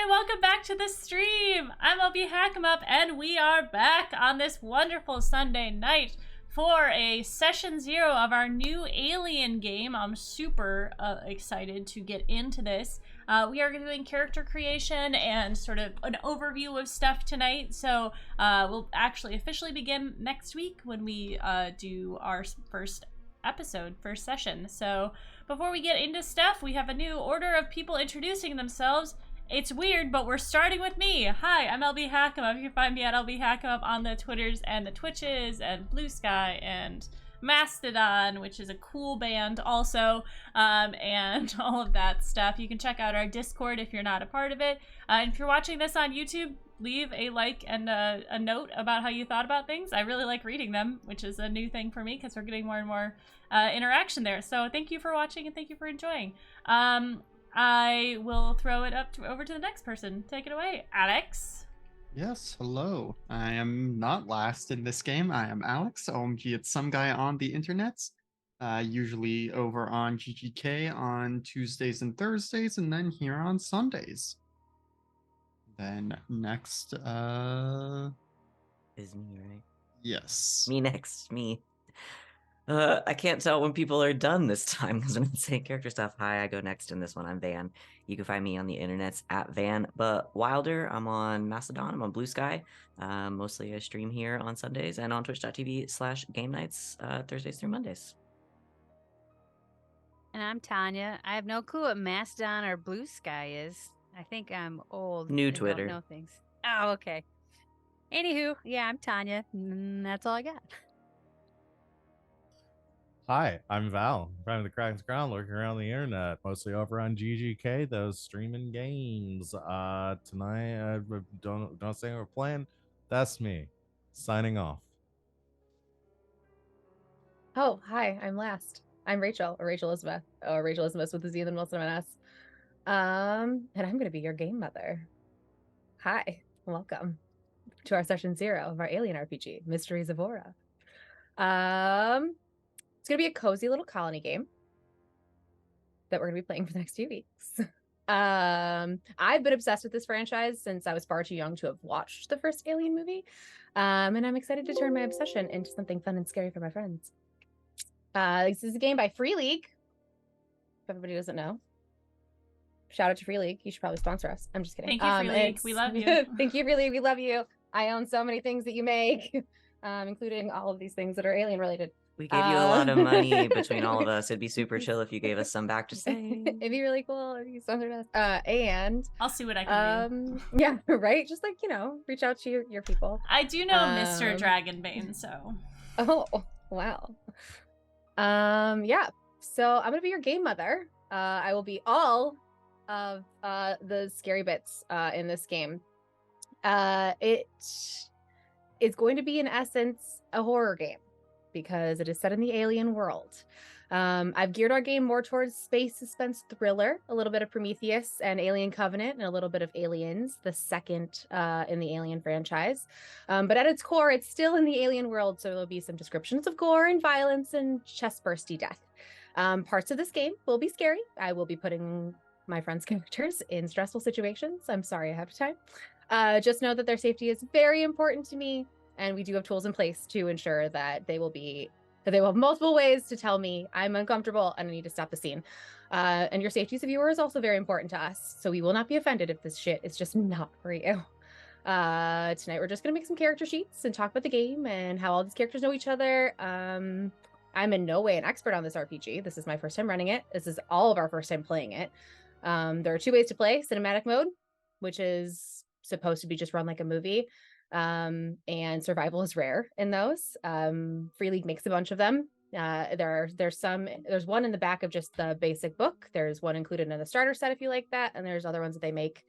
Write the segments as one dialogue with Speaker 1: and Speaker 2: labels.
Speaker 1: and welcome back to the stream. I'm LB Hackemup, and we are back on this wonderful Sunday night for a session 0 of our new Alien game. I'm super excited to get into this. We are doing character creation and sort of an overview of stuff tonight, so we'll actually officially begin next week when we do our first session. So before we get into stuff, we have a new order of people introducing themselves. It's weird, but we're starting with me. Hi, I'm LB Hackemup. You can find me at LB Hackemup on the Twitters and the Twitches and Blue Sky and Mastodon, which is a cool band also, and all of that stuff. You can check out our Discord if you're not a part of it. And if you're watching this on YouTube, leave a like and a note about how you thought about things. I really like reading them, which is a new thing for me because we're getting more and more interaction there. So thank you for watching and thank you for enjoying. I will throw it over to the next person. Take it away, Alex.
Speaker 2: Yes, hello. I am not last in this game. I am Alex. OMG, it's some guy on the internet. Usually over on GGK on Tuesdays and Thursdays, and then here on Sundays. Then next,
Speaker 3: is me, right?
Speaker 2: Yes.
Speaker 3: Me next, me. I can't tell when people are done this time because when I say character stuff, hi, I go next in this one. I'm Van. You can find me on the internets at Van, but Wilder. I'm on Mastodon. I'm on Blue Sky. Mostly I stream here on Sundays and on twitch.tv/game nights Thursdays through Mondays.
Speaker 4: And I'm Tanya. I have no clue what Mastodon or Blue Sky is. I think I'm old.
Speaker 3: New
Speaker 4: and
Speaker 3: Twitter.
Speaker 4: Don't know things. Oh, okay. Anywho, yeah, I'm Tanya. That's all I got.
Speaker 5: Hi, I'm Val. Val TheKrakensCrown, lurking around the internet, mostly over on GGK, those streaming games. Tonight, don't say we're playing. That's me, signing off.
Speaker 6: Oh, hi, I'm last. I'm Rachel, or Rachel Elizabeth, or Rachel Elizabeth with a Z and then Wilson and S. And I'm going to be your game mother. Hi, welcome to our session 0 of our Alien RPG, Mysteries of Aura. It's going to be a cozy little colony game that we're going to be playing for the next few weeks. I've been obsessed with this franchise since I was far too young to have watched the first Alien movie. And I'm excited to turn my obsession into something fun and scary for my friends. This is a game by Free League. If everybody doesn't know. Shout out to Free League. You should probably sponsor us. I'm just kidding.
Speaker 1: Thank you, Free League. We love you.
Speaker 6: Thank you, Free League. We love you. I own so many things that you make, including all of these things that are alien related.
Speaker 3: We gave you a lot of money between all of us. It'd be super chill if you gave us some back to say.
Speaker 6: It'd be really cool if you sponsored us. And
Speaker 1: I'll see what I can do.
Speaker 6: Yeah, right. Just like, reach out to your people.
Speaker 1: I do know Mr. Dragonbane, so.
Speaker 6: Oh, wow. Yeah. So I'm gonna be your game mother. I will be all of the scary bits in this game. It is going to be in essence a horror game because it is set in the alien world. I've geared our game more towards space suspense thriller, a little bit of Prometheus and Alien Covenant, and a little bit of Aliens, the second in the Alien franchise. But at its core, it's still in the alien world, so there'll be some descriptions of gore and violence and chest-bursty death. Parts of this game will be scary. I will be putting my friends' characters in stressful situations. I'm sorry ahead of time. Just know that their safety is very important to me, and we do have tools in place to ensure that they will have multiple ways to tell me I'm uncomfortable and I need to stop the scene. And your safety as a viewer is also very important to us, so we will not be offended if this shit is just not for you. Tonight we're just gonna make some character sheets and talk about the game and how all these characters know each other. I'm in no way an expert on this RPG. This is my first time running it. This is all of our first time playing it. There are 2 ways to play: cinematic mode, which is supposed to be just run like a movie. And survival is rare in those. Free League makes a bunch of them. There's one in the back of just the basic book. There's one included in the starter set if you like that, and there's other ones that they make.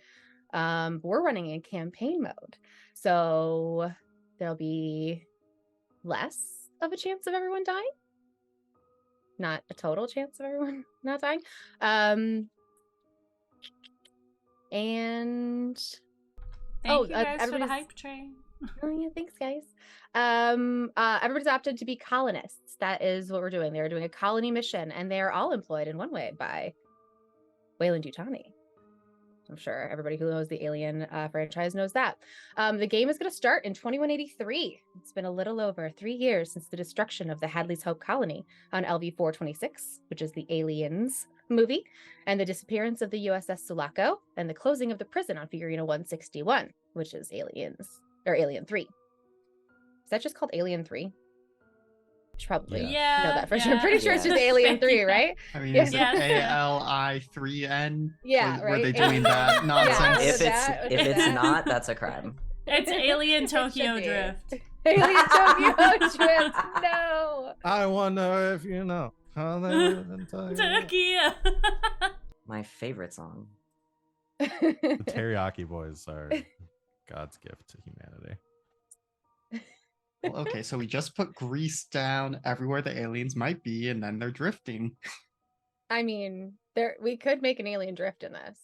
Speaker 6: We're running in campaign mode, so there'll be less of a chance of everyone dying. Not a total chance of everyone not dying. And
Speaker 1: Thank you guys for the hype train.
Speaker 6: Oh yeah, thanks guys. Everybody's opted to be colonists. That is what we're doing. They're doing a colony mission, and they are all employed in one way by Wayland Yutani. I'm sure everybody who knows the Alien franchise knows that. The game is going to start in 2183. It's been a little over 3 years since the destruction of the Hadley's Hope colony on LV-426, which is the Aliens movie, and the disappearance of the USS Sulaco, and the closing of the prison on Figurina 161, which is Aliens, or Alien 3. Is that just called Alien 3? You should probably know that for sure. I'm pretty sure it's just Alien 3, right?
Speaker 2: I mean,
Speaker 6: Yeah.
Speaker 2: is it ALI3N?
Speaker 6: Yeah,
Speaker 2: Were they
Speaker 6: right?
Speaker 2: doing that nonsense?
Speaker 6: Yeah.
Speaker 3: If it's not, that's a crime.
Speaker 1: It's Alien
Speaker 6: It
Speaker 1: Tokyo
Speaker 6: should be.
Speaker 1: Drift.
Speaker 6: Alien Tokyo Drift. No.
Speaker 5: I wonder if you know how they live in Tokyo.
Speaker 1: Tokyo.
Speaker 3: My favorite song.
Speaker 5: The Teriyaki Boys are God's gift to humanity.
Speaker 2: Well, okay, so we just put grease down everywhere the aliens might be, and then they're drifting.
Speaker 6: I mean, we could make an alien drift in this.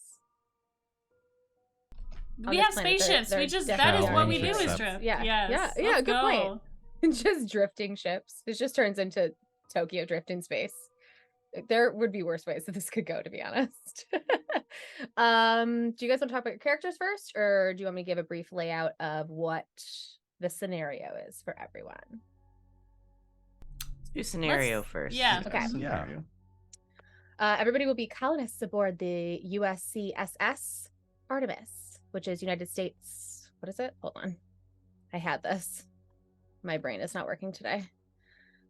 Speaker 1: We have spaceships.
Speaker 6: They're
Speaker 1: We just
Speaker 6: definitely
Speaker 1: that is what we do
Speaker 5: definitely
Speaker 1: is
Speaker 5: ships.
Speaker 1: drift.
Speaker 6: Yeah,
Speaker 1: Yes.
Speaker 6: yeah,
Speaker 1: Let's
Speaker 6: good point.
Speaker 1: go.
Speaker 6: Just drifting ships. It just turns into Tokyo drift in space. There would be worse ways that this could go, to be honest. Do you guys want to talk about your characters first, or do you want me to give a brief layout of what the scenario is for everyone?
Speaker 3: Let's do scenario first.
Speaker 1: Yeah.
Speaker 6: Okay.
Speaker 2: Scenario.
Speaker 6: Everybody will be colonists aboard the USCSS Artemis, which is United States. What is it? Hold on. I had this. My brain is not working today.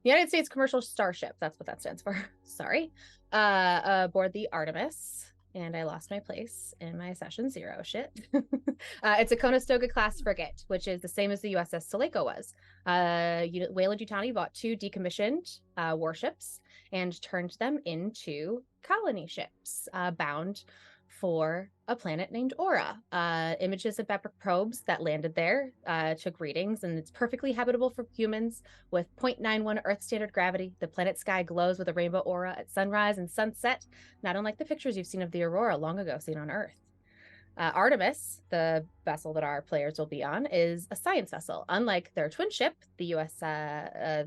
Speaker 6: United States Commercial Starship. That's what that stands for. Sorry. Aboard the Artemis. And I lost my place in my session 0 shit. It's a Conestoga class frigate, which is the same as the USS Sulaco was. Weyland-Yutani bought 2 decommissioned warships and turned them into colony ships bound for a planet named Aura. Images of Bepic probes that landed there took readings, and it's perfectly habitable for humans with 0.91 Earth standard gravity. The planet sky glows with a rainbow aura at sunrise and sunset, not unlike the pictures you've seen of the aurora long ago seen on Earth. Artemis, the vessel that our players will be on, is a science vessel. Unlike their twin ship, the I'm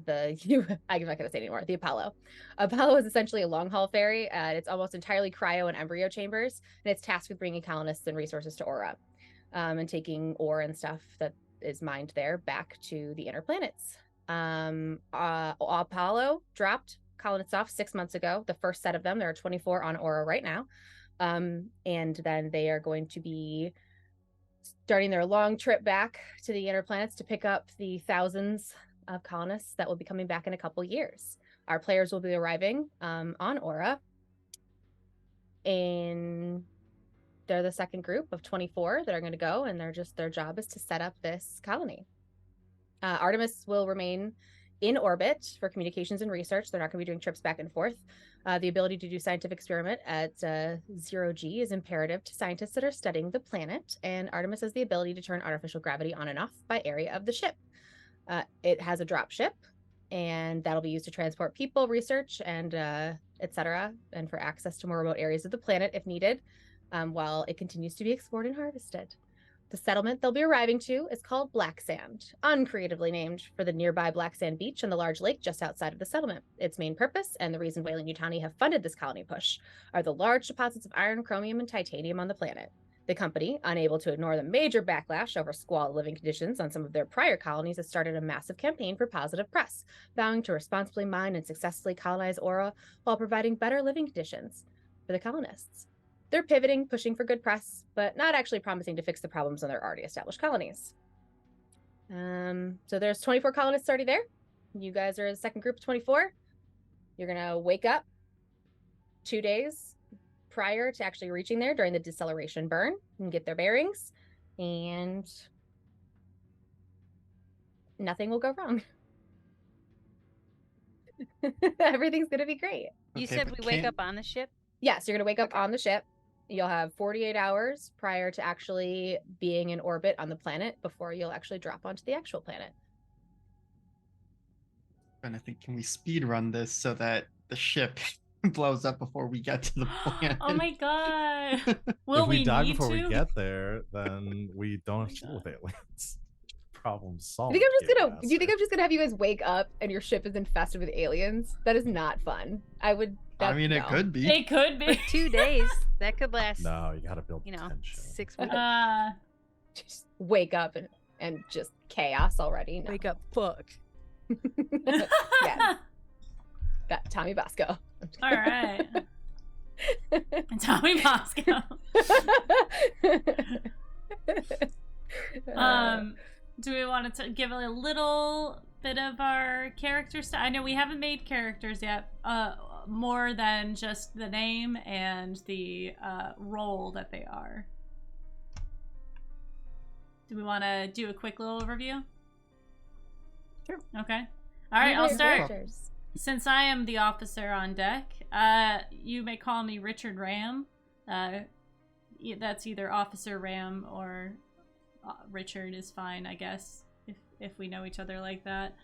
Speaker 6: not going to say anymore, the Apollo. Apollo is essentially a long-haul ferry. It's almost entirely cryo and embryo chambers, and it's tasked with bringing colonists and resources to Aura, and taking ore and stuff that is mined there back to the inner planets. Apollo dropped colonists off 6 months ago, the first set of them. There are 24 on Aura right now. And then they are going to be starting their long trip back to the inner planets to pick up the thousands of colonists that will be coming back in a couple years. Our players will be arriving on Aura, and they're the second group of 24 that are going to go, and their job is to set up this colony. Artemis will remain in orbit for communications and research. They're not going to be doing trips back and forth. The ability to do scientific experiment at 0G is imperative to scientists that are studying the planet, and Artemis has the ability to turn artificial gravity on and off by area of the ship. It has a drop ship, and that'll be used to transport people, research, and etc., and for access to more remote areas of the planet if needed, while it continues to be explored and harvested. The settlement they'll be arriving to is called Black Sand, uncreatively named for the nearby Black Sand beach and the large lake just outside of the settlement. Its main purpose, and the reason Weyland-Yutani have funded this colony push, are the large deposits of iron, chromium, and titanium on the planet. The company, unable to ignore the major backlash over squalid living conditions on some of their prior colonies, has started a massive campaign for positive press, vowing to responsibly mine and successfully colonize Aura while providing better living conditions for the colonists. They're pivoting, pushing for good press, but not actually promising to fix the problems on their already established colonies. So there's 24 colonists already there. You guys are the second group of 24. You're going to wake up 2 days prior to actually reaching there during the deceleration burn and get their bearings, and nothing will go wrong. Everything's going to be great.
Speaker 4: You
Speaker 2: Okay,
Speaker 4: said
Speaker 2: but
Speaker 4: we wake
Speaker 2: can't-
Speaker 4: up on the ship?
Speaker 6: Yes, you're going to wake up on the ship. You'll have 48 hours prior to actually being in orbit on the planet before you'll actually drop onto the actual planet.
Speaker 2: And I think, can we speed run this so that the ship blows up before we get to the planet?
Speaker 1: Oh my god. Will
Speaker 5: If we die
Speaker 1: need
Speaker 5: before
Speaker 1: to?
Speaker 5: we get there, then we don't deal with aliens. problem
Speaker 6: Do
Speaker 5: solved.
Speaker 6: you think I'm just
Speaker 5: Game
Speaker 6: gonna? Do you think
Speaker 5: Master.
Speaker 6: I'm just gonna have you guys wake up and your ship is infested with aliens? That is not fun. I would.
Speaker 2: I mean, it
Speaker 6: no.
Speaker 2: could be.
Speaker 1: It could
Speaker 4: For
Speaker 1: be.
Speaker 4: 2 days. That could last,
Speaker 5: No, you gotta build
Speaker 4: you know,
Speaker 5: tension.
Speaker 4: 6 weeks.
Speaker 6: Just wake up and just chaos already. No.
Speaker 4: Wake up, fuck.
Speaker 6: Yeah, that Tommy Bosco.
Speaker 1: All right. Tommy Bosco. Do we want to give a little bit of our characters? I know we haven't made characters yet, more than just the name and the role that they are. Do we want to do a quick little overview?
Speaker 6: Sure.
Speaker 1: Okay. All right, I'll
Speaker 6: Your
Speaker 1: start.
Speaker 6: characters.
Speaker 1: Since I am the officer on deck, you may call me Richard Ram. That's either Officer Ram or Richard is fine, I guess, if we know each other like that.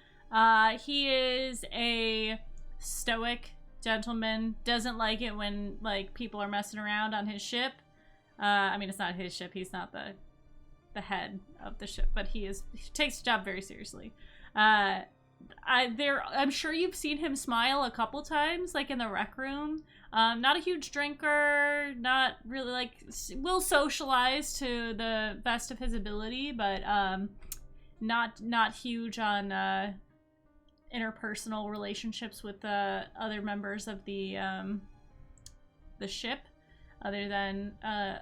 Speaker 1: He is a stoic gentleman. Doesn't like it when like people are messing around on his ship. I mean, it's not his ship. He's not the head of the ship, but he takes his job very seriously. I'm sure you've seen him smile a couple times, like in the rec room. Not a huge drinker, not really like, will socialize to the best of his ability, but not huge on interpersonal relationships with the other members of the ship, other than a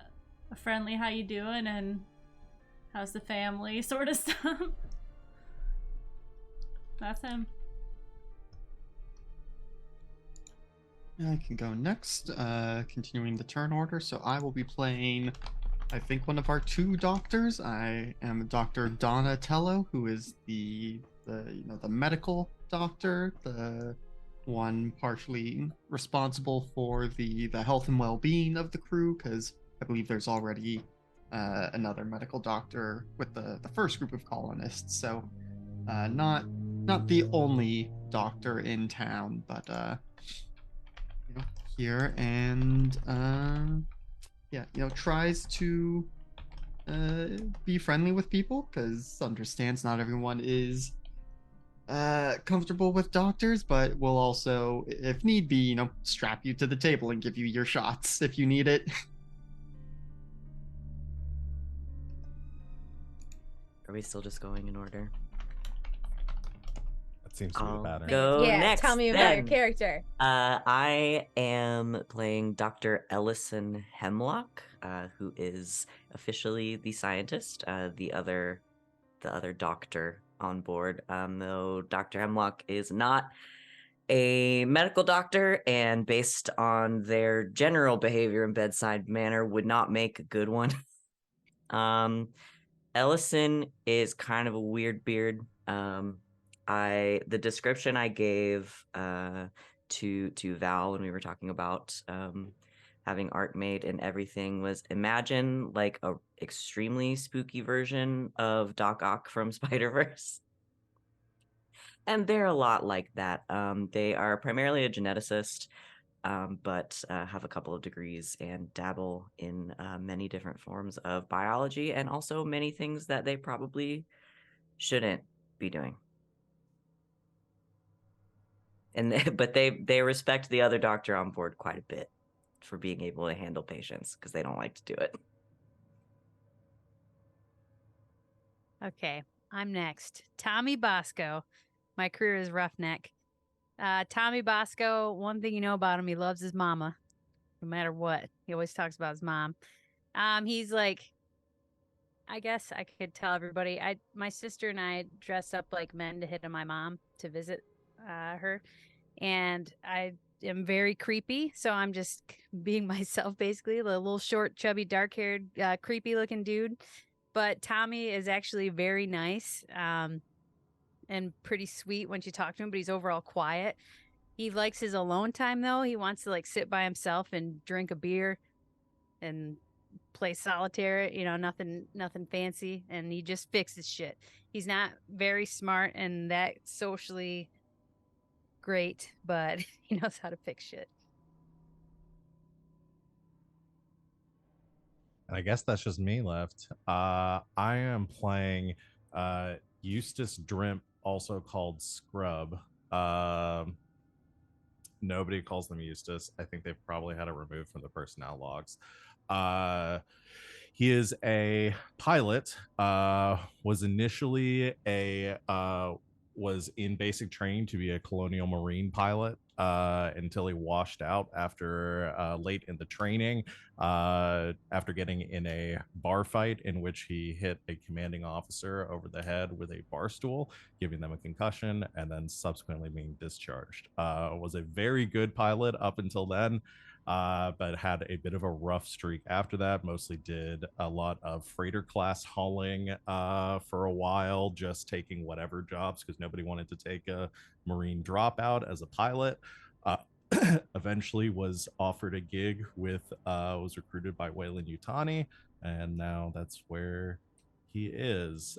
Speaker 1: friendly "how you doing" and "how's the family" sort of stuff. That's him.
Speaker 2: I can go next, continuing the turn order. So I will be playing, I think, one of our 2 doctors. I am Dr. Donatello, who is the medical doctor, the one partially responsible for the health and well-being of the crew, because I believe there's already another medical doctor with the first group of colonists. So not the only doctor in town, but here, and tries to be friendly with people, because understands not everyone is comfortable with doctors, but will also, if need be, strap you to the table and give you your shots if you need it.
Speaker 3: Are we still just going in order?
Speaker 5: That seems to be the
Speaker 3: I'll
Speaker 5: pattern.
Speaker 3: go
Speaker 6: Yeah,
Speaker 3: next.
Speaker 6: tell me about your
Speaker 3: then.
Speaker 6: character.
Speaker 3: I am playing Dr. Ellison Hemlock, who is officially the scientist, the other doctor on board. Though Dr. Hemlock is not a medical doctor, and based on their general behavior and bedside manner, would not make a good one. Ellison is kind of a weird beard. The description I gave to Val when we were talking about having art made and everything was, imagine like a extremely spooky version of Doc Ock from Spider-Verse. And they're a lot like that. They are primarily a geneticist, but have a couple of degrees and dabble in many different forms of biology, and also many things that they probably shouldn't be doing. But they respect the other doctor on board quite a bit for being able to handle patients, because they don't like to do it.
Speaker 4: Okay, I'm next. Tommy Bosco. My career is roughneck. Tommy Bosco, one thing you know about him, he loves his mama. No matter what. He always talks about his mom. He's like, I guess I could tell everybody, my sister and I dressed up like men to hit on my mom to visit her. And I am very creepy, so I'm just being myself, basically. The little short, chubby, dark-haired, creepy-looking dude. But Tommy is actually very nice and pretty sweet when you talk to him, but he's overall quiet. He likes his alone time, though. He wants to, like, sit by himself and drink a beer and play solitaire, nothing fancy, and he just fixes shit. He's not very smart and that socially great, but he knows how to fix shit.
Speaker 5: And I guess that's just me left. I am playing Eustace Drimp, also called Scrub. Nobody calls them Eustace. I think they've probably had it removed from the personnel logs. He is a pilot. Was initially was in basic training to be a colonial marine pilot until he washed out after late in the training after getting in a bar fight in which he hit a commanding officer over the head with a bar stool, giving them a concussion, and then subsequently being discharged. Was a very good pilot up until then. But had a bit of a rough streak after that. Mostly did a lot of freighter class hauling for a while, just taking whatever jobs because nobody wanted to take a Marine dropout as a pilot. Eventually was offered a gig with, was recruited by Wayland Yutani, and now that's where he is.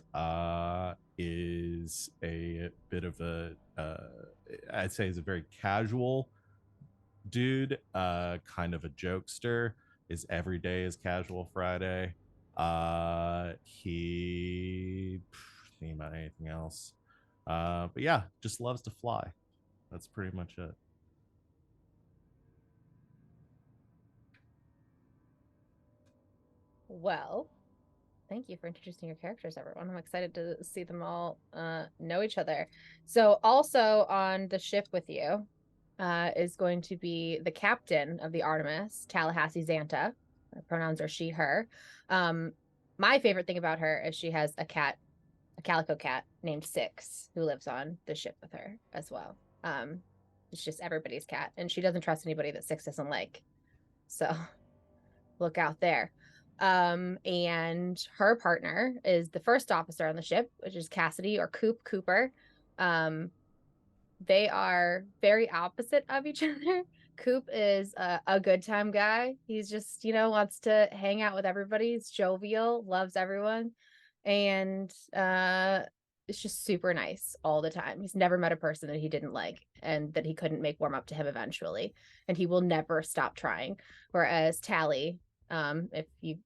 Speaker 5: Is a bit of a, I'd say he's a very casual dude, kind of a jokester. His every day is casual Friday. He think about anything else. But yeah, just loves to fly. That's pretty much it.
Speaker 6: Well, thank you for introducing your characters, everyone. I'm excited to see them all know each other. So also on the ship with you is going to be the captain of the Artemis, Tallahassee Xanta. Her pronouns are she, her. My favorite thing about her is she has a cat, a calico cat named Six, who lives on the ship with her as well. It's just everybody's cat, and she doesn't trust anybody that Six doesn't like. So look out there. And her partner is the first officer on the ship, which is Cassidy or Cooper. They are very opposite of each other. Coop is a good time guy. He's just, wants to hang out with everybody. He's jovial, loves everyone, and it's just super nice all the time. He's never met a person that he didn't like and that he couldn't make warm up to him eventually, and he will never stop trying. Whereas Tally, if you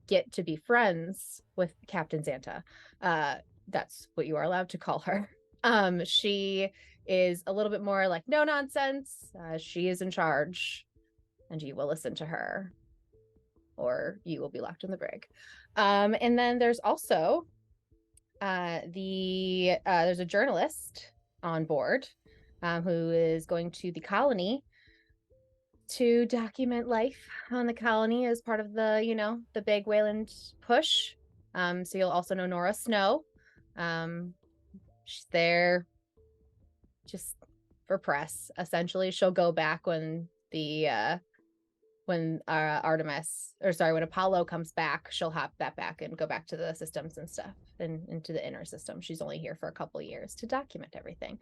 Speaker 6: get to be friends with Captain Xanta, that's what you are allowed to call her. She is a little bit more like no nonsense. She is in charge, and you will listen to her, or you will be locked in the brig. And then there's also there's a journalist on board who is going to the colony to document life on the colony as part of the the big Wayland push. So you'll also know Nora Snow. She's there just for press, essentially. She'll go back when when Apollo comes back, she'll hop that back and go back to the systems and stuff and into the inner system. She's only here for a couple of years to document everything.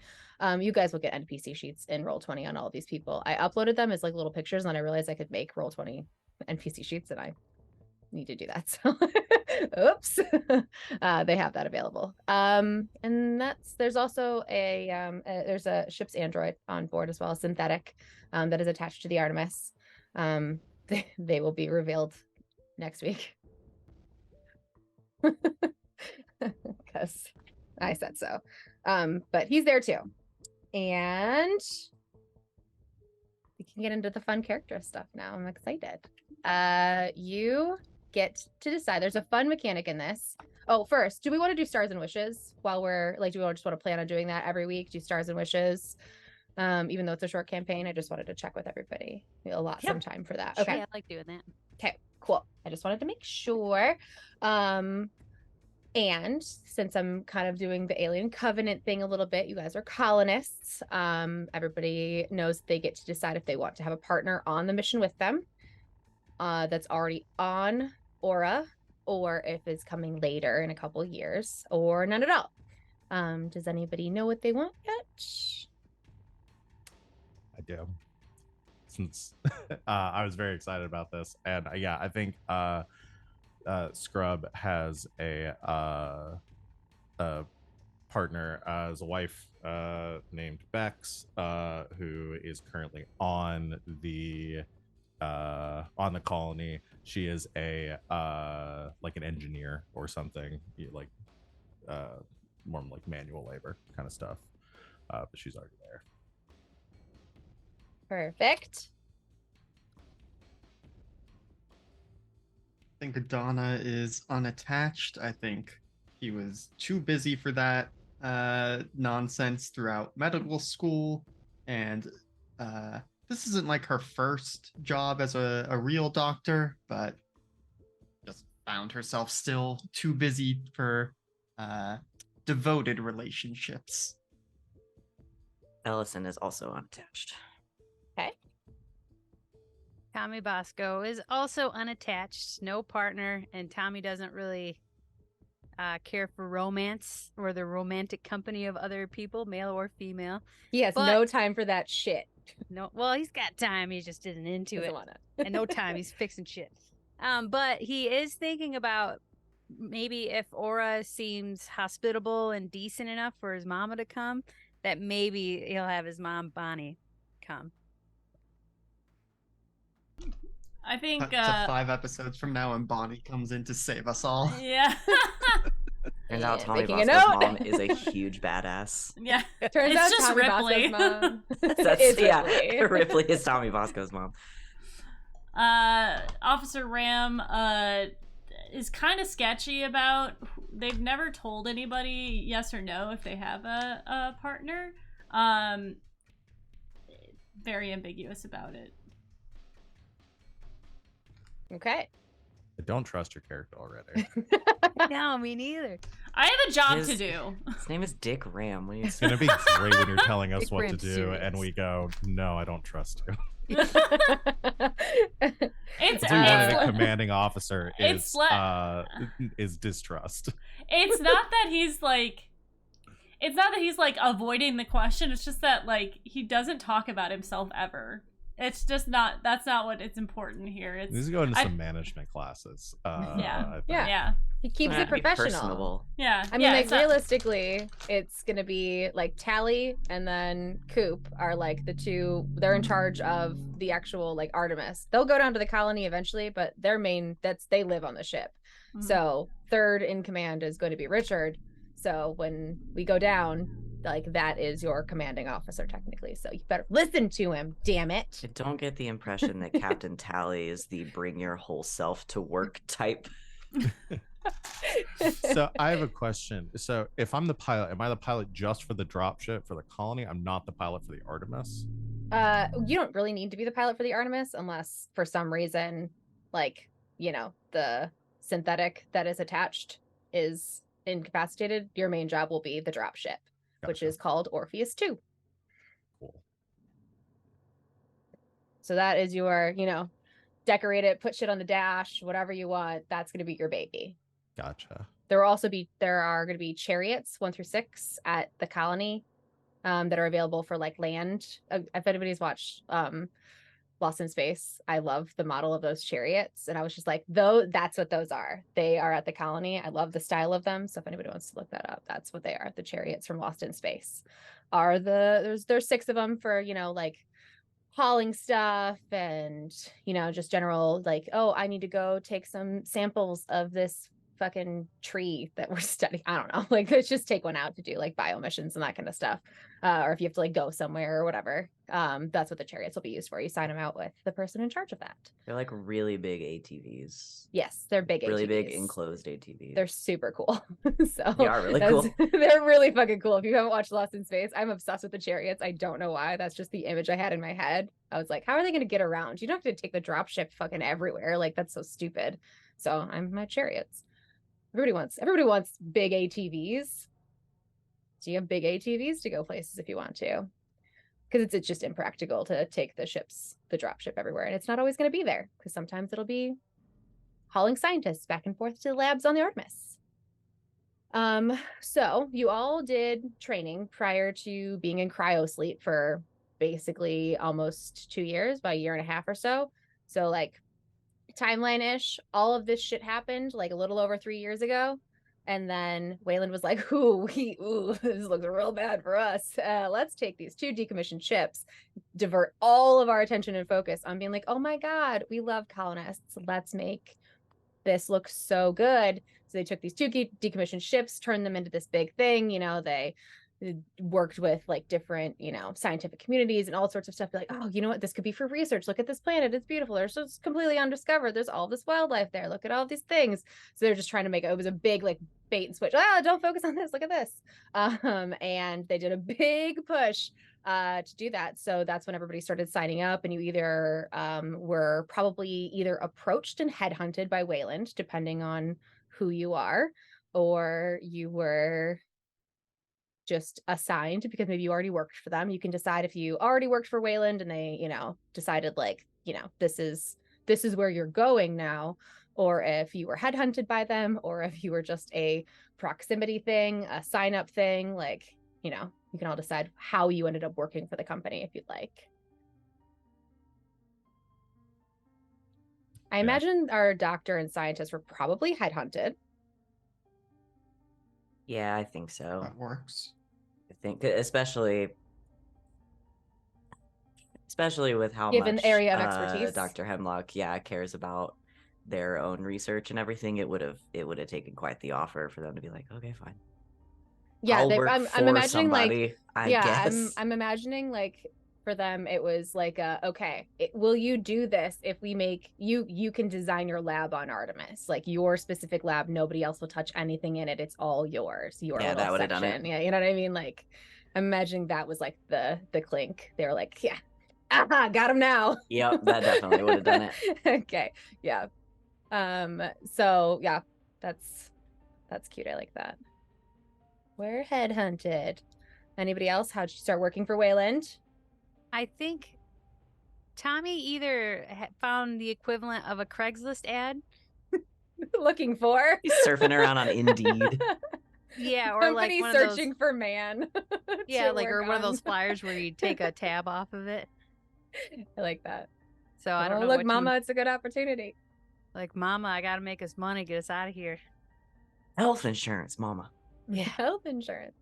Speaker 6: You guys will get NPC sheets in Roll20 on all of these people. I uploaded them as like little pictures, and then I realized I could make Roll20 NPC sheets, and I need to do that. So oops. They have that available. And there's also there's a ship's android on board as well, synthetic, that is attached to the Artemis. They will be revealed next week because I said so. But he's there too, and we can get into the fun character stuff now. I'm excited. You get to decide. There's a fun mechanic in this. Oh, first, do we want to do stars and wishes while we're like, do we just want to plan on doing that every week? Do stars and wishes? Even though it's a short campaign, I just wanted to check with everybody. We allot some time for that. Okay.
Speaker 4: Yeah, I like doing that.
Speaker 6: Okay, cool. I just wanted to make sure. And since I'm kind of doing the Alien Covenant thing a little bit, you guys are colonists. Everybody knows they get to decide if they want to have a partner on the mission with them that's already on Aura, or if it's coming later in a couple of years, or none at all. Does anybody know what they want yet?
Speaker 5: I do. Since I was very excited about this, and yeah, I think Scrub has a partner as a wife named Bex, who is currently on the colony. She is a like an engineer or something, like more like manual labor kind of stuff. But she's already there.
Speaker 6: Perfect.
Speaker 2: I think Donna is unattached. I think he was too busy for that nonsense throughout medical school. And this isn't like her first job as a real doctor, but just found herself still too busy for devoted relationships.
Speaker 3: Ellison is also unattached.
Speaker 6: Okay.
Speaker 4: Tommy Bosco is also unattached, no partner, and Tommy doesn't really care for romance or the romantic company of other people, male or female.
Speaker 6: He has
Speaker 4: But-
Speaker 6: no time for that shit.
Speaker 4: No, well, he's got time. He just isn't into
Speaker 6: Doesn't
Speaker 4: it.
Speaker 6: wanna.
Speaker 4: And no time. He's fixing shit. But he is thinking about maybe if Aura seems hospitable and decent enough for his mama to come, that maybe he'll have his mom Bonnie come.
Speaker 1: I think
Speaker 2: To 5 episodes from now, and Bonnie comes in to save us all.
Speaker 1: yeah.
Speaker 3: Turns out
Speaker 6: Yeah,
Speaker 3: Tommy
Speaker 6: making a
Speaker 3: Bosco's
Speaker 6: note.
Speaker 3: mom is a huge badass.
Speaker 1: Yeah.
Speaker 6: Turns
Speaker 1: It's
Speaker 6: out
Speaker 1: just
Speaker 6: Tommy
Speaker 1: Ripley.
Speaker 6: Bosco's mom
Speaker 3: That's
Speaker 6: is
Speaker 3: yeah,
Speaker 6: Ripley.
Speaker 3: Ripley is Tommy Bosco's mom.
Speaker 1: Officer Ram is kind of sketchy about, they've never told anybody yes or no if they have a partner. Very ambiguous about it.
Speaker 6: Okay.
Speaker 5: I don't trust your character already.
Speaker 4: No, me neither.
Speaker 1: I have a job
Speaker 3: His-
Speaker 1: to do.
Speaker 3: His name is Dick Ram. What do you
Speaker 5: It's gonna be great when you're telling us
Speaker 4: Big
Speaker 5: what to
Speaker 4: Ram
Speaker 5: do,
Speaker 4: serious.
Speaker 5: and we go, "No, I don't trust you."
Speaker 1: It's
Speaker 5: That's what we wanted a
Speaker 1: it's,
Speaker 5: commanding officer
Speaker 1: It's
Speaker 5: is distrust.
Speaker 1: it's not that he's like, it's not that he's like avoiding the question. It's just that like he doesn't talk about himself ever. It's just not. That's not what it's important here. It's
Speaker 5: He's going to
Speaker 1: I-
Speaker 5: some management classes.
Speaker 1: Yeah.
Speaker 5: I think.
Speaker 6: Yeah.
Speaker 1: yeah,
Speaker 6: He keeps
Speaker 3: Might
Speaker 6: it
Speaker 3: be
Speaker 6: professional.
Speaker 3: personable.
Speaker 1: yeah.
Speaker 6: I mean,
Speaker 1: yeah,
Speaker 6: like
Speaker 1: it's not-
Speaker 6: realistically, it's gonna be like Tally and then Coop are like the two. They're in charge of the actual like Artemis. They'll go down to the colony eventually, but their main they live on the ship.
Speaker 1: Mhm.
Speaker 6: So third in command is going to be Richard. So when we go down, like that is your commanding officer technically. So you better listen to him. Damn it.
Speaker 3: I don't get the impression that Captain Tally is the bring your whole self to work type.
Speaker 5: So I have a question. So if I'm the pilot, am I the pilot just for the dropship for the colony? I'm not the pilot for the Artemis.
Speaker 6: You don't really need to be the pilot for the Artemis unless for some reason, like, you know, the synthetic that is attached is incapacitated. Your main job will be the dropship, which
Speaker 5: Gotcha.
Speaker 6: is called Orpheus 2.
Speaker 5: Cool.
Speaker 6: So that is your, you know, decorate it, put shit on the dash, whatever you want. That's going to be your baby.
Speaker 5: Gotcha.
Speaker 6: There are going to be chariots 1 through 6 at the colony that are available for like land. If anybody's watched Lost in Space, I love the model of those chariots, and I was just like, though, that's what those are. They are at the colony. I love the style of them. So if anybody wants to look that up, that's what they are. The chariots from Lost in Space are there's 6 of them for, you know, like hauling stuff and, you know, just general like, oh, I need to go take some samples of this fucking tree that we're studying. I don't know. Like, let's just take one out to do like bio missions and that kind of stuff. Or if you have to like go somewhere or whatever. That's what the chariots will be used for. You sign them out with the person in charge of that.
Speaker 3: They're like really big ATVs.
Speaker 6: Yes, they're big
Speaker 3: Really big
Speaker 6: ATVs.
Speaker 3: enclosed ATVs.
Speaker 6: They're super cool. So
Speaker 3: They are really cool.
Speaker 6: They're really fucking cool. If you haven't watched Lost in Space, I'm obsessed with the chariots. I don't know why. That's just the image I had in my head. I was like, how are they going to get around? You don't have to take the dropship fucking everywhere. Like, that's so stupid. So I'm my chariots. Everybody wants big ATVs. So you have big ATVs to go places if you want to. Because it's just impractical to take the dropship everywhere. And it's not always going to be there. Because sometimes it'll be hauling scientists back and forth to the labs on the Artemis. So you all did training prior to being in cryo sleep for basically almost 2 years, about a year and a half or so. So like timeline-ish, all of this shit happened like a little over 3 years ago. And then Wayland was like, ooh, this looks real bad for us. Let's take these 2 decommissioned ships, divert all of our attention and focus on being like, oh my God, we love colonists. Let's make this looks so good. So they took these two decommissioned ships, turned them into this big thing. They worked with like different, scientific communities and all sorts of stuff. Be like, oh, you know what? This could be for research. Look at this planet. It's beautiful. There's just completely undiscovered. There's all this wildlife there. Look at all these things. So they're just trying to make it was a big like bait and switch. Don't focus on this. Look at this. And they did a big push to do that. So that's when everybody started signing up, and you either were probably either approached and headhunted by Wayland, depending on who you are, or you were just assigned because maybe you already worked for them. You can decide if you already worked for Wayland and they, decided like, this is where you're going now, or if you were headhunted by them, or if you were just a proximity thing, a sign up thing, like, you can all decide how you ended up working for the company if you'd like. I imagine our doctor and scientists were probably headhunted.
Speaker 3: Yeah, I think so.
Speaker 2: That works.
Speaker 3: I think especially with how
Speaker 6: Given
Speaker 3: much
Speaker 6: the area of expertise.
Speaker 3: Dr. Hemlock cares about their own research and everything, it would have taken quite the offer for them to be like, okay, fine.
Speaker 6: Yeah,
Speaker 3: I'm
Speaker 6: imagining
Speaker 3: somebody,
Speaker 6: like
Speaker 3: I guess.
Speaker 6: I'm imagining like for them it was like okay, will you do this if we make you can design your lab on Artemis, like your specific lab, nobody else will touch anything in it, it's all yours, your
Speaker 3: Yeah, that
Speaker 6: little
Speaker 3: would have done it.
Speaker 6: section. Yeah, you know what I mean? Like I'm imagining that was like the clink. They were like, yeah, aha, got him now.
Speaker 3: Yep, that definitely would have done it.
Speaker 6: Okay, yeah. So yeah, that's cute. I like that. We're headhunted. Anybody else? How'd you start working for Wayland?
Speaker 4: I think Tommy either found the equivalent of a Craigslist ad.
Speaker 6: Looking for?
Speaker 3: He's surfing around on Indeed.
Speaker 4: Yeah, or
Speaker 6: Company
Speaker 4: like
Speaker 6: searching
Speaker 4: those,
Speaker 6: for man.
Speaker 4: yeah, like or one of those flyers where you take a tab off of it.
Speaker 6: I like that.
Speaker 4: So I don't know.
Speaker 6: Look, Mama, it's a good opportunity.
Speaker 4: Like, Mama, I gotta make us money, get us out of here.
Speaker 3: Health insurance, Mama.
Speaker 6: Yeah, health insurance.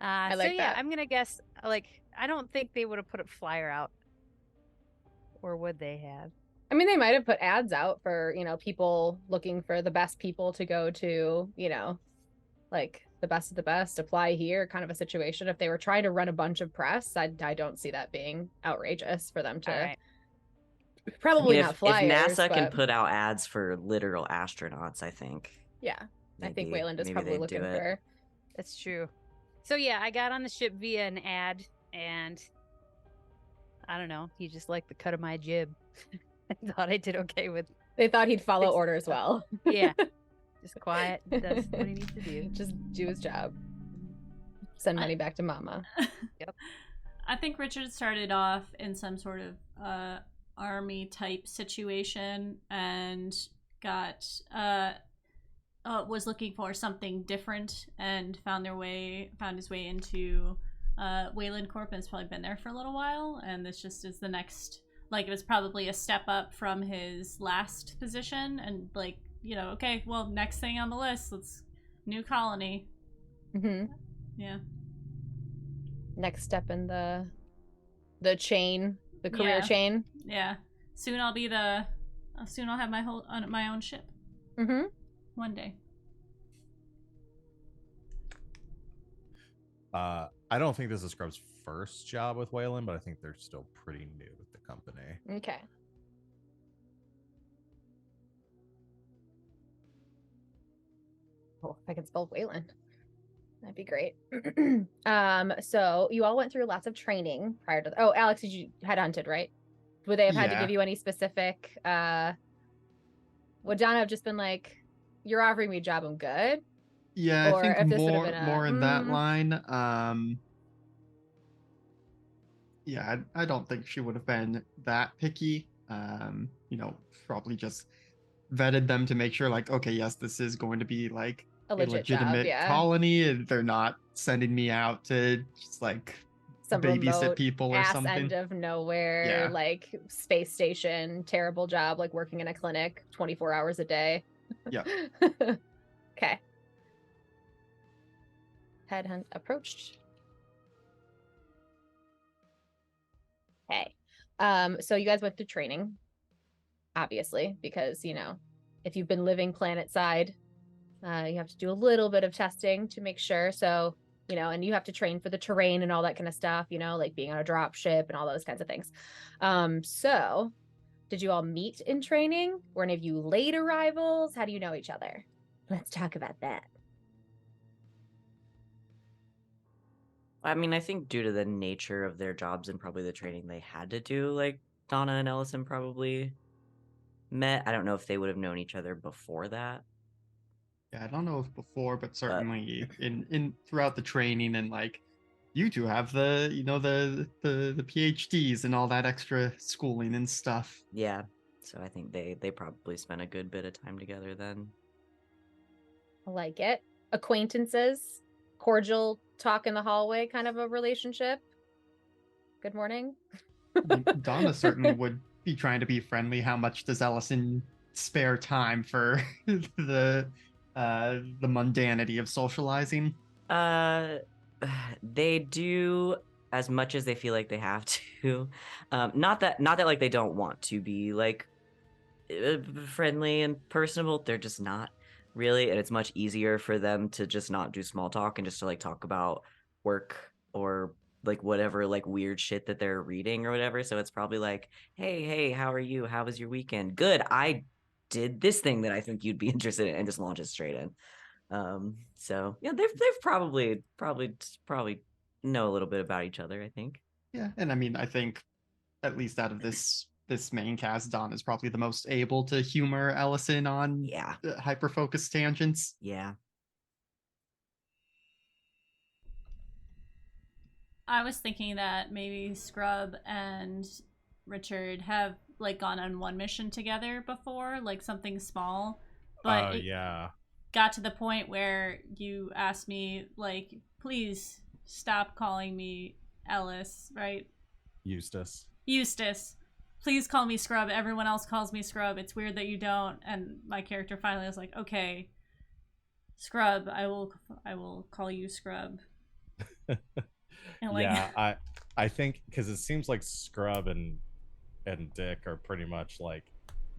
Speaker 6: I like that.
Speaker 4: I'm gonna guess. Like, I don't think they would have put a flyer out, or would they have?
Speaker 6: I mean, they might have put ads out for people looking for the best people to go to. Like the best of the best, apply here, kind of a situation. If they were trying to run a bunch of press, I don't see that being outrageous for them to.
Speaker 4: All right.
Speaker 6: Probably not flyers.
Speaker 3: If NASA can
Speaker 6: but...
Speaker 3: put out ads for literal astronauts, I think.
Speaker 6: Yeah, I think Wayland is probably looking for.
Speaker 4: That's true. So yeah, I got on the ship via an ad, and I don't know. He just liked the cut of my jib. I thought I did okay with.
Speaker 6: They thought he'd follow orders well.
Speaker 4: Yeah, just quiet. That's what he needs to do.
Speaker 6: Just do his job. Send money back to Mama.
Speaker 4: Yep.
Speaker 1: I think Richard started off in some sort of army type situation and got was looking for something different and found his way into Wayland Corp, and has probably been there for a little while, and this just is the next, like, it was probably a step up from his last position, and like, okay, well, next thing on the list, let's new colony.
Speaker 6: Mm-hmm.
Speaker 1: Yeah,
Speaker 6: next step in the chain, the career chain.
Speaker 1: Yeah, soon I'll have my own ship.
Speaker 6: Mm-hmm.
Speaker 1: One day.
Speaker 5: I don't think this is Scrub's first job with Wayland, but I think they're still pretty new with the company.
Speaker 6: Okay. Oh, if I could spell Wayland, that'd be great. So you all went through lots of training prior to. Oh, Alex, did you headhunted, right? Would they have had to give you any specific? Would Donna have just been like, "You're offering me a job, I'm good"?
Speaker 2: Yeah,
Speaker 6: or
Speaker 2: I think
Speaker 6: if
Speaker 2: more in that line. Yeah, I don't think she would have been that picky. Probably just vetted them to make sure, like, okay, yes, this is going to be like a legitimate
Speaker 6: job,
Speaker 2: colony, and they're not sending me out to just like
Speaker 6: some
Speaker 2: babysit people or
Speaker 6: ass
Speaker 2: something.
Speaker 6: End of nowhere, like space station, terrible job, like working in a clinic 24 hours a day.
Speaker 2: Yeah.
Speaker 6: Okay. Headhunt approached. Okay. So you guys went through training, obviously, because if you've been living planet side, you have to do a little bit of testing to make sure. So, and you have to train for the terrain and all that kind of stuff, like being on a drop ship and all those kinds of things. So did you all meet in training? Were any of you late arrivals? How do you know each other? Let's talk about that.
Speaker 3: I mean, I think due to the nature of their jobs and probably the training they had to do, like Donna and Ellison probably met. I don't know if they would have known each other before that.
Speaker 2: Yeah, I don't know if before, but certainly in throughout the training, and like you two have the the PhDs and all that extra schooling and stuff.
Speaker 3: Yeah. So I think they probably spent a good bit of time together then.
Speaker 6: I like it. Acquaintances, cordial talk in the hallway kind of a relationship. Good morning.
Speaker 2: I mean, Donna certainly would be trying to be friendly. How much does Ellison spare time for the mundanity of socializing?
Speaker 3: They do as much as they feel like they have to. Not that like they don't want to be like friendly and personable. They're just not really, and it's much easier for them to just not do small talk and just to like talk about work or like whatever like weird shit that they're reading or whatever. So it's probably like, hey, how are you? How was your weekend? Good. I did this thing that I think you'd be interested in, and just launch it straight in. So yeah, they've probably know a little bit about each other, I think.
Speaker 2: Yeah, and I mean, I think at least out of this main cast, Don is probably the most able to humor Ellison on hyper focused tangents.
Speaker 3: Yeah.
Speaker 1: I was thinking that maybe Scrub and Richard have like gone on one mission together before, like something small. But
Speaker 5: yeah.
Speaker 1: Got to the point where you asked me, like, please stop calling me Ellis, right?
Speaker 5: Eustace.
Speaker 1: Please call me Scrub. Everyone else calls me Scrub. It's weird that you don't. And my character finally was like, okay, Scrub, I will call you Scrub.
Speaker 5: And like, yeah, I think because it seems like Scrub and Dick are pretty much like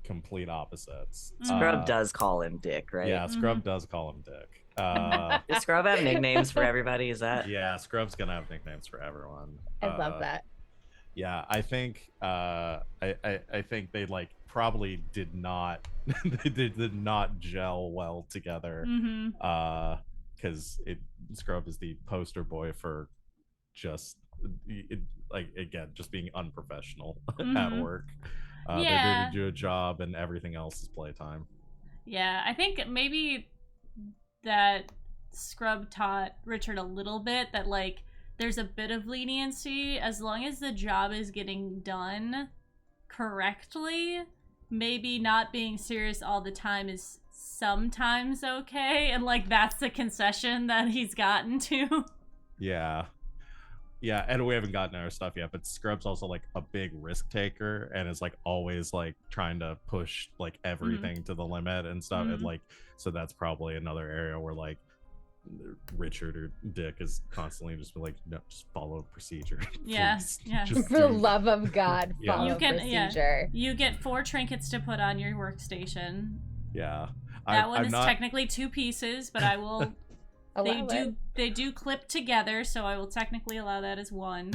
Speaker 5: complete opposites.
Speaker 3: Scrub does call him Dick, right?
Speaker 5: Yeah, Scrub does call him Dick.
Speaker 3: Does Scrub have nicknames for everybody? Is that?
Speaker 5: Yeah, Scrub's gonna have nicknames for everyone.
Speaker 6: I love that.
Speaker 5: Yeah, I think I think they like probably did not they did not gel well together. Because Scrub is the poster boy for just like again just being unprofessional at work. They're there to do a job and everything else is playtime.
Speaker 1: Yeah, I think maybe that Scrub taught Richard a little bit that like there's a bit of leniency as long as the job is getting done correctly. Maybe not being serious all the time is sometimes okay, and like that's the concession that he's gotten to.
Speaker 5: Yeah, and we haven't gotten our stuff yet, but Scrub's also like a big risk taker and is like always like trying to push like everything to the limit and stuff. And like, so that's probably another area where like Richard or Dick is constantly just like, no, just follow procedure.
Speaker 1: Yeah.
Speaker 6: For the love of God, follow procedure.
Speaker 1: You get 4 trinkets to put on your workstation.
Speaker 5: Yeah.
Speaker 1: That one is technically 2 pieces, but I will they do clip together, so I will technically allow that as 1.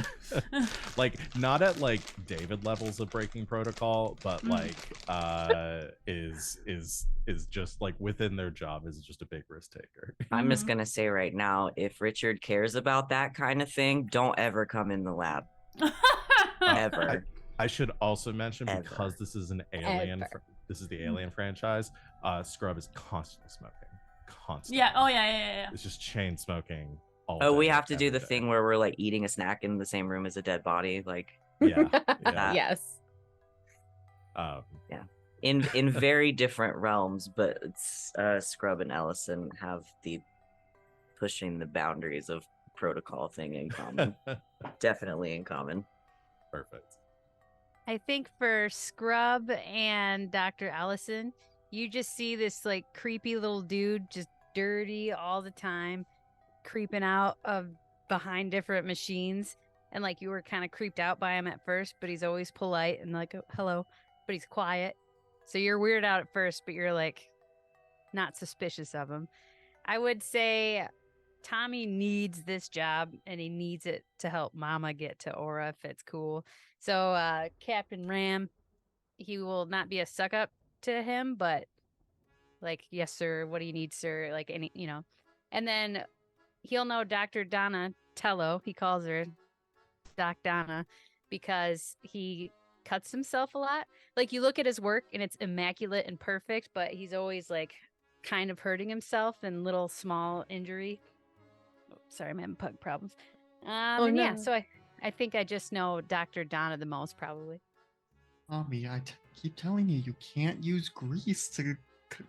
Speaker 5: Like not at like David levels of breaking protocol, but like is just like within their job is just a big risk taker.
Speaker 3: I'm just gonna say right now, if Richard cares about that kind of thing, don't ever come in the lab. Ever.
Speaker 5: I should also mention because this is an alien this is the Alien franchise, Scrub is constantly smoking. Constantly.
Speaker 1: Yeah. Oh yeah.
Speaker 5: It's just chain smoking.
Speaker 3: We have to do the thing where we're like eating a snack in the same room as a dead body, like.
Speaker 5: Yeah.
Speaker 6: Yes.
Speaker 3: Yeah. In very different realms, but it's Scrub and Ellison have the pushing the boundaries of protocol thing in common. Definitely in common.
Speaker 5: Perfect.
Speaker 4: I think for Scrub and Dr. Ellison, you just see this like creepy little dude, just dirty all the time, creeping out of behind different machines. And like you were kind of creeped out by him at first, but he's always polite and like, oh, hello, but he's quiet. So you're weirded out at first, but you're like not suspicious of him. I would say Tommy needs this job and he needs it to help Mama get to Aura if it's cool. So Captain Ram, he will not be a suck up to him, but like, yes, sir, what do you need, sir? Like any, And then he'll know Dr. Donatello, he calls her Doc Donna, because he cuts himself a lot. Like you look at his work and it's immaculate and perfect, but he's always like kind of hurting himself and little small injury. Oh, sorry, I'm having pug problems. And yeah, so I think I just know Dr. Donna the most probably.
Speaker 2: Mommy, keep telling you, you can't use grease to,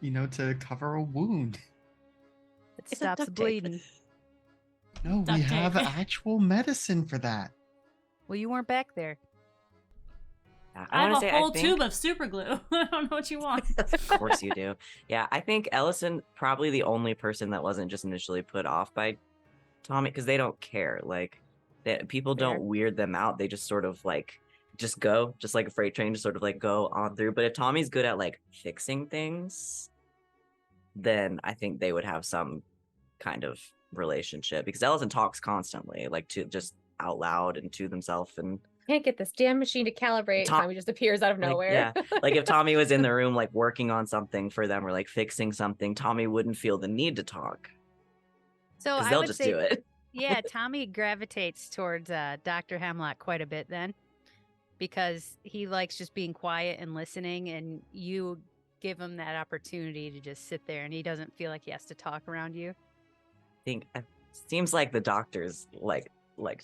Speaker 2: to cover a wound.
Speaker 4: It
Speaker 3: It's
Speaker 4: stops the
Speaker 3: duct tape.
Speaker 4: bleeding.
Speaker 2: No, we
Speaker 1: Duct
Speaker 2: have
Speaker 1: tape.
Speaker 2: actual medicine for that.
Speaker 4: Well, you weren't back there.
Speaker 1: I have
Speaker 3: wanna
Speaker 1: a
Speaker 3: say,
Speaker 1: whole
Speaker 3: think...
Speaker 1: tube of super glue. I don't know what you want.
Speaker 3: Of course you do. Yeah, I think Ellison probably the only person that wasn't just initially put off by Tommy because they don't care. Like, people
Speaker 4: Fair.
Speaker 3: don't weird them out. They just sort of like just go, just like a freight train, just sort of like go on through. But if Tommy's good at like fixing things, then I think they would have some kind of relationship because Ellison talks constantly, like to just out loud and to themselves and.
Speaker 6: Can't get this damn machine to calibrate. Tommy just appears out of nowhere.
Speaker 3: Yeah, like if Tommy was in the room like working on something for them or like fixing something, Tommy wouldn't feel the need to talk.
Speaker 4: So
Speaker 3: Because
Speaker 4: I
Speaker 3: they'll
Speaker 4: would
Speaker 3: just
Speaker 4: say,
Speaker 3: do it.
Speaker 4: yeah, Tommy gravitates towards Dr. Hemlock quite a bit then, because he likes just being quiet and listening, and you give him that opportunity to just sit there, and he doesn't feel like he has to talk around you.
Speaker 3: I think it seems like the doctors like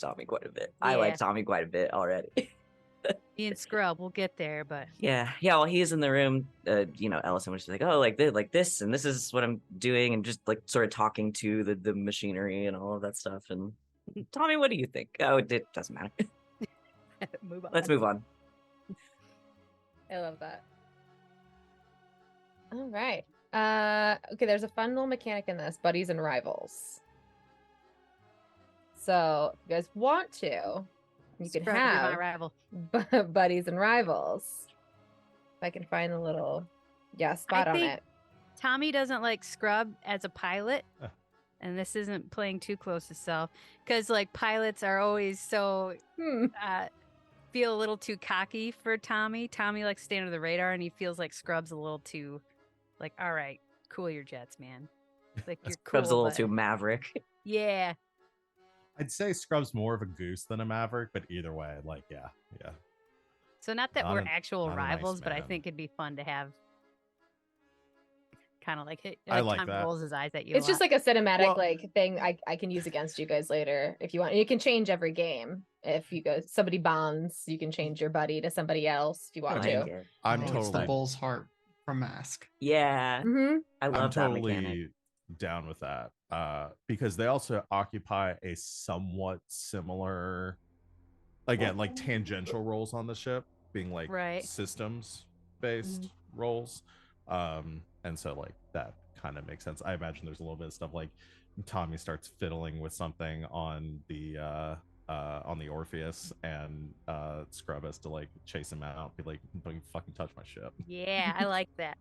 Speaker 3: Tommy quite a bit. I
Speaker 4: Yeah.
Speaker 3: like Tommy quite a bit already.
Speaker 4: Me and Scrub, we'll get there, but
Speaker 3: Yeah. While he's in the room, Ellison was just like, "Oh, like this, and this is what I'm doing," and just like sort of talking to the machinery and all of that stuff. And Tommy, what do you think? Oh, it doesn't matter.
Speaker 4: move on.
Speaker 3: Let's move on.
Speaker 6: I love that. All right. Okay, there's a fun little mechanic in this, buddies and rivals. So if you guys want to, you can
Speaker 4: Scrub, you're my
Speaker 6: have
Speaker 4: rival.
Speaker 6: buddies and rivals. If I can find the little spot on
Speaker 4: think
Speaker 6: it.
Speaker 4: Tommy doesn't like Scrub as a pilot. And this isn't playing too close to self, because like pilots are always so feel a little too cocky for Tommy. Tommy likes to stay under the radar, and he feels like Scrub's a little too like, all right, cool your jets, man. Like you're
Speaker 3: Scrub's
Speaker 4: cool,
Speaker 3: a little
Speaker 4: but...
Speaker 3: too maverick.
Speaker 4: Yeah.
Speaker 5: I'd say Scrub's more of a goose than a maverick, but either way, like, yeah.
Speaker 4: So not that
Speaker 5: Not
Speaker 4: we're
Speaker 5: a-
Speaker 4: actual
Speaker 5: not a nice
Speaker 4: rivals, but I
Speaker 5: man.
Speaker 4: think it'd be fun to have kind of like,
Speaker 5: I like
Speaker 4: Tommy
Speaker 5: that.
Speaker 4: rolls his eyes at you.
Speaker 6: It's just like a cinematic
Speaker 5: Well-
Speaker 6: like thing I can use against you guys later if you want. You can change every game. If you go somebody bonds, you can change your buddy to somebody else if you want
Speaker 3: I
Speaker 6: to.
Speaker 3: like it.
Speaker 5: I'm
Speaker 2: It's the
Speaker 5: totally
Speaker 2: bull's heart from Mask.
Speaker 3: Yeah,
Speaker 6: Mm-hmm.
Speaker 3: I love
Speaker 5: I'm
Speaker 3: that
Speaker 5: totally
Speaker 3: mechanic.
Speaker 5: down with that. Because they also occupy a somewhat similar, again, like tangential roles on the ship, being like
Speaker 4: Right.
Speaker 5: systems based roles. And so like that kind of makes sense. I imagine there's a little bit of stuff like Tommy starts fiddling with something on the Orpheus, and Scrub has to like chase him out, be like, "Don't you fucking touch my ship."
Speaker 4: Yeah, I like that.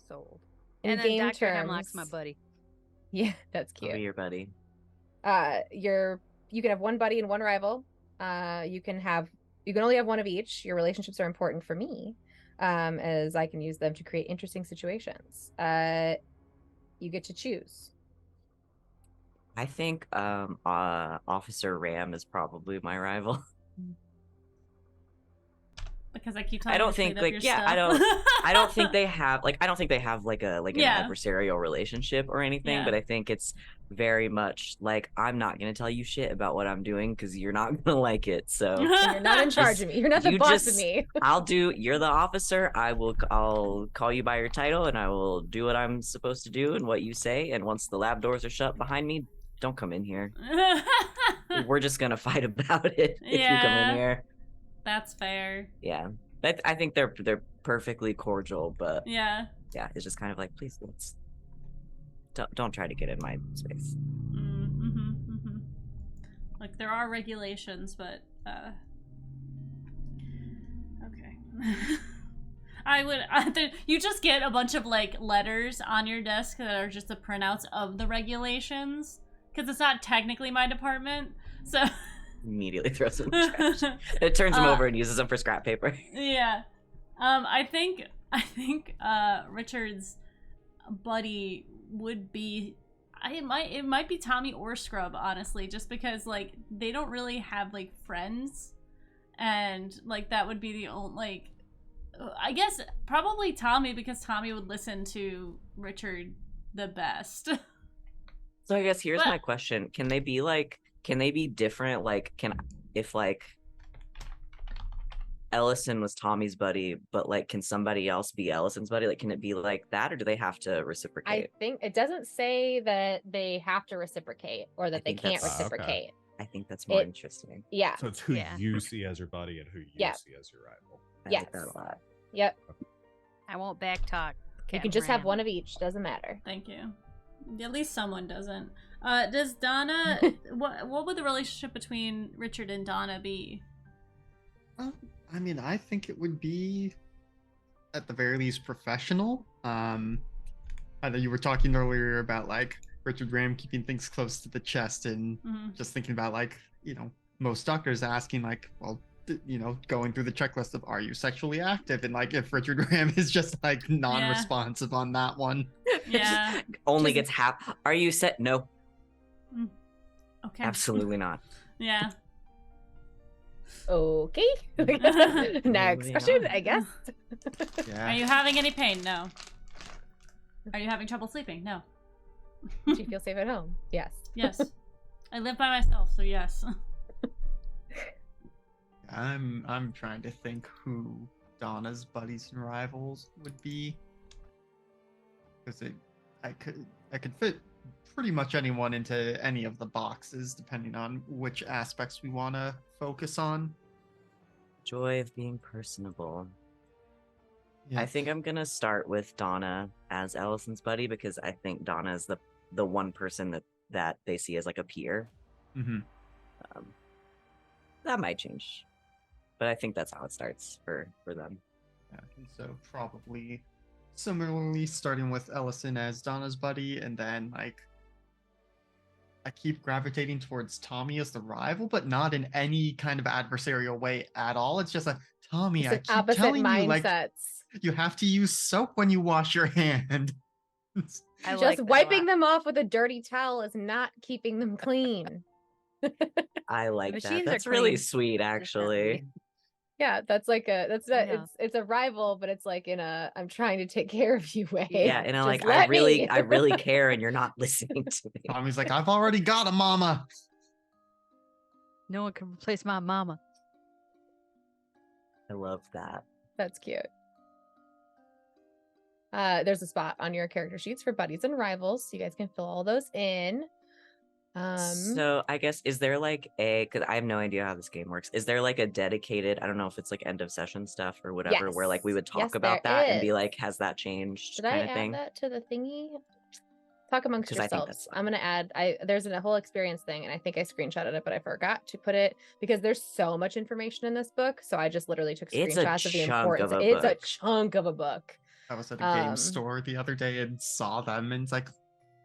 Speaker 4: Sold.
Speaker 6: In
Speaker 4: And then
Speaker 6: game
Speaker 4: Dr. Hemlock's my
Speaker 6: terms-
Speaker 4: buddy.
Speaker 6: Yeah, that's
Speaker 3: I'll be
Speaker 6: cute.
Speaker 3: your buddy.
Speaker 6: You can have one buddy and one rival. You can only have one of each. Your relationships are important for me, as I can use them to create interesting situations. You get to choose.
Speaker 3: I think Officer Ram is probably my rival.
Speaker 1: Because I keep telling
Speaker 3: I don't
Speaker 1: you to clean
Speaker 3: think
Speaker 1: up
Speaker 3: like
Speaker 1: your
Speaker 3: yeah,
Speaker 1: stuff.
Speaker 3: I don't think they have like an
Speaker 1: Yeah.
Speaker 3: adversarial relationship or anything,
Speaker 1: Yeah.
Speaker 3: but I think it's very much like I'm not gonna tell you shit about what I'm doing because you're not gonna like it. So
Speaker 6: And you're not in charge of me. You're not the
Speaker 3: you
Speaker 6: boss of
Speaker 3: just-
Speaker 6: me.
Speaker 3: you're the officer. I'll call you by your title and I will do what I'm supposed to do and what you say. And once the lab doors are shut behind me, don't come in here. We're just gonna fight about it if you come
Speaker 1: Yeah.
Speaker 3: in here.
Speaker 1: That's fair.
Speaker 3: Yeah. But I think they're perfectly cordial, but
Speaker 1: Yeah.
Speaker 3: yeah, it's just kind of like, please don't try to get in my space.
Speaker 1: Like there are regulations, but okay. you just get a bunch of like letters on your desk that are just the printouts of the regulations because it's not technically my department. So
Speaker 3: Immediately throws them in the trash. It turns them over and uses them for scrap paper.
Speaker 1: Yeah. I think Richard's buddy would be it might be Tommy or Scrub, honestly, just because like they don't really have like friends, and like that would be the only like I guess probably Tommy, because Tommy would listen to Richard the best.
Speaker 3: So I guess here's my question: Can they be different? Like, if like Ellison was Tommy's buddy, but like, can somebody else be Ellison's buddy? Like, can it be like that, or do they have to reciprocate?
Speaker 6: I think it doesn't say that they have to reciprocate or that they
Speaker 3: think
Speaker 6: can't
Speaker 3: that's-
Speaker 6: reciprocate.
Speaker 3: I think that's more interesting.
Speaker 6: Yeah.
Speaker 5: So it's who
Speaker 4: Yeah.
Speaker 5: you see as your buddy and who you
Speaker 6: Yeah.
Speaker 5: see as your rival.
Speaker 3: I
Speaker 6: Yes.
Speaker 3: like that a lot.
Speaker 6: Yep.
Speaker 4: I won't backtalk.
Speaker 6: You can just have one of each. Doesn't matter.
Speaker 1: Thank you. At least someone doesn't. Does Donna? what would the relationship between Richard and Donna be?
Speaker 2: I mean, I think it would be, at the very least, professional. I know you were talking earlier about like Richard Graham keeping things close to the chest, and just thinking about like, you know, most doctors asking like, well, you know, going through the checklist of are you sexually active, and like if Richard Graham is just like non-responsive on that one.
Speaker 1: Yeah.
Speaker 3: Only gets half. Are you set? No.
Speaker 1: Okay.
Speaker 3: Absolutely not.
Speaker 1: Yeah.
Speaker 6: Okay. Next question, I guess.
Speaker 2: Yeah.
Speaker 1: Are you having any pain? No. Are you having trouble sleeping? No.
Speaker 6: Do you feel safe at home? Yes.
Speaker 1: Yes. I live by myself, so yes.
Speaker 2: I'm trying to think who Donna's buddies and rivals would be, because I could fit pretty much anyone into any of the boxes depending on which aspects we want to focus on.
Speaker 3: Joy of being personable.
Speaker 2: Yeah.
Speaker 3: I think I'm gonna start with Donna as Ellison's buddy, because I think Donna is the one person that they see as like a peer.
Speaker 2: Mm-hmm.
Speaker 3: That might change, but I think that's how it starts for them.
Speaker 2: Yeah, and so probably similarly starting with Ellison as Donna's buddy, and then like I keep gravitating towards Tommy as the rival, but not in any kind of adversarial way at all. It's just like, Tommy,
Speaker 6: It's
Speaker 2: I
Speaker 6: an
Speaker 2: keep
Speaker 6: opposite
Speaker 2: telling you, like,
Speaker 6: mindsets.
Speaker 2: you have to use soap when you wash your hand.
Speaker 4: I
Speaker 6: Just
Speaker 4: like that a
Speaker 6: wiping
Speaker 4: lot.
Speaker 6: them off with a dirty towel is not keeping them clean.
Speaker 3: I like
Speaker 4: machines
Speaker 3: that.
Speaker 4: are
Speaker 3: That's really
Speaker 4: clean.
Speaker 3: sweet, actually.
Speaker 6: Yeah, that's like it's
Speaker 4: know.
Speaker 6: a rival, but it's like in a I'm trying to take care of you way.
Speaker 3: Yeah, and I'm
Speaker 6: Just
Speaker 3: like, I
Speaker 6: let me.
Speaker 3: really care, and you're not listening to me.
Speaker 2: Tommy's like, I've already got a mama.
Speaker 4: No one can replace my mama.
Speaker 3: I love that.
Speaker 6: That's cute. There's a spot on your character sheets for buddies and rivals, so you guys can fill all those in.
Speaker 3: So I guess, is there like because I have no idea how this game works. Is there like a dedicated, I don't know if it's like end of session stuff or whatever, where like we would
Speaker 6: Yes,
Speaker 3: talk about
Speaker 6: there
Speaker 3: that and be
Speaker 6: is.
Speaker 3: like, has that changed
Speaker 6: Did I
Speaker 3: kind
Speaker 6: add
Speaker 3: of thing?
Speaker 6: that to the thingy? Talk amongst
Speaker 3: 'Cause I think
Speaker 6: yourselves.
Speaker 3: that's
Speaker 6: I'm gonna add. There's a whole experience thing, and I think I screenshotted it, but I forgot to put it because there's so much information in this book. So I just literally took
Speaker 3: It's a
Speaker 6: screenshots of the
Speaker 3: chunk
Speaker 6: importance.
Speaker 3: of a
Speaker 6: It's a
Speaker 3: book.
Speaker 6: chunk of a book.
Speaker 2: I was at a game
Speaker 6: Um,
Speaker 2: store the other day and saw them, and it's like,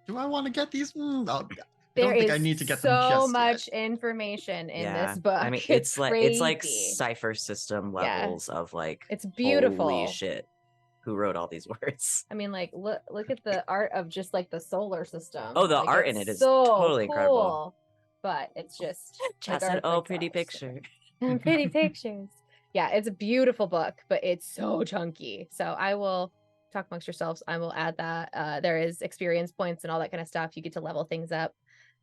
Speaker 2: do I want to get these? I
Speaker 6: There
Speaker 2: don't think I
Speaker 6: is
Speaker 2: need to get them
Speaker 6: so
Speaker 2: just
Speaker 6: much
Speaker 2: yet.
Speaker 6: information in
Speaker 3: Yeah,
Speaker 6: this book.
Speaker 3: I mean, it's like
Speaker 6: crazy.
Speaker 3: cipher system
Speaker 6: Yeah.
Speaker 3: levels of like,
Speaker 6: It's beautiful.
Speaker 3: holy shit, who wrote all these words?
Speaker 6: I mean, like look at the art of just like the solar system.
Speaker 3: Oh, the
Speaker 6: Like,
Speaker 3: art
Speaker 6: it's
Speaker 3: in it is
Speaker 6: so
Speaker 3: totally incredible.
Speaker 6: cool, but it's just
Speaker 3: Chat
Speaker 6: like
Speaker 3: said,
Speaker 6: art,
Speaker 3: "Oh,
Speaker 6: like,
Speaker 3: pretty
Speaker 6: gosh, so-
Speaker 3: picture."
Speaker 6: pretty pictures. Yeah, it's a beautiful book, but it's so chunky. So I will talk amongst yourselves. I will add that. There is experience points and all that kind of stuff. You get to level things up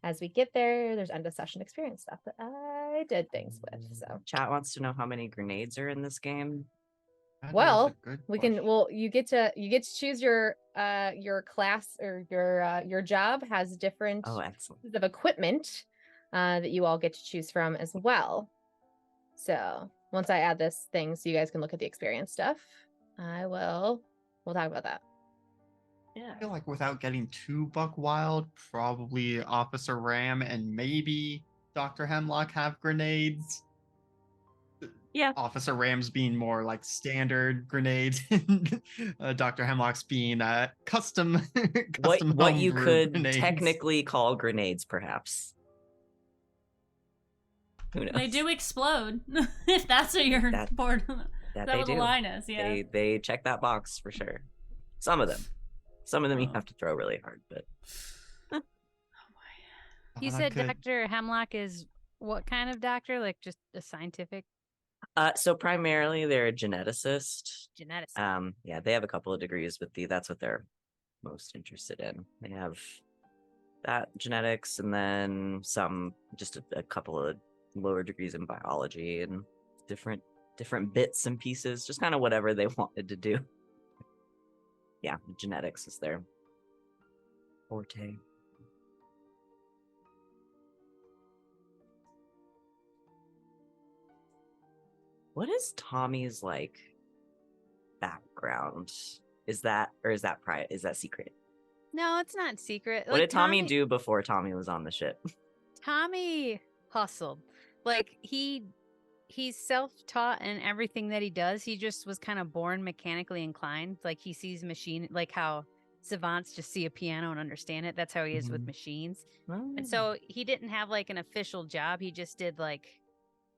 Speaker 6: as we get there. There's end of session experience stuff that I did things with. So
Speaker 3: Chat wants to know how many grenades are in this game.
Speaker 2: That is a
Speaker 6: well,
Speaker 2: good
Speaker 6: we can.
Speaker 2: question.
Speaker 6: Well, you get to choose your class or your job has different
Speaker 3: Oh, excellent.
Speaker 6: pieces of equipment that you all get to choose from as well. So once I add this thing, so you guys can look at the experience stuff, we'll talk about that.
Speaker 3: Yeah.
Speaker 2: I feel like without getting too buck wild, probably Officer Ram and maybe Dr. Hemlock have grenades.
Speaker 3: Yeah.
Speaker 2: Officer Rams being more like standard grenades, Dr. Hemlock's being custom
Speaker 3: What you
Speaker 2: homebrew
Speaker 3: could
Speaker 2: grenades.
Speaker 3: technically call grenades, perhaps. Who knows?
Speaker 1: They do explode. If that's what you're bored.
Speaker 3: That
Speaker 1: That
Speaker 3: they
Speaker 1: what the
Speaker 3: do.
Speaker 1: line is, yeah.
Speaker 3: They check that box for sure. Some of them you have to throw really hard, but
Speaker 4: You said Dr. Hemlock is what kind of doctor? Like just a scientific
Speaker 3: so primarily they're a geneticist.
Speaker 4: geneticist?
Speaker 3: Yeah, they have a couple of degrees, but that's what they're most interested in. They have that genetics, and then just a couple of lower degrees in biology and different bits and pieces, just kind of whatever they wanted to do. Yeah, genetics is their forte. What is Tommy's like background? Is that private? Is that secret?
Speaker 4: No, it's not secret.
Speaker 3: What did Tommy do before Tommy was on the ship?
Speaker 4: Tommy hustled. Like he's self-taught in everything that he does. He just was kind of born mechanically inclined. Like he sees machine, like how savants just see a piano and understand it. That's how he is with machines. And so he didn't have like an official job. He just did like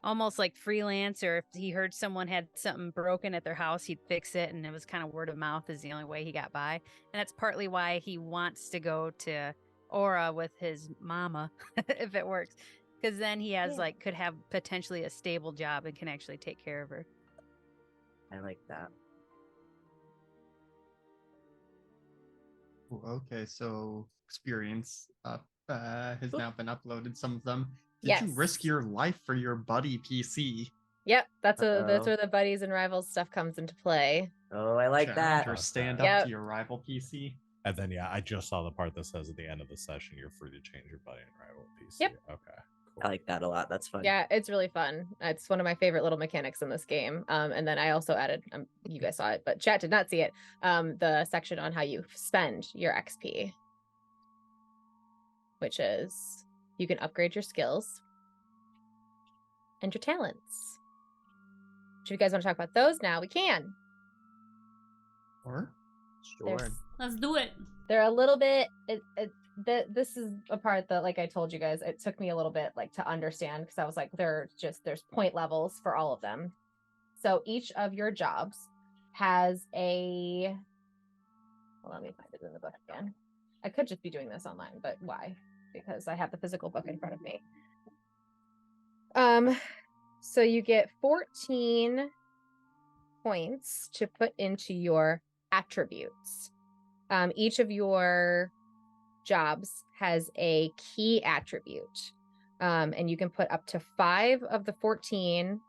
Speaker 4: almost like freelance, or if he heard someone had something broken at their house, he'd fix it. And it was kind of word of mouth is the only way he got by. And that's partly why he wants to go to Aura with his mama, if it works. Because then he has could have potentially a stable job and can actually take care of her.
Speaker 3: I like that.
Speaker 2: Okay, so experience has now been uploaded. Some of them. Did
Speaker 6: Yes.
Speaker 2: you risk your life for your buddy PC?
Speaker 6: Yep, that's where the buddies and rivals stuff comes into play.
Speaker 3: Oh, I like that.
Speaker 2: Or stand
Speaker 6: Yep.
Speaker 2: up to your rival PC.
Speaker 5: And then I just saw the part that says at the end of the session you're free to change your buddy and rival PC.
Speaker 6: Yep.
Speaker 5: Okay. Cool.
Speaker 3: I like that a lot. That's fun.
Speaker 6: Yeah, it's really fun. It's one of my favorite little mechanics in this game. And then I also added, you guys saw it, but chat did not see it, the section on how you spend your XP, which is you can upgrade your skills and your talents. If you guys want to talk about those now, we can.
Speaker 2: Or
Speaker 3: Sure.
Speaker 1: Let's do it.
Speaker 6: They're a little bit. This is a part that, like I told you guys, it took me a little bit to understand, because I was like, there's point levels for all of them. So each of your jobs has a. Well, let me find it in the book again. I could just be doing this online, but why? Because I have the physical book in front of me. So you get 14 points to put into your attributes. Each of your jobs has a key attribute, and you can put up to 5 of the 14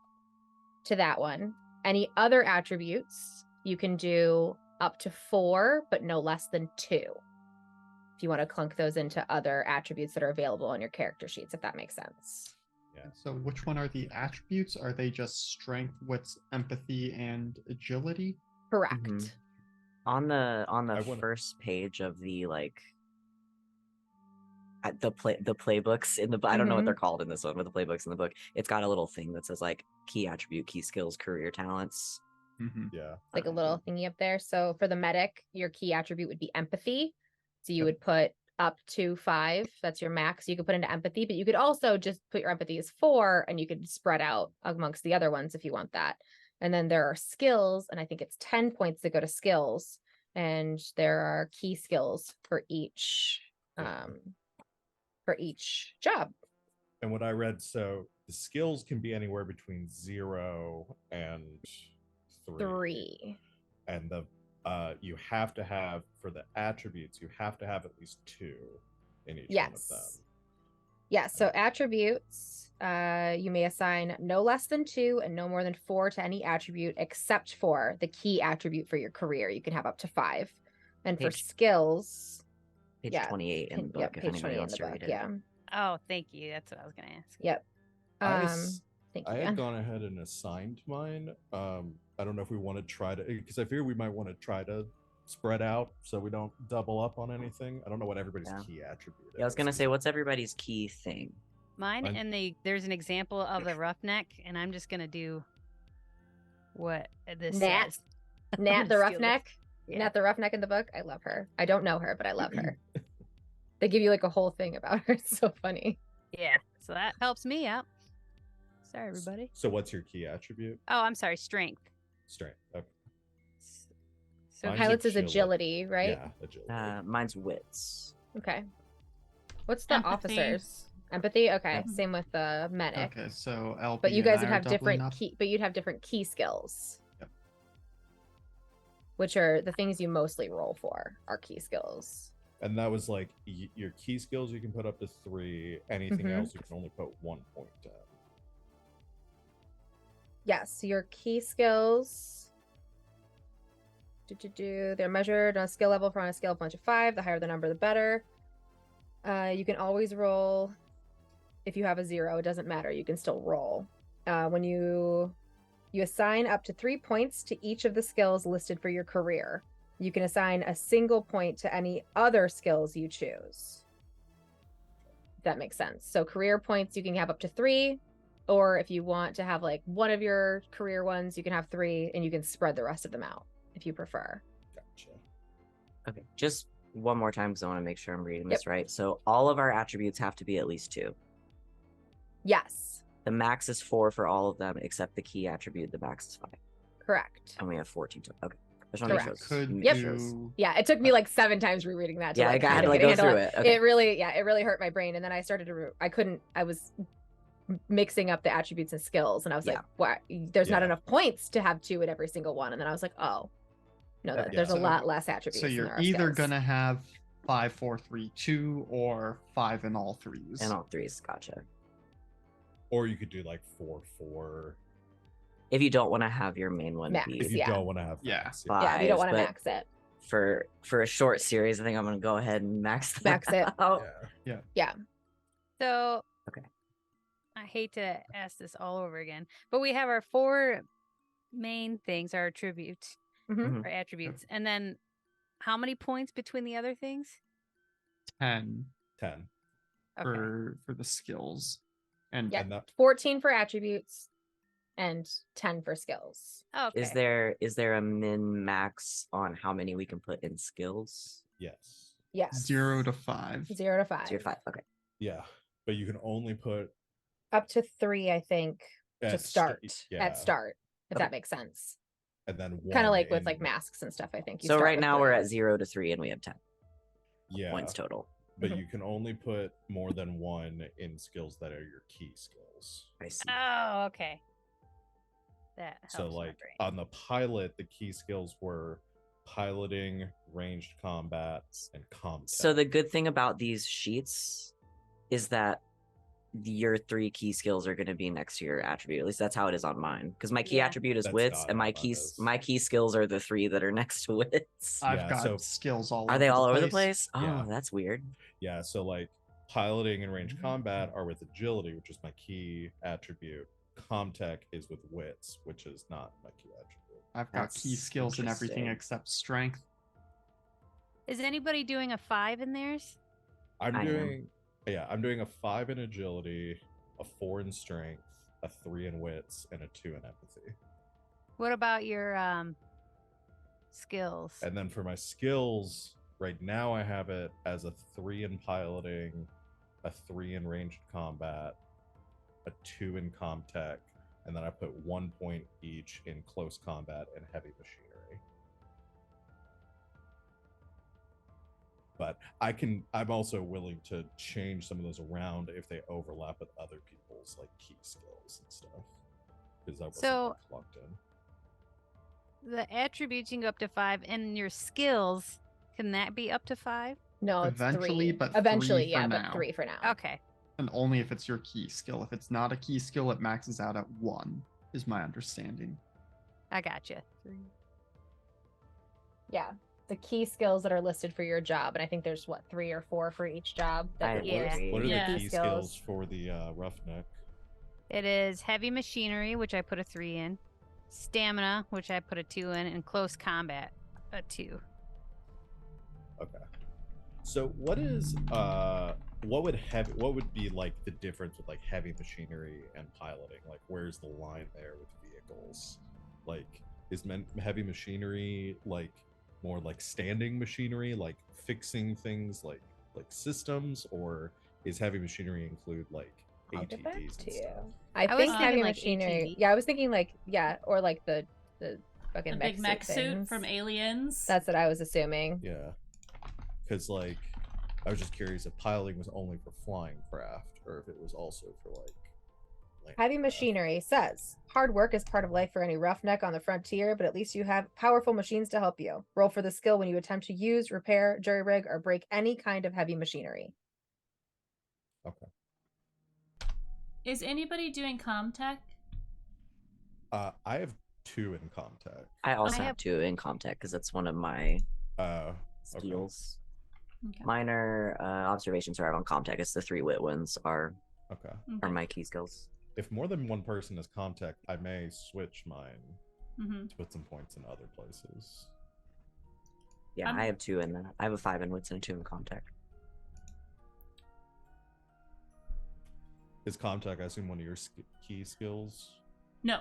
Speaker 6: to that one. Any other attributes you can do up to 4, but no less than 2. If you want to clunk those into other attributes that are available on your character sheets, if that makes sense.
Speaker 5: Yeah.
Speaker 2: So which one are the attributes? Are they just strength, wits, empathy, and agility?
Speaker 6: Correct.
Speaker 3: Mhm. On the
Speaker 5: wanna-
Speaker 3: first page of the the playbooks in the I don't know what they're called in this one, but the playbooks in the book, it's got a little thing that says like key attribute, key skills, career talents.
Speaker 5: Yeah.
Speaker 6: Like a little thingy up there. So for the medic, your key attribute would be empathy. So you would put up to 5. That's your max. You could put into empathy, but you could also just put your empathy as 4, and you could spread out amongst the other ones if you want that. And then there are skills, and I think it's 10 points that go to skills, and there are key skills for each job.
Speaker 5: And what I read, so the skills can be anywhere between 0 and 3. And the you have to have, for the attributes, you have to have at least 2 in each one of them.
Speaker 6: Yeah, so attributes, you may assign no less than 2 and no more than 4 to any attribute, except for the key attribute for your career. You can have up to 5. And for skills,
Speaker 3: Page 28 in the book, if
Speaker 6: page
Speaker 3: anybody
Speaker 6: 28
Speaker 3: wants
Speaker 6: in
Speaker 3: to
Speaker 6: the
Speaker 3: read
Speaker 6: book,
Speaker 3: it.
Speaker 6: yeah.
Speaker 4: Oh, thank you. That's what I was going to ask.
Speaker 6: Yep. Thank you.
Speaker 5: I had
Speaker 6: Dan.
Speaker 5: gone ahead and assigned mine. I don't know if we want to try to, because I figure we might want to try to spread out so we don't double up on anything. I don't know what everybody's key attribute is.
Speaker 3: Yeah, I was gonna say, what's everybody's key thing?
Speaker 4: Mine, and there's an example of the roughneck, and I'm just gonna do what this
Speaker 6: Nat.
Speaker 4: says.
Speaker 6: Nat the
Speaker 4: Steal this.
Speaker 6: roughneck.
Speaker 4: Yeah.
Speaker 6: Nat the roughneck in the book. I love her. I don't know her, but I love her. They give you like a whole thing about her. It's so funny.
Speaker 4: Yeah. So that helps me out. Sorry, everybody.
Speaker 5: So what's your key attribute?
Speaker 4: Oh, I'm sorry. Strength.
Speaker 5: Strength. Okay.
Speaker 4: So
Speaker 5: Mine's
Speaker 6: Pilots is
Speaker 5: agility.
Speaker 6: agility, right?
Speaker 5: Yeah, agility.
Speaker 3: Mine's wits.
Speaker 6: Okay. What's the
Speaker 1: Empathy.
Speaker 6: officers? Empathy. Okay.
Speaker 3: Yep.
Speaker 6: Same with the medic.
Speaker 2: Okay, so LP
Speaker 6: But you
Speaker 2: and
Speaker 6: guys
Speaker 2: I
Speaker 6: would
Speaker 2: are
Speaker 6: have
Speaker 2: doubling
Speaker 6: different
Speaker 2: up.
Speaker 6: key. But you'd have different key skills.
Speaker 2: Yep.
Speaker 6: Which are the things you mostly roll for? Are key skills.
Speaker 5: And that was like your key skills you can put up to 3. Anything
Speaker 6: Mhm.
Speaker 5: else you can only put 1 point down.
Speaker 6: Yes, your key skills. They're measured on a skill level from a scale of 1 to 5. The higher the number, the better. You can always roll. If you have a 0, it doesn't matter. You can still roll. When you assign up to 3 points to each of the skills listed for your career. You can assign a single point to any other skills you choose. If that makes sense. So career points, you can have up to 3. Or if you want to have like one of your career ones, you can have 3 and you can spread the rest of them out if you prefer.
Speaker 5: Gotcha.
Speaker 3: Okay, just one more time because I want to make sure I'm reading
Speaker 6: Yep.
Speaker 3: this right. So all of our attributes have to be at least 2.
Speaker 6: Yes,
Speaker 3: The max is 4 for all of them except the key attribute. The max is 5,
Speaker 6: correct.
Speaker 3: and we have 14 total. Okay, I just want to make sure.
Speaker 6: Correct.
Speaker 2: Could
Speaker 3: make
Speaker 6: Yep.
Speaker 3: sure it's-
Speaker 2: do
Speaker 6: Yeah, it took me like 7 times rereading that. To
Speaker 3: Yeah,
Speaker 6: like,
Speaker 3: I had
Speaker 6: kind
Speaker 3: to
Speaker 6: of
Speaker 3: like
Speaker 6: get a
Speaker 3: go
Speaker 6: handle
Speaker 3: through
Speaker 6: on
Speaker 3: it. Okay.
Speaker 6: It really hurt my brain. And then I started to, mixing up the attributes and skills. And I was
Speaker 3: Yeah.
Speaker 6: like, what? There's not
Speaker 5: Yeah.
Speaker 6: enough points to have 2 in every single one. And then I was like, oh, no,
Speaker 5: Yeah.
Speaker 6: there's a
Speaker 2: So-
Speaker 6: lot less attributes.
Speaker 2: So
Speaker 6: than
Speaker 2: you're
Speaker 6: there are
Speaker 2: either
Speaker 6: skills.
Speaker 2: gonna have 5, 4, 3, 2, or 5 in all 3s.
Speaker 3: And all 3s, gotcha.
Speaker 5: Or you could do like 4-4
Speaker 3: If you don't want to have your main one
Speaker 6: Max.
Speaker 3: be
Speaker 5: if you
Speaker 6: Yeah.
Speaker 5: don't want to have
Speaker 2: Yeah.
Speaker 5: max,
Speaker 3: Five.
Speaker 6: Yeah, you don't want to
Speaker 3: but
Speaker 6: max it.
Speaker 3: for a short series, I think I'm gonna go ahead and max that
Speaker 6: Max it.
Speaker 3: out.
Speaker 5: Yeah.
Speaker 4: So
Speaker 3: Okay.
Speaker 4: I hate to ask this all over again, but we have our 4 main things, our attributes,
Speaker 6: Mhm.
Speaker 4: our attributes, and then how many points between the other things?
Speaker 2: 10
Speaker 5: 10.
Speaker 4: Okay.
Speaker 2: for the skills. And
Speaker 6: Yeah.
Speaker 5: And that
Speaker 6: 14 for attributes and 10 for skills.
Speaker 4: Okay.
Speaker 3: Is there a min max on how many we can put in skills?
Speaker 5: yes.
Speaker 6: Yes.
Speaker 2: 0 to 5.
Speaker 6: 0 to 5.
Speaker 3: 0 to 5. Okay.
Speaker 5: Yeah. But you can only put
Speaker 6: Up to 3, I think, to
Speaker 5: at
Speaker 6: start.
Speaker 5: yeah.
Speaker 6: At start, if
Speaker 3: Okay.
Speaker 6: that makes sense.
Speaker 5: And then
Speaker 6: Kind of
Speaker 5: one
Speaker 6: like with like
Speaker 5: in-
Speaker 6: masks and stuff, I think. You
Speaker 3: So
Speaker 6: start
Speaker 3: right
Speaker 6: with
Speaker 3: now we're
Speaker 6: 3.
Speaker 3: at 0 to 3 and we have 10
Speaker 5: yeah.
Speaker 3: points total.
Speaker 5: But
Speaker 6: Mhm.
Speaker 5: you can only put more than 1 in skills that are your key skills.
Speaker 3: I see.
Speaker 4: Oh, okay. That helps
Speaker 5: So
Speaker 4: my
Speaker 5: like
Speaker 4: brain.
Speaker 5: on the pilot, the key skills were piloting, ranged combat, and combat.
Speaker 3: So the good thing about these sheets is that your 3 key skills are going to be next to your attribute. At least that's how it is on mine. Because my key
Speaker 4: Yeah.
Speaker 3: attribute is
Speaker 5: That's
Speaker 3: wits,
Speaker 5: not
Speaker 3: and
Speaker 5: how
Speaker 3: my
Speaker 5: mine is.
Speaker 3: key skills are the 3 that are next to wits.
Speaker 2: I've
Speaker 5: Yeah,
Speaker 2: got
Speaker 5: so-
Speaker 2: skills all
Speaker 3: Are they all over the place? Oh,
Speaker 5: Yeah.
Speaker 3: that's weird.
Speaker 5: Yeah, so like piloting and
Speaker 3: Mm-hmm.
Speaker 5: ranged combat are with agility, which is my key attribute. Comtech is with wits, which is not my key attribute.
Speaker 2: I've got key
Speaker 3: That's
Speaker 2: skills in everything
Speaker 3: interesting.
Speaker 2: except strength.
Speaker 4: Is anybody doing a 5 in theirs?
Speaker 5: I'm
Speaker 3: I am.
Speaker 5: doing a 5 in agility, a 4 in strength, a 3 in wits, and a 2 in empathy.
Speaker 4: What about your skills?
Speaker 5: And then for my skills, right now I have it as a 3 in piloting, a 3 in ranged combat, a 2 in comtech, and then I put 1 point each in close combat and heavy machinery. But I'm also willing to change some of those around if they overlap with other people's like key skills and stuff. Because I wasn't
Speaker 4: So-
Speaker 5: like, locked in.
Speaker 4: The attributes you can go up to 5, and your skills, can that be up to 5?
Speaker 6: No, it's
Speaker 2: Eventually,
Speaker 6: 3.
Speaker 2: but
Speaker 6: Eventually,
Speaker 2: 3 for
Speaker 6: yeah,
Speaker 2: now.
Speaker 6: but 3 for now.
Speaker 4: Okay.
Speaker 2: And only if it's your key skill. If it's not a key skill, it maxes out at 1, is my understanding.
Speaker 4: I gotcha.
Speaker 6: Yeah. The key skills that are listed for your job. And I think there's 3 or 4 for each job.
Speaker 3: I
Speaker 6: That
Speaker 4: Yeah.
Speaker 3: agree.
Speaker 5: What are
Speaker 1: Yeah.
Speaker 5: the key skills for the roughneck?
Speaker 4: It is heavy machinery, which I put a 3 in, stamina, which I put a 2 in, and close combat, a 2.
Speaker 5: Okay. So what would be like the difference with like heavy machinery and piloting? Like where's the line there with vehicles? Like, is heavy machinery like more like standing machinery, like fixing things, like systems, or is heavy machinery include like
Speaker 6: I'll get back
Speaker 5: ATVs
Speaker 6: to
Speaker 5: and
Speaker 6: you.
Speaker 5: stuff?
Speaker 6: I
Speaker 4: I was
Speaker 6: think
Speaker 4: thinking,
Speaker 6: heavy
Speaker 4: like,
Speaker 6: machinery.
Speaker 4: ATV.
Speaker 6: Yeah, I was thinking like or like the fucking
Speaker 1: The
Speaker 6: mech
Speaker 1: big mech suit
Speaker 6: things.
Speaker 1: from Aliens.
Speaker 6: That's what I was assuming.
Speaker 5: Yeah, because like I was just curious if piloting was only for flying craft or if it was also for like land
Speaker 6: Heavy
Speaker 5: craft.
Speaker 6: machinery says hard work is part of life for any roughneck on the frontier, but at least you have powerful machines to help you. Roll for the skill when you attempt to use, repair, jury rig, or break any kind of heavy machinery.
Speaker 5: Okay.
Speaker 1: Is anybody doing Comtech?
Speaker 5: I have 2 in Comtech.
Speaker 3: I also
Speaker 4: I
Speaker 3: have
Speaker 4: have-
Speaker 3: 2 in Comtech because that's one of my
Speaker 5: Okay.
Speaker 3: skills.
Speaker 1: Okay.
Speaker 3: Minor observations are on Comtech. It's the 3 wit ones are
Speaker 5: Okay.
Speaker 1: Okay.
Speaker 3: my key skills.
Speaker 5: If more than one person is Comtech, I may switch mine
Speaker 1: Mm-hmm.
Speaker 5: to put some points in other places.
Speaker 3: Yeah, I have 2 in that. I have a 5 in wits and a 2 in Comtech.
Speaker 5: Is Comtech, I assume, one of your key skills?
Speaker 1: No.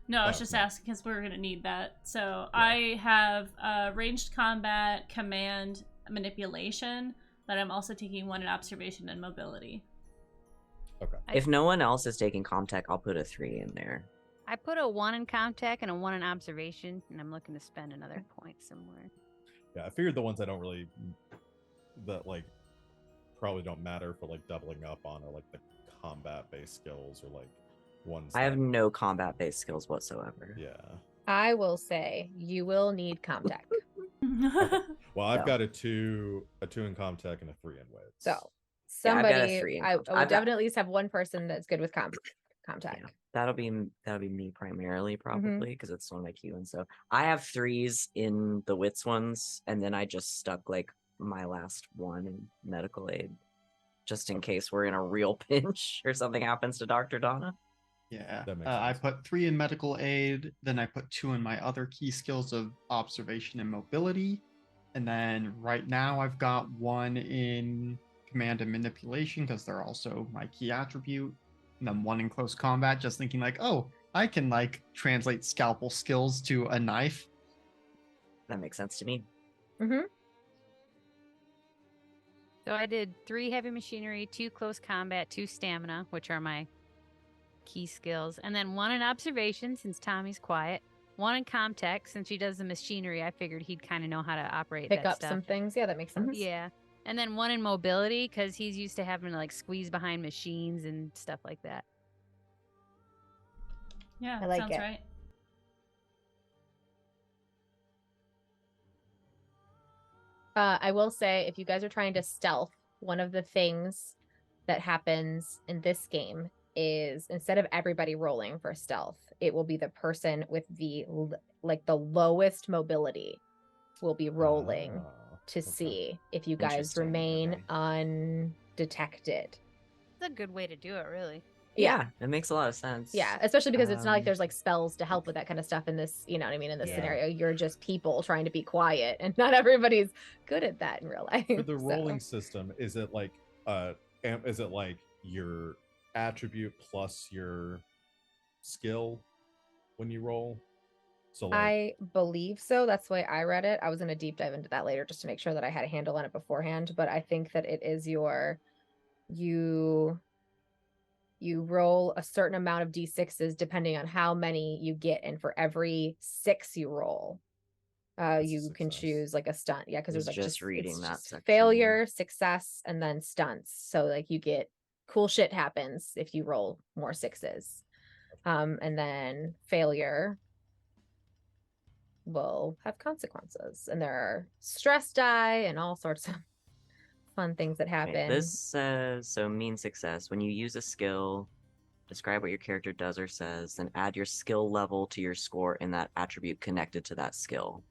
Speaker 1: No, I was
Speaker 5: Oh,
Speaker 1: just
Speaker 5: no.
Speaker 1: asking because we're going to need that. So
Speaker 5: Yeah.
Speaker 1: I have ranged combat, command, manipulation, but I'm also taking 1 in observation and mobility.
Speaker 5: Okay.
Speaker 3: If no one else is taking Comtech, I'll put a 3 in there.
Speaker 4: I put a 1 in Comtech and a 1 in observation, and I'm looking to spend another point somewhere.
Speaker 5: Yeah, I figured the ones that like probably don't matter for like doubling up on are like the combat based skills or like ones
Speaker 3: I have
Speaker 5: that-
Speaker 3: no combat based skills whatsoever.
Speaker 5: Yeah.
Speaker 6: I will say you will need Comtech.
Speaker 5: Okay. Well, I've
Speaker 3: So-
Speaker 5: got a 2 in Comtech and a 3 in wits.
Speaker 6: So
Speaker 3: Yeah, I've got a
Speaker 6: somebody,
Speaker 3: 3 in
Speaker 6: I
Speaker 3: Comtech.
Speaker 6: would
Speaker 3: I've got-
Speaker 6: definitely at least have one person that's good with Comtech.
Speaker 3: Yeah, that'll be me primarily, probably, because it's one of my key ones. So I have 3s in the wits ones, and then I just stuck like my last 1 in medical aid, just in case we're in a real pinch or something happens to Dr. Donna.
Speaker 2: Yeah.
Speaker 5: That makes
Speaker 2: I
Speaker 5: sense.
Speaker 2: put 3 in medical aid, then I put 2 in my other key skills of observation and mobility. And then right now I've got 1 in command and manipulation because they're also my key attribute. And then 1 in close combat, just thinking like, oh, I can like translate scalpel skills to a knife.
Speaker 3: That makes sense to me.
Speaker 4: So I did 3 heavy machinery, 2 close combat, 2 stamina, which are my key skills, and then 1 in observation since Tommy's quiet, 1 in Comtech since she does the machinery. I figured he'd kind of know how to operate
Speaker 6: Pick
Speaker 4: that
Speaker 6: up
Speaker 4: stuff.
Speaker 6: some things. Yeah, that makes sense.
Speaker 4: Yeah, and then 1 in mobility because he's used to having to like squeeze behind machines and stuff like that.
Speaker 1: Yeah,
Speaker 6: I like
Speaker 1: sounds
Speaker 6: it.
Speaker 1: right.
Speaker 6: I will say, if you guys are trying to stealth, one of the things that happens in this game is instead of everybody rolling for stealth, it will be the person with the the lowest mobility will be rolling to
Speaker 5: okay.
Speaker 6: see if you guys
Speaker 3: Interesting,
Speaker 6: remain
Speaker 3: okay.
Speaker 6: undetected.
Speaker 4: It's a good way to do it, really.
Speaker 6: Yeah.
Speaker 3: It makes a lot of sense.
Speaker 6: Yeah, especially because it's not like
Speaker 3: Um,
Speaker 6: there's like spells to help with that kind of stuff in this, you know what I mean, in this
Speaker 5: Yeah.
Speaker 6: scenario. You're just people trying to be quiet, and not everybody's good at that in real life.
Speaker 5: For the
Speaker 6: so.
Speaker 5: rolling system, is it like your attribute plus your skill when you roll? So like
Speaker 6: I believe so. That's the way I read it. I was going to deep dive into that later just to make sure that I had a handle on it beforehand. But I think that it is you roll a certain amount of d6s depending on how many you get, and for every 6 you roll,
Speaker 5: That's a
Speaker 6: you can
Speaker 5: success.
Speaker 6: choose like a stunt. Yeah, because
Speaker 3: Was
Speaker 6: there's like
Speaker 3: just reading
Speaker 6: it's
Speaker 3: that
Speaker 6: just
Speaker 3: section.
Speaker 6: failure, success, and then stunts. So like you get cool shit happens if you roll more 6s. And then failure will have consequences, and there are stress die and all sorts of fun things that happen.
Speaker 3: Okay, this says, so mean success. When you use a skill, describe what your character does or says, then add your skill level to your score in that attribute connected to that skill,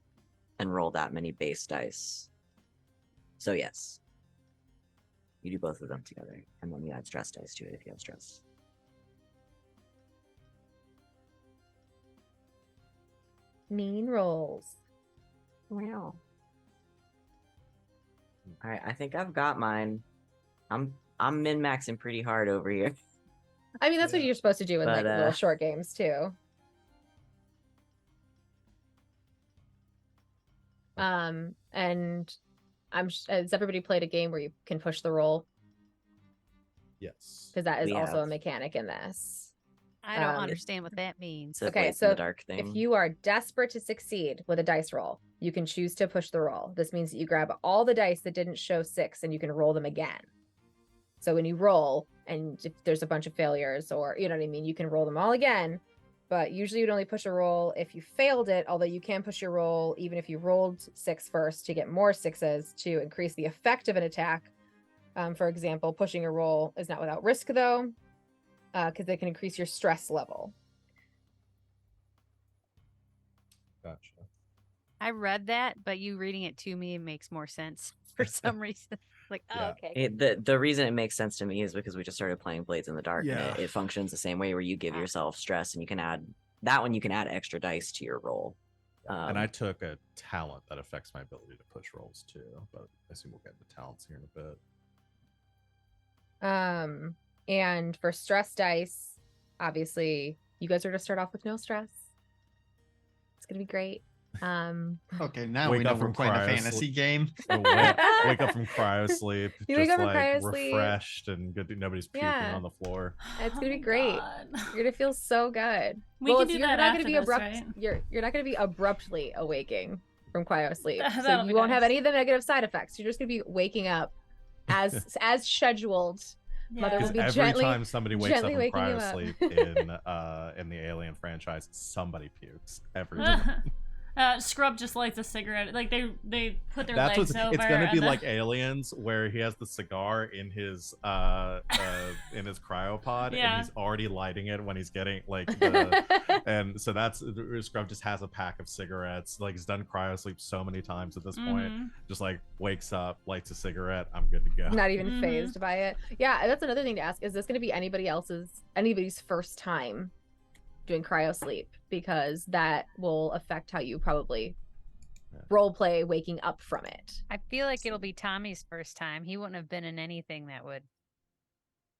Speaker 3: and roll that many base dice. So yes, you do both of them together, and then you add stress dice to it if you have stress.
Speaker 6: Mean rolls.
Speaker 3: Wow. All right, I think I've got mine. I'm min-maxing pretty hard over here.
Speaker 6: I mean, that's what
Speaker 5: Yeah.
Speaker 6: you're supposed to do in like
Speaker 3: But,
Speaker 6: little short games too. And has everybody played a game where you can push the roll?
Speaker 5: Yes.
Speaker 6: Because that is
Speaker 3: We
Speaker 6: also a
Speaker 3: have.
Speaker 6: mechanic in this.
Speaker 4: I don't
Speaker 6: Um,
Speaker 4: understand what that means.
Speaker 3: It's a
Speaker 6: Okay,
Speaker 3: Blades
Speaker 6: so
Speaker 3: in the Dark thing.
Speaker 6: if you are desperate to succeed with a dice roll, you can choose to push the roll. This means that you grab all the dice that didn't show 6 and you can roll them again. So when you roll, and if there's a bunch of failures, or you know what I mean, you can roll them all again. But usually you'd only push a roll if you failed it, although you can push your roll even if you rolled 6 first to get more 6s to increase the effect of an attack. For example, pushing a roll is not without risk, though, because it can increase your stress level.
Speaker 5: Gotcha.
Speaker 4: I read that, but you reading it to me makes more sense for some reason. Like, oh,
Speaker 5: Yeah.
Speaker 4: okay.
Speaker 3: The reason it makes sense to me is because we just started playing Blades in the Dark,
Speaker 2: Yeah.
Speaker 3: and it functions the same way where you give yourself stress, and you can add that one. You can add extra dice to your roll.
Speaker 5: And I took a talent that affects my ability to push rolls too, but I assume we'll get into talents here in a bit.
Speaker 6: And for stress dice, obviously, you guys are to start off with no stress. It's gonna be great.
Speaker 2: Okay, now
Speaker 5: Wake
Speaker 2: we know
Speaker 5: up
Speaker 2: we're
Speaker 5: from
Speaker 2: playing a
Speaker 5: cryo
Speaker 2: fantasy
Speaker 5: sleep.
Speaker 2: game.
Speaker 5: Wake up from cryo sleep,
Speaker 6: You wake
Speaker 5: just
Speaker 6: up from
Speaker 5: like
Speaker 6: cryo sleep.
Speaker 5: refreshed and good. Nobody's puking
Speaker 6: Yeah.
Speaker 5: on the floor.
Speaker 6: It's
Speaker 1: Oh
Speaker 6: gonna be
Speaker 1: my
Speaker 6: great.
Speaker 1: God.
Speaker 6: You're gonna feel so good.
Speaker 1: We can do
Speaker 6: you're
Speaker 1: that
Speaker 6: not
Speaker 1: after
Speaker 6: gonna be
Speaker 1: this,
Speaker 6: abrupt.
Speaker 1: right?
Speaker 6: You're not gonna be abruptly awaking from cryo sleep, so
Speaker 1: That'll be
Speaker 6: you won't have
Speaker 1: nice.
Speaker 6: any of the negative side effects. You're just gonna be waking up as scheduled. Mother
Speaker 5: Because
Speaker 6: will be
Speaker 5: every
Speaker 6: gently,
Speaker 5: time somebody wakes up
Speaker 6: gently
Speaker 5: from
Speaker 6: waking you
Speaker 5: cryo
Speaker 6: up.
Speaker 5: sleep in the Alien franchise, somebody pukes every time.
Speaker 1: Scrub just lights a cigarette. Like they put their
Speaker 5: That's
Speaker 1: legs
Speaker 5: what's.
Speaker 1: over.
Speaker 5: It's gonna be
Speaker 1: and
Speaker 5: like
Speaker 1: then-
Speaker 5: Aliens, where he has the cigar in his cryopod,
Speaker 1: Yeah.
Speaker 5: and he's already lighting it when he's getting like and so that's Scrub just has a pack of cigarettes. Like he's done cryo sleep so many times at this point.
Speaker 1: Mhm.
Speaker 5: Just like wakes up, lights a cigarette. I'm good to go.
Speaker 6: Not even
Speaker 1: Mhm.
Speaker 6: phased by it. Yeah, that's another thing to ask. Is this going to be anybody's first time doing cryo sleep? Because that will affect how you probably role play waking up from it.
Speaker 4: I feel like it'll be Tommy's first time. He wouldn't have been in anything that would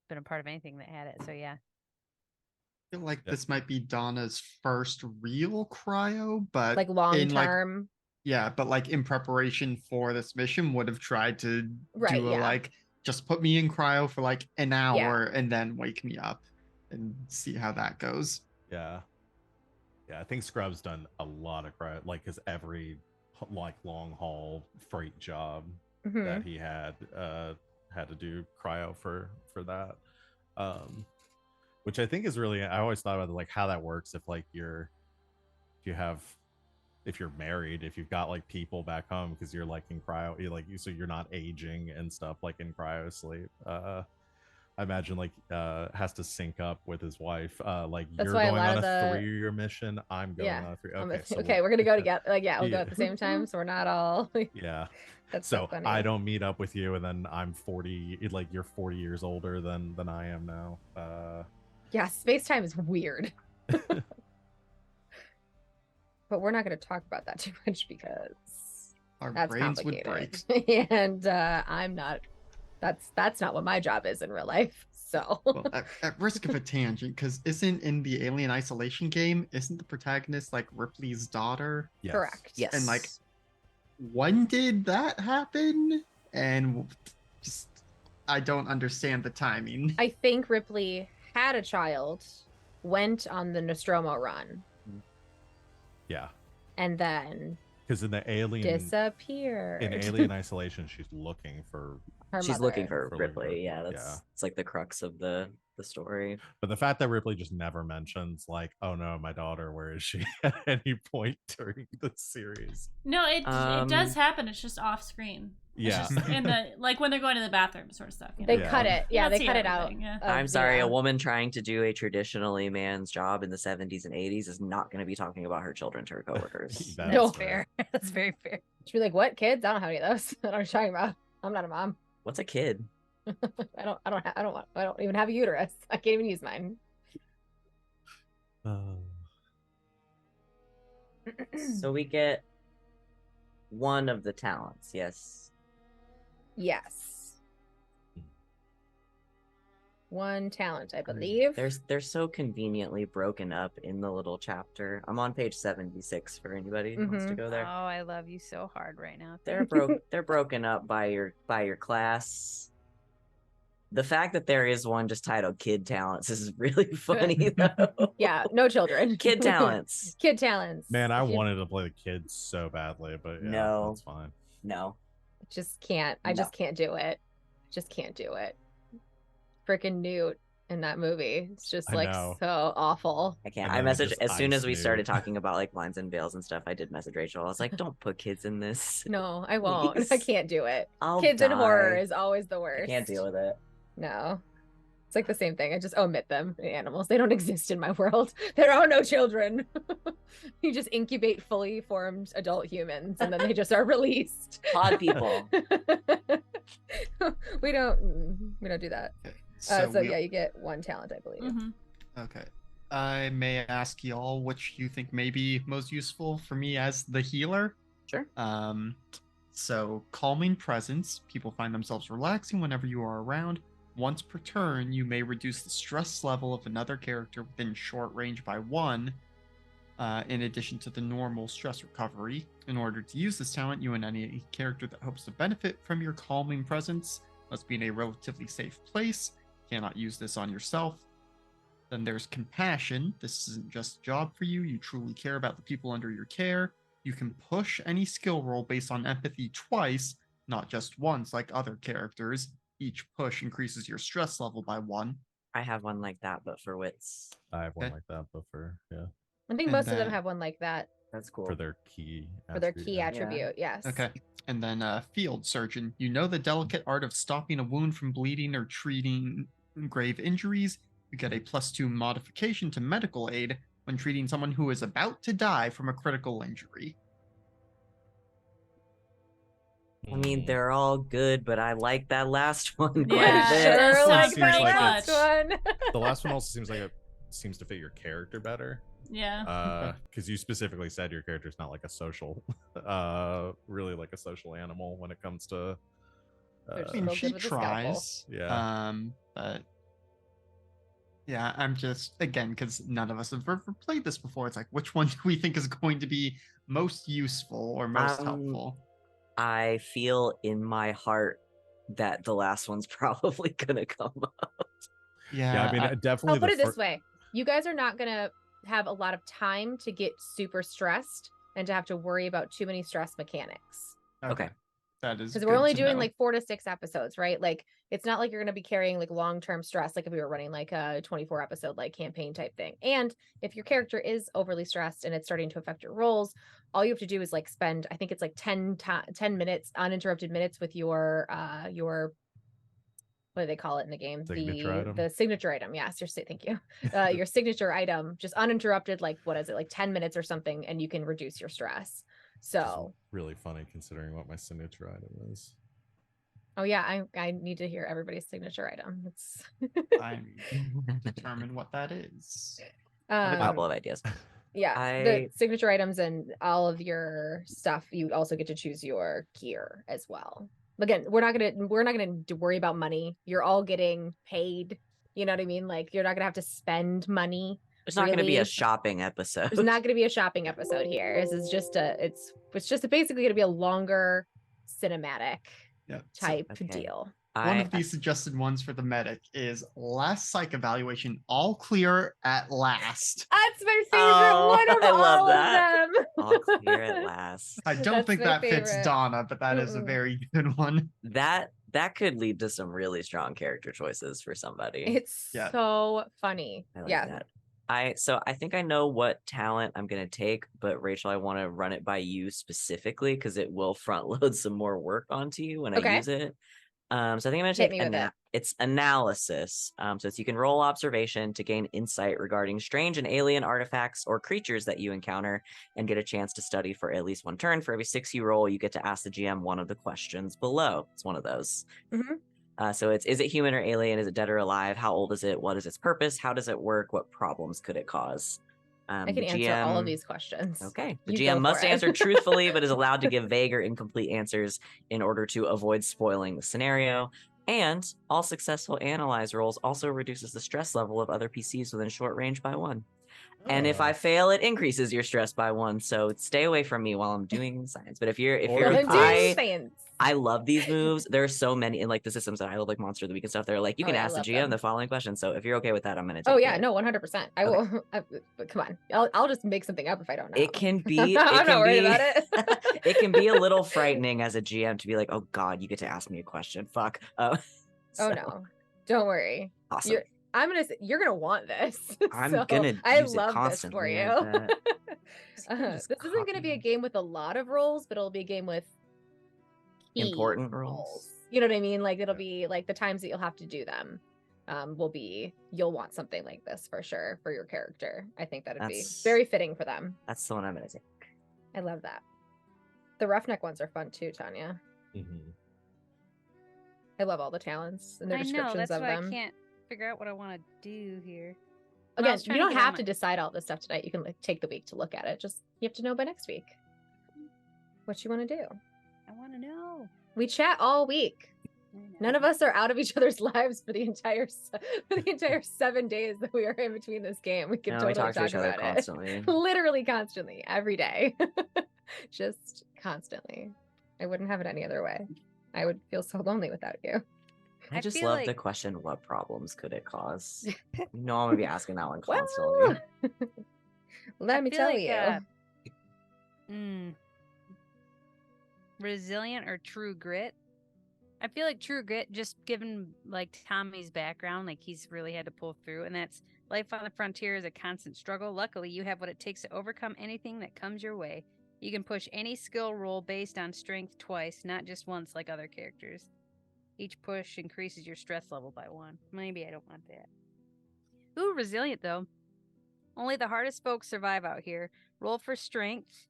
Speaker 4: been a part of anything that had it. So yeah.
Speaker 2: I feel like
Speaker 5: Yeah.
Speaker 2: this might be Donna's first real cryo, but
Speaker 6: Like long
Speaker 2: in, like,
Speaker 6: term.
Speaker 2: yeah, but like in preparation for this mission, would have tried to
Speaker 6: Right,
Speaker 2: do a
Speaker 6: yeah.
Speaker 2: like just put me in cryo for like an hour and then wake me up and see how that goes.
Speaker 5: Yeah. Yeah, I think Scrub's done a lot of cryo, like his every like long haul freight job
Speaker 6: Mhm.
Speaker 5: that he had to do cryo for that. Which I think is really, I always thought about like how that works if like if you're married, if you've got like people back home because you're like in cryo, so you're not aging and stuff like in cryo sleep. I imagine like has to sync up with his wife. Like
Speaker 6: That's
Speaker 5: you're
Speaker 6: why a
Speaker 5: going
Speaker 6: lot
Speaker 5: on
Speaker 6: of
Speaker 5: a
Speaker 6: the-
Speaker 5: 3-year mission. I'm going on a 3. Okay, so
Speaker 6: okay, we're gonna go together. Like, yeah, we'll go
Speaker 5: Yeah.
Speaker 6: at the same time, so we're not all.
Speaker 5: Yeah.
Speaker 6: That's
Speaker 5: So
Speaker 6: funny.
Speaker 5: I don't meet up with you, and then I'm 40. Like you're 40 years older than I am now.
Speaker 6: Yeah, space time is weird. But we're not going to talk about that too much because
Speaker 2: Our
Speaker 6: that's
Speaker 2: brains would break.
Speaker 6: complicated. And I'm not. That's not what my job is in real life. So
Speaker 2: Well, at risk of a tangent, because isn't in the Alien Isolation game, isn't the protagonist like Ripley's daughter?
Speaker 5: Yes.
Speaker 6: correct.
Speaker 3: Yes.
Speaker 2: And like, when did that happen? And just, I don't understand the timing.
Speaker 6: I think Ripley had a child, went on the Nostromo run,
Speaker 5: Yeah.
Speaker 6: and then
Speaker 5: Because in the Alien
Speaker 6: disappeared.
Speaker 5: in Alien Isolation, she's looking for.
Speaker 6: Her
Speaker 3: She's
Speaker 6: mother.
Speaker 3: looking for
Speaker 5: For
Speaker 3: Ripley.
Speaker 5: Ripley,
Speaker 3: Yeah,
Speaker 5: yeah.
Speaker 3: it's like the crux of the story.
Speaker 5: But the fact that Ripley just never mentions like, oh no, my daughter, where is she at any point during the series?
Speaker 1: No, it
Speaker 3: Um,
Speaker 1: does happen. It's just off screen. It's
Speaker 5: Yeah.
Speaker 1: just in the like when they're going to the bathroom sort of stuff. You
Speaker 6: They
Speaker 1: know?
Speaker 5: Yeah.
Speaker 6: cut it. Yeah,
Speaker 1: Not
Speaker 6: they
Speaker 1: see
Speaker 6: cut it out.
Speaker 1: everything, yeah.
Speaker 3: I'm sorry,
Speaker 6: yeah.
Speaker 3: a woman trying to do a traditionally man's job in the 70s and 80s is not going to be talking about her children to her coworkers.
Speaker 5: That's
Speaker 6: No.
Speaker 4: Fair. That's very fair.
Speaker 6: She'd be like, "What kids? I don't have any of those. I don't know what you're talking about. I'm not a mom.
Speaker 3: What's a kid?
Speaker 6: I don't even have a uterus. I can't even use mine."
Speaker 3: So we get one of the talents, yes.
Speaker 6: Yes. 1 talent, I believe.
Speaker 3: They're so conveniently broken up in the little chapter. I'm on page 76 for anybody who wants to go
Speaker 4: Oh,
Speaker 3: there.
Speaker 4: I love you so hard right now.
Speaker 3: They're broken up by your class. The fact that there is one just titled Kid Talents is really funny though.
Speaker 6: Yeah, no children.
Speaker 3: Kid Talents.
Speaker 6: Kid talents.
Speaker 5: Man, I
Speaker 6: If you
Speaker 5: wanted to play the kids so badly, but yeah,
Speaker 3: No.
Speaker 5: that's fine.
Speaker 3: No.
Speaker 6: just can't. I
Speaker 3: No.
Speaker 6: just can't do it. Just can't do it. Freaking Newt in that movie. It's just
Speaker 5: I
Speaker 6: like
Speaker 5: know.
Speaker 6: so awful.
Speaker 3: I can't.
Speaker 5: And
Speaker 3: I
Speaker 5: then they
Speaker 3: messaged
Speaker 5: just
Speaker 3: as soon as
Speaker 5: ice
Speaker 3: we started
Speaker 5: Newt.
Speaker 3: talking about like lines and veils and stuff. I did message Rachel. I was like, "Don't put kids in this.
Speaker 6: No, I won't. I
Speaker 3: Please.
Speaker 6: can't do it.
Speaker 3: I'll
Speaker 6: Kids in horror
Speaker 3: die.
Speaker 6: is always the
Speaker 3: I
Speaker 6: worst.
Speaker 3: can't deal with it."
Speaker 6: No. It's like the same thing. I just omit them. Animals. They don't exist in my world. There are no children. You just incubate fully formed adult humans and then they just are released.
Speaker 3: Pod people.
Speaker 6: we don't do that.
Speaker 2: Okay,
Speaker 6: So
Speaker 2: we-
Speaker 6: yeah, you get 1 talent, I believe.
Speaker 1: Mhm.
Speaker 2: Okay. I may ask y'all which you think may be most useful for me as the healer.
Speaker 3: Sure.
Speaker 2: So calming presence. People find themselves relaxing whenever you are around. Once per turn, you may reduce the stress level of another character within short range by 1, in addition to the normal stress recovery. In order to use this talent, you and any character that hopes to benefit from your calming presence must be in a relatively safe place. Cannot use this on yourself. Then there's compassion. This isn't just a job for you. You truly care about the people under your care. You can push any skill roll based on empathy twice, not just once like other characters. Each push increases your stress level by 1.
Speaker 3: I have one like that, but for wits.
Speaker 5: I have one
Speaker 2: Okay.
Speaker 5: like that, but for
Speaker 6: I think
Speaker 2: And
Speaker 6: most of them
Speaker 2: then-
Speaker 6: have one like that
Speaker 3: That's cool.
Speaker 5: for their key
Speaker 6: for their
Speaker 5: attribute,
Speaker 6: key
Speaker 5: yeah.
Speaker 6: attribute. Yes.
Speaker 2: Okay. And then field surgeon. You know the delicate art of stopping a wound from bleeding or treating grave injuries. You get a +2 modification to medical aid when treating someone who is about to die from a critical injury.
Speaker 3: I mean,
Speaker 5: Hmm.
Speaker 3: they're all good, but I like that last one quite
Speaker 1: Yeah,
Speaker 3: a
Speaker 1: it
Speaker 3: bit.
Speaker 1: does
Speaker 6: Sure,
Speaker 1: sound
Speaker 5: seems
Speaker 1: pretty
Speaker 5: like
Speaker 1: much.
Speaker 5: The last one also seems like it seems to fit your character better.
Speaker 1: Yeah.
Speaker 5: Because you specifically said your character's not like a social, really like a social animal when it comes to.
Speaker 6: They're
Speaker 2: I mean,
Speaker 6: Still
Speaker 2: she
Speaker 6: good with the scalpel.
Speaker 2: tries.
Speaker 5: Yeah.
Speaker 2: But yeah, I'm just again because none of us have ever played this before. It's like which one do we think is going to be most useful or most helpful?
Speaker 3: I feel in my heart that the last one's probably gonna come up.
Speaker 5: Yeah, I mean, definitely.
Speaker 6: I'll put
Speaker 5: the
Speaker 6: it this way. You guys are not going to have a lot of time to get super stressed and to have to worry about too many stress mechanics.
Speaker 3: Okay.
Speaker 2: That is
Speaker 6: Because we're
Speaker 2: good
Speaker 6: only
Speaker 2: to
Speaker 6: doing
Speaker 2: know.
Speaker 6: like 4 to 6 episodes, right? Like it's not like you're going to be carrying like long-term stress like if we were running like a 24 episode like campaign type thing. And if your character is overly stressed and it's starting to affect your rolls, all you have to do is like spend, I think it's like 10 minutes, uninterrupted minutes with your what do they call it in the game?
Speaker 5: Signature item?
Speaker 6: The signature item. Yes, thank you. Your signature item, just uninterrupted, like what is it, like 10 minutes or something, and you can reduce your stress.
Speaker 5: Which is
Speaker 6: So
Speaker 5: really funny considering what my signature item is.
Speaker 6: oh yeah, I need to hear everybody's signature item. It's
Speaker 2: I'm determine what that is.
Speaker 3: I have a couple
Speaker 6: um,
Speaker 3: of ideas.
Speaker 6: yeah,
Speaker 3: I-
Speaker 6: the signature items and all of your stuff, you also get to choose your gear as well. Again, we're not gonna worry about money. You're all getting paid. You know what I mean? Like you're not gonna have to spend money.
Speaker 3: There's not gonna be a
Speaker 6: Really?
Speaker 3: shopping episode.
Speaker 6: There's not gonna be a shopping episode here. This is just it's just basically gonna be a longer cinematic
Speaker 2: Yeah. so
Speaker 6: type
Speaker 3: okay.
Speaker 6: deal.
Speaker 2: one of these suggested ones for the medic is last psych evaluation, all clear at last.
Speaker 6: That's my favorite
Speaker 3: Oh,
Speaker 6: one of
Speaker 3: I love
Speaker 6: all
Speaker 3: that.
Speaker 6: of them.
Speaker 3: all clear at last.
Speaker 2: I don't
Speaker 6: That's
Speaker 2: think
Speaker 6: my
Speaker 2: that fits
Speaker 6: favorite.
Speaker 2: Donna, but that is a
Speaker 6: Mm-mm.
Speaker 2: very good one.
Speaker 3: That could lead to some really strong character choices for somebody.
Speaker 6: It's
Speaker 2: Yeah.
Speaker 6: so funny.
Speaker 3: I like
Speaker 6: Yeah.
Speaker 3: that. I think I know what talent I'm gonna take, but Rachel, I want to run it by you specifically because it will front load some more work onto you when I
Speaker 6: Okay.
Speaker 3: use it. So I think I'm gonna
Speaker 6: Hit
Speaker 3: take
Speaker 6: me with it.
Speaker 3: it's analysis. So it's you can roll observation to gain insight regarding strange and alien artifacts or creatures that you encounter and get a chance to study for at least 1 turn. For every 6 you roll, you get to ask the GM one of the questions below. It's one of those.
Speaker 6: Mhm.
Speaker 3: So it's, is it human or alien? Is it dead or alive? How old is it? What is its purpose? How does it work? What problems could it cause?
Speaker 6: I
Speaker 3: The
Speaker 6: can answer all of
Speaker 3: GM
Speaker 6: these questions.
Speaker 3: Okay. The
Speaker 6: You go
Speaker 3: GM
Speaker 6: for
Speaker 3: must
Speaker 6: it.
Speaker 3: answer truthfully, but is allowed to give vague or incomplete answers in order to avoid spoiling the scenario. And all successful analyze rolls also reduces the stress level of other PCs within short range by 1. And if I fail, it increases your stress by 1. So stay away from me while I'm doing science. But if you're
Speaker 5: Or
Speaker 6: Well,
Speaker 5: if
Speaker 6: I'm doing science.
Speaker 3: I love these moves. There are so many in like the systems that I love, like Monster of the Week and stuff. They're like, you
Speaker 6: Oh,
Speaker 3: can
Speaker 6: yeah, I
Speaker 3: ask the
Speaker 6: love
Speaker 3: GM
Speaker 6: them.
Speaker 3: the following question. So if you're okay with that, I'm gonna take
Speaker 6: Oh yeah,
Speaker 3: it.
Speaker 6: no, 100%. I
Speaker 3: Okay.
Speaker 6: will. But come on, I'll just make something up if I don't know.
Speaker 3: It can be.
Speaker 6: I'm not worried about it.
Speaker 3: It can be a little frightening as a GM to be like, oh God, you get to ask me a question. Fuck.
Speaker 6: Oh
Speaker 3: So,
Speaker 6: no, don't worry.
Speaker 3: Awesome.
Speaker 6: You're gonna want this.
Speaker 3: I'm
Speaker 6: So
Speaker 3: gonna
Speaker 6: I
Speaker 3: use it
Speaker 6: love
Speaker 3: constantly.
Speaker 6: this
Speaker 3: I
Speaker 6: for you.
Speaker 3: bet.
Speaker 6: This isn't gonna be a game with a lot of rolls, but it'll be a game with key
Speaker 3: Important rolls.
Speaker 6: You know what I mean? Like it'll be like the times that you'll have to do them. You'll want something like this for sure for your character. I think that'd be very fitting for them.
Speaker 3: That's the one I'm gonna take.
Speaker 6: I love that. The roughneck ones are fun too, Tanya.
Speaker 5: Mm-hmm.
Speaker 6: I love all the talents and their
Speaker 4: I know,
Speaker 6: descriptions
Speaker 4: that's
Speaker 6: of
Speaker 4: why
Speaker 6: them.
Speaker 4: I can't figure out what I want to do here.
Speaker 6: Again,
Speaker 4: was
Speaker 6: you
Speaker 4: trying to
Speaker 6: don't
Speaker 4: get all
Speaker 6: have
Speaker 4: my-
Speaker 6: to decide all this stuff tonight. You can like take the week to look at it. Just you have to know by next week what you want to do.
Speaker 4: I want to know.
Speaker 6: We chat all week. None of us are out of each other's lives for the entire 7 days that we are in between this game. We can
Speaker 3: No,
Speaker 6: totally
Speaker 3: we talk to each other
Speaker 6: about it.
Speaker 3: constantly.
Speaker 6: Literally constantly, every day. Just constantly. I wouldn't have it any other way. I would feel so lonely without you.
Speaker 3: I
Speaker 4: I
Speaker 3: just
Speaker 4: feel
Speaker 3: love the
Speaker 4: like-
Speaker 3: question, what problems could it cause? You know I'm gonna be asking that one
Speaker 6: Well,
Speaker 3: constantly.
Speaker 6: Let me
Speaker 4: feel
Speaker 6: tell
Speaker 4: like,
Speaker 6: you.
Speaker 4: Resilient or true grit? I feel like true grit, just given like Tommy's background, like he's really had to pull through, and that's life on the frontier is a constant struggle. Luckily, you have what it takes to overcome anything that comes your way. You can push any skill roll based on strength twice, not just once like other characters. Each push increases your stress level by 1. Maybe I don't want that. Ooh, resilient though. Only the hardest folks survive out here. Roll for strength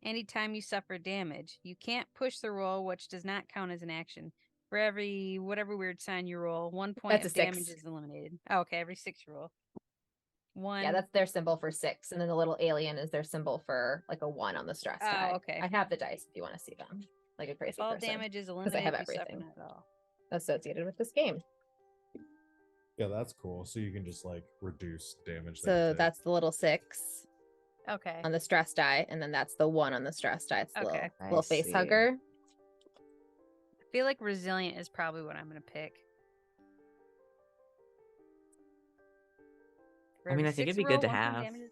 Speaker 4: anytime you suffer damage. You can't push the roll, which does not count as an action. For every whatever weird sign you roll, 1 point
Speaker 6: That's
Speaker 4: of
Speaker 6: a 6.
Speaker 4: damage is eliminated. Oh, okay, every 6 you roll. 1.
Speaker 6: Yeah, that's their symbol for 6. And then the little alien is their symbol for like a 1 on the stress die.
Speaker 4: okay.
Speaker 6: I have the dice if you want to see them. Like a crazy
Speaker 4: All
Speaker 6: person.
Speaker 4: damage is
Speaker 6: I
Speaker 4: eliminated.
Speaker 6: have
Speaker 4: if you suffer
Speaker 6: everything.
Speaker 4: none at all.
Speaker 6: Associated with this game.
Speaker 5: Yeah, that's cool. So you can just like reduce damage. that
Speaker 6: So
Speaker 5: you take.
Speaker 6: that's the little 6
Speaker 4: Okay.
Speaker 6: on the stress die, and then that's the 1 on the stress die. It's the
Speaker 4: Okay.
Speaker 6: little
Speaker 3: I
Speaker 6: face
Speaker 3: see.
Speaker 6: hugger.
Speaker 4: I feel like resilient is probably what I'm gonna pick. For
Speaker 3: I mean,
Speaker 4: every
Speaker 3: I think
Speaker 4: 6
Speaker 3: it'd be
Speaker 4: roll,
Speaker 3: good to
Speaker 4: 1 point
Speaker 3: have.
Speaker 4: damage is-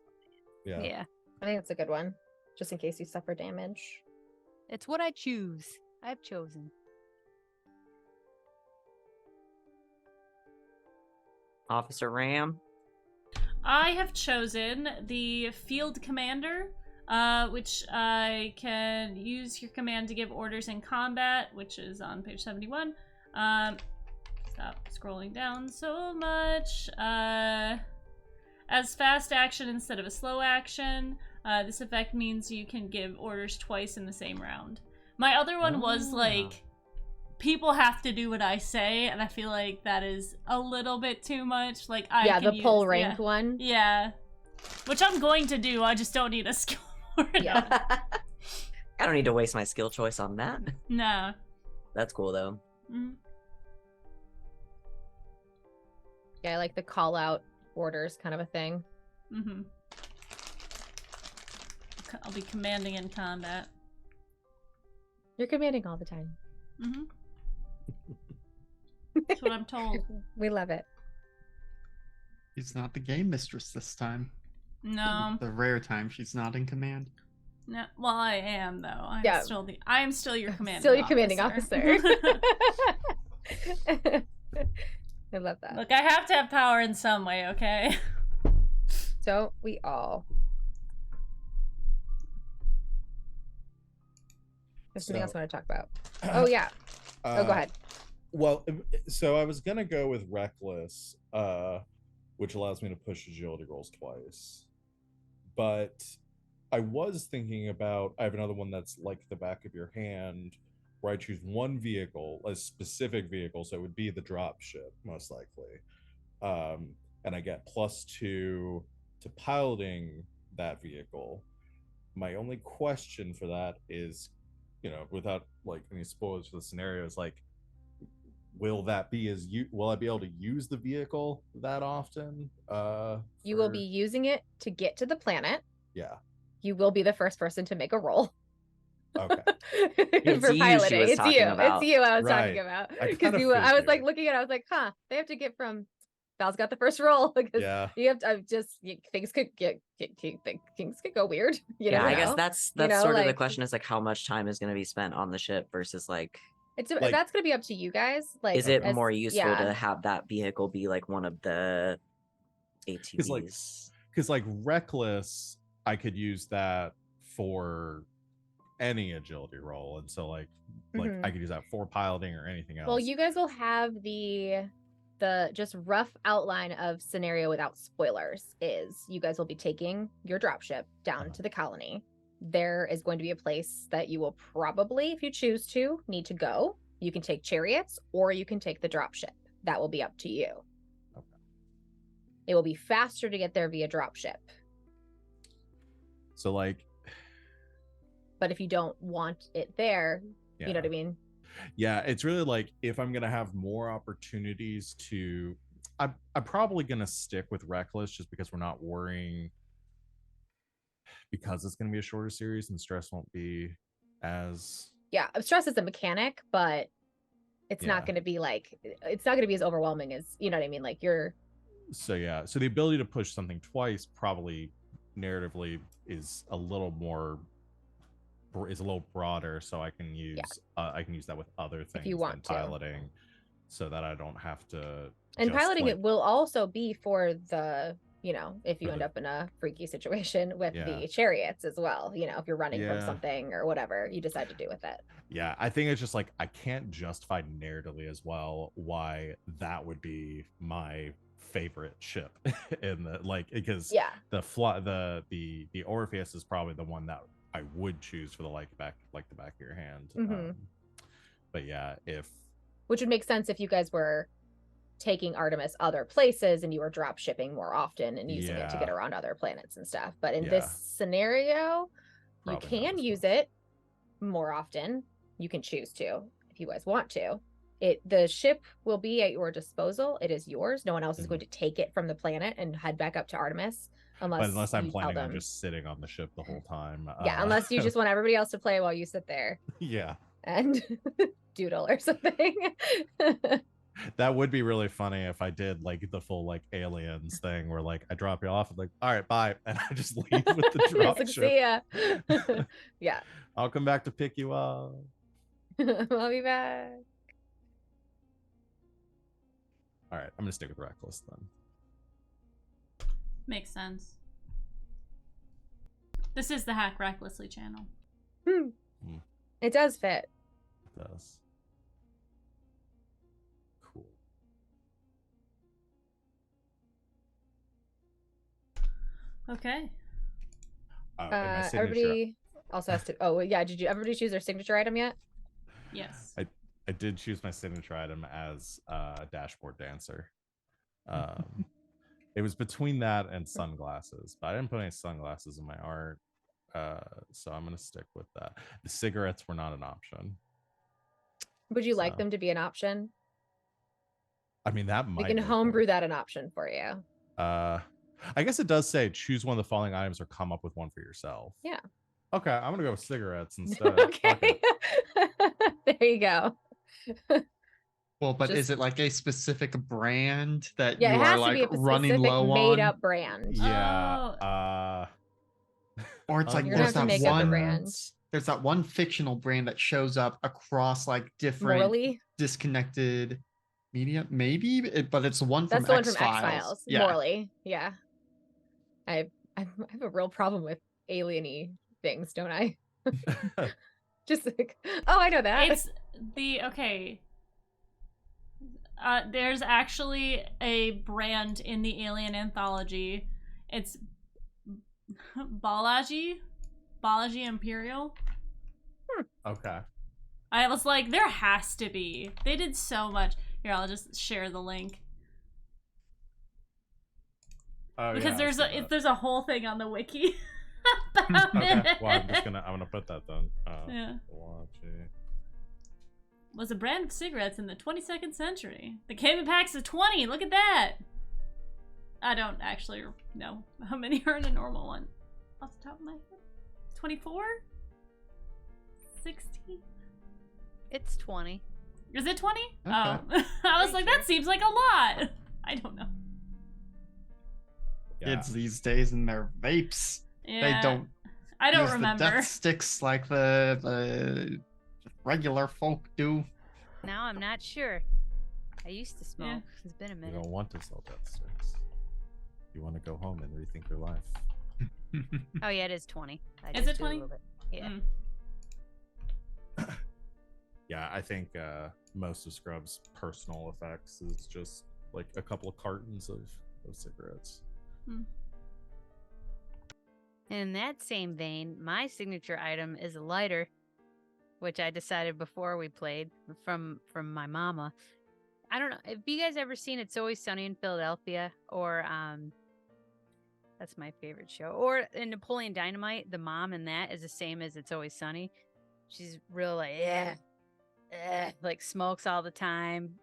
Speaker 5: Yeah.
Speaker 4: Yeah.
Speaker 6: I think it's a good one, just in case you suffer damage.
Speaker 4: It's what I choose. I've chosen.
Speaker 3: Officer Ram.
Speaker 1: I have chosen the field commander, which I can use your command to give orders in combat, which is on page 71. Stop scrolling down so much. As fast action instead of a slow action. This effect means you can give orders twice in the same round. My other one was like, people have to do what I say, and I feel like that is a little bit too much. Like, I
Speaker 6: Yeah,
Speaker 1: can
Speaker 6: the
Speaker 1: use,
Speaker 6: pull rank one.
Speaker 1: Yeah. Which I'm going to do, I just don't need a skill for it.
Speaker 6: Yeah.
Speaker 3: I don't need to waste my skill choice on that.
Speaker 1: No.
Speaker 3: That's cool though.
Speaker 1: Mhm.
Speaker 6: Yeah, I like the call out orders kind of a thing.
Speaker 1: Mm-hmm. I'll be commanding in combat.
Speaker 6: You're commanding all the time.
Speaker 1: Mm-hmm. That's what I'm told.
Speaker 6: We love it.
Speaker 2: She's not the game mistress this time.
Speaker 1: No.
Speaker 2: The rare time she's not in command.
Speaker 1: No. Well, I am though.
Speaker 6: Yeah.
Speaker 1: I am still your commanding
Speaker 6: Still your commanding officer. I love that.
Speaker 1: Look, I have to have power in some way, okay?
Speaker 6: Don't we all? There's something else I want to talk about. Oh yeah. Go ahead.
Speaker 5: Well, so I was gonna go with reckless, which allows me to push agility rolls twice. But I was thinking about, I have another one that's like the back of your hand, where I choose one vehicle, a specific vehicle, so it would be the drop ship most likely, and I get +2 to piloting that vehicle. My only question for that is, you know, without like any spoilers for the scenario, is like, will that be as you? Will I be able to use the vehicle that often?
Speaker 6: You will be using it to get to the planet.
Speaker 5: Yeah.
Speaker 6: You will be the first person to make a roll.
Speaker 5: Okay.
Speaker 3: It's
Speaker 6: For
Speaker 3: you she
Speaker 6: piloting.
Speaker 3: was
Speaker 6: It's
Speaker 3: talking
Speaker 6: you.
Speaker 3: about.
Speaker 6: It's you I was
Speaker 5: Right.
Speaker 6: talking about.
Speaker 5: I
Speaker 6: Because
Speaker 5: kinda
Speaker 6: I was like
Speaker 5: figured.
Speaker 6: looking at it, I was like, huh, they have to get from Val's got the first roll because
Speaker 5: Yeah.
Speaker 6: you have to things could things could go weird. You
Speaker 3: Yeah,
Speaker 6: never
Speaker 3: I guess
Speaker 6: know.
Speaker 3: that's
Speaker 6: You know,
Speaker 3: sort of the
Speaker 6: like,
Speaker 3: question is like how much time is going to be spent on the ship versus like
Speaker 5: Like-
Speaker 6: that's gonna be up to you guys. Like,
Speaker 3: is it
Speaker 6: as-
Speaker 3: more useful
Speaker 6: yeah.
Speaker 3: to have that vehicle be like one of the ATVs?
Speaker 5: Because like reckless, I could use that for any agility roll, and so like
Speaker 6: Mhm.
Speaker 5: I could use that for piloting or anything else.
Speaker 6: Well, you guys will have the just rough outline of scenario without spoilers. Is you guys will be taking your dropship down to the colony. There is going to be a place that you will probably, if you choose to, need to go. You can take chariots or you can take the dropship. That will be up to you.
Speaker 5: Okay.
Speaker 6: It will be faster to get there via dropship.
Speaker 5: So like,
Speaker 6: But if you don't want it there,
Speaker 5: yeah.
Speaker 6: you know what I mean?
Speaker 5: Yeah, it's really like if I'm gonna have more opportunities to, I'm probably gonna stick with reckless just because we're not worrying, because it's gonna be a shorter series and stress won't be as.
Speaker 6: Yeah, stress is a mechanic, but it's not
Speaker 5: Yeah.
Speaker 6: going to be like, it's not going to be as overwhelming as, you know what I mean? Like you're,
Speaker 5: So yeah, so the ability to push something twice probably narratively is a little more, is a little broader, so I can use that with other things
Speaker 6: you want
Speaker 5: than
Speaker 6: to.
Speaker 5: piloting, so that I don't have to.
Speaker 6: and
Speaker 5: just,
Speaker 6: piloting
Speaker 5: like,
Speaker 6: it will also be for the, you know, if you
Speaker 5: For
Speaker 6: end
Speaker 5: the-
Speaker 6: up in a freaky situation with
Speaker 5: Yeah.
Speaker 6: the chariots as well, you know, if you're running from
Speaker 5: Yeah.
Speaker 6: something or whatever you decide to do with it.
Speaker 5: Yeah, I think it's just like I can't justify narratively as well why that would be my favorite ship in the, like, because
Speaker 6: Yeah.
Speaker 5: the Orpheus is probably the one that I would choose for the the back of your hand.
Speaker 6: Mhm.
Speaker 5: But yeah, if
Speaker 6: Which would make sense if you guys were taking Artemis other places and you were drop shipping more often and using it to get
Speaker 5: Yeah.
Speaker 6: around other planets and stuff. But in
Speaker 5: Yeah.
Speaker 6: this scenario,
Speaker 5: Probably
Speaker 6: you
Speaker 5: not
Speaker 6: can
Speaker 5: as
Speaker 6: use
Speaker 5: much.
Speaker 6: it more often. You can choose to if you guys want to. The ship will be at your disposal. It is yours. No one else is going to take it from the planet and head back up to Artemis
Speaker 5: unless I'm
Speaker 6: you tell
Speaker 5: planning on
Speaker 6: them.
Speaker 5: just sitting on the ship the whole time.
Speaker 6: Yeah, unless you just want everybody else to play while you sit there
Speaker 5: Yeah,
Speaker 6: and doodle or something.
Speaker 5: that would be really funny if I did like the full like aliens thing where like I drop you off and like, all right, bye, and I just leave with the
Speaker 6: It's
Speaker 5: drop
Speaker 6: like,
Speaker 5: ship.
Speaker 6: see ya. Yeah.
Speaker 5: I'll come back to pick you up.
Speaker 6: I'll be back.
Speaker 5: All right, I'm gonna stick with reckless then.
Speaker 1: Makes sense. This is the Hack Recklessly channel.
Speaker 6: It does fit.
Speaker 5: It does. Cool.
Speaker 1: Okay.
Speaker 5: And my signature.
Speaker 6: Everybody also has to. Oh yeah, did you everybody choose their signature item yet?
Speaker 1: Yes.
Speaker 5: I did choose my signature item as a dashboard dancer. It was between that and sunglasses, but I didn't put any sunglasses in my art, so I'm gonna stick with that. The cigarettes were not an option.
Speaker 6: Would you like
Speaker 5: So,
Speaker 6: them to be an option?
Speaker 5: I mean, that
Speaker 6: We
Speaker 5: might
Speaker 6: can
Speaker 5: make
Speaker 6: homebrew
Speaker 5: more.
Speaker 6: that an option for you.
Speaker 5: I guess it does say choose one of the following items or come up with one for yourself.
Speaker 6: Yeah.
Speaker 5: Okay, I'm gonna go with cigarettes instead. Fuck
Speaker 6: Okay.
Speaker 5: it.
Speaker 6: There you go.
Speaker 2: Well, but
Speaker 6: Just-
Speaker 2: is it like a specific brand that
Speaker 6: Yeah,
Speaker 2: you
Speaker 6: it
Speaker 2: are
Speaker 6: has to
Speaker 2: like
Speaker 6: be a
Speaker 2: running
Speaker 6: specific
Speaker 2: low
Speaker 6: made
Speaker 2: on?
Speaker 6: up brand.
Speaker 5: Yeah.
Speaker 2: Or it's like
Speaker 6: You're gonna
Speaker 2: there's
Speaker 6: have to
Speaker 2: that
Speaker 6: make up the
Speaker 2: one
Speaker 6: brand.
Speaker 2: there's that one fictional brand that shows up across like different
Speaker 6: Morley.
Speaker 2: disconnected media, maybe, but it's the one from
Speaker 6: That's the one
Speaker 2: X
Speaker 6: from X
Speaker 2: Files.
Speaker 6: Files.
Speaker 2: Yeah.
Speaker 6: Morley. Yeah. I have a real problem with alien-y things, don't I? Just like, oh, I know that.
Speaker 1: It's the okay. There's actually a brand in the Alien anthology. It's Balaji Imperial.
Speaker 5: Okay.
Speaker 1: I was like, there has to be. They did so much. Here, I'll just share the link
Speaker 5: Oh,
Speaker 1: because
Speaker 5: yeah, I see that.
Speaker 1: there's a whole thing on the wiki about
Speaker 5: Okay.
Speaker 1: it.
Speaker 5: Well, I'm gonna put that then.
Speaker 1: Yeah.
Speaker 5: Balaji.
Speaker 1: was a brand of cigarettes in the 22nd century. They came in packs of 20. Look at that. I don't actually know how many are in a normal one off the top of my head. 24? 16?
Speaker 4: It's 20.
Speaker 1: Is it 20?
Speaker 2: Okay.
Speaker 1: Oh. I was like, that seems like a lot. I don't know.
Speaker 5: Yeah.
Speaker 2: Kids these days and their vapes.
Speaker 1: Yeah.
Speaker 2: They don't
Speaker 1: I don't
Speaker 2: use
Speaker 1: remember.
Speaker 2: the death sticks like the regular folk do.
Speaker 4: Now I'm not sure. I used to smoke. It's been a
Speaker 5: You
Speaker 4: minute.
Speaker 5: don't want to sell death sticks. You want to go home and rethink your life.
Speaker 4: Oh yeah, it is 20. I
Speaker 1: Is
Speaker 4: just
Speaker 1: it
Speaker 4: did a
Speaker 1: 20?
Speaker 4: little bit. Yeah.
Speaker 5: Yeah, I think most of Scrub's personal effects is just like a couple of cartons of cigarettes.
Speaker 4: In that same vein, my signature item is a lighter, which I decided before we played from my mama. I don't know. Have you guys ever seen It's Always Sunny in Philadelphia? Or that's my favorite show. Or in Napoleon Dynamite, the mom in that is the same as It's Always Sunny. She's real like like smokes all the time.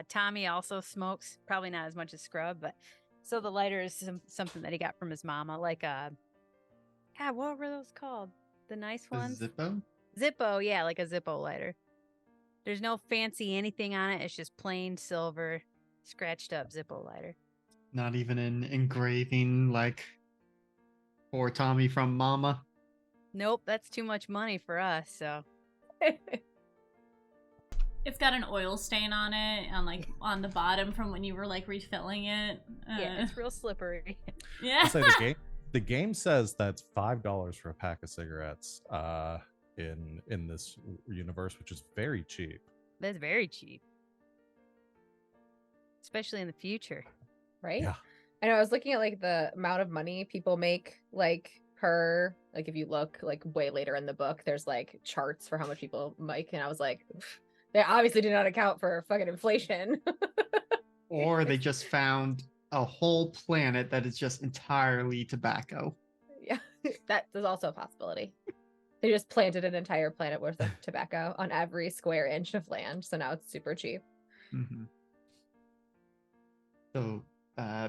Speaker 4: Tommy also smokes, probably not as much as Scrub, but so the lighter is something that he got from his mama, like God, what were those called? The nice
Speaker 2: The
Speaker 4: ones?
Speaker 2: Zippo?
Speaker 4: Zippo, yeah, like a Zippo lighter. There's no fancy anything on it. It's just plain silver, scratched up Zippo lighter.
Speaker 2: Not even an engraving like poor Tommy from Mama.
Speaker 4: Nope, that's too much money for us. So
Speaker 1: It's got an oil stain on it, on the bottom from when you were like refilling it.
Speaker 4: yeah, it's real slippery.
Speaker 1: Yeah.
Speaker 5: I'll say the game says that's $5 for a pack of cigarettes in this universe, which is very cheap.
Speaker 4: That's very cheap, especially in the future.
Speaker 6: Right?
Speaker 5: Yeah.
Speaker 6: I know I was looking at like the amount of money people make like per like if you look like way later in the book, there's like charts for how much people make, and I was like, they obviously did not account for fucking inflation.
Speaker 2: Or they just found a whole planet that is just entirely tobacco.
Speaker 6: Yeah, that is also a possibility. They just planted an entire planet worth of tobacco on every square inch of land, so now it's super cheap.
Speaker 2: Mm-hmm. So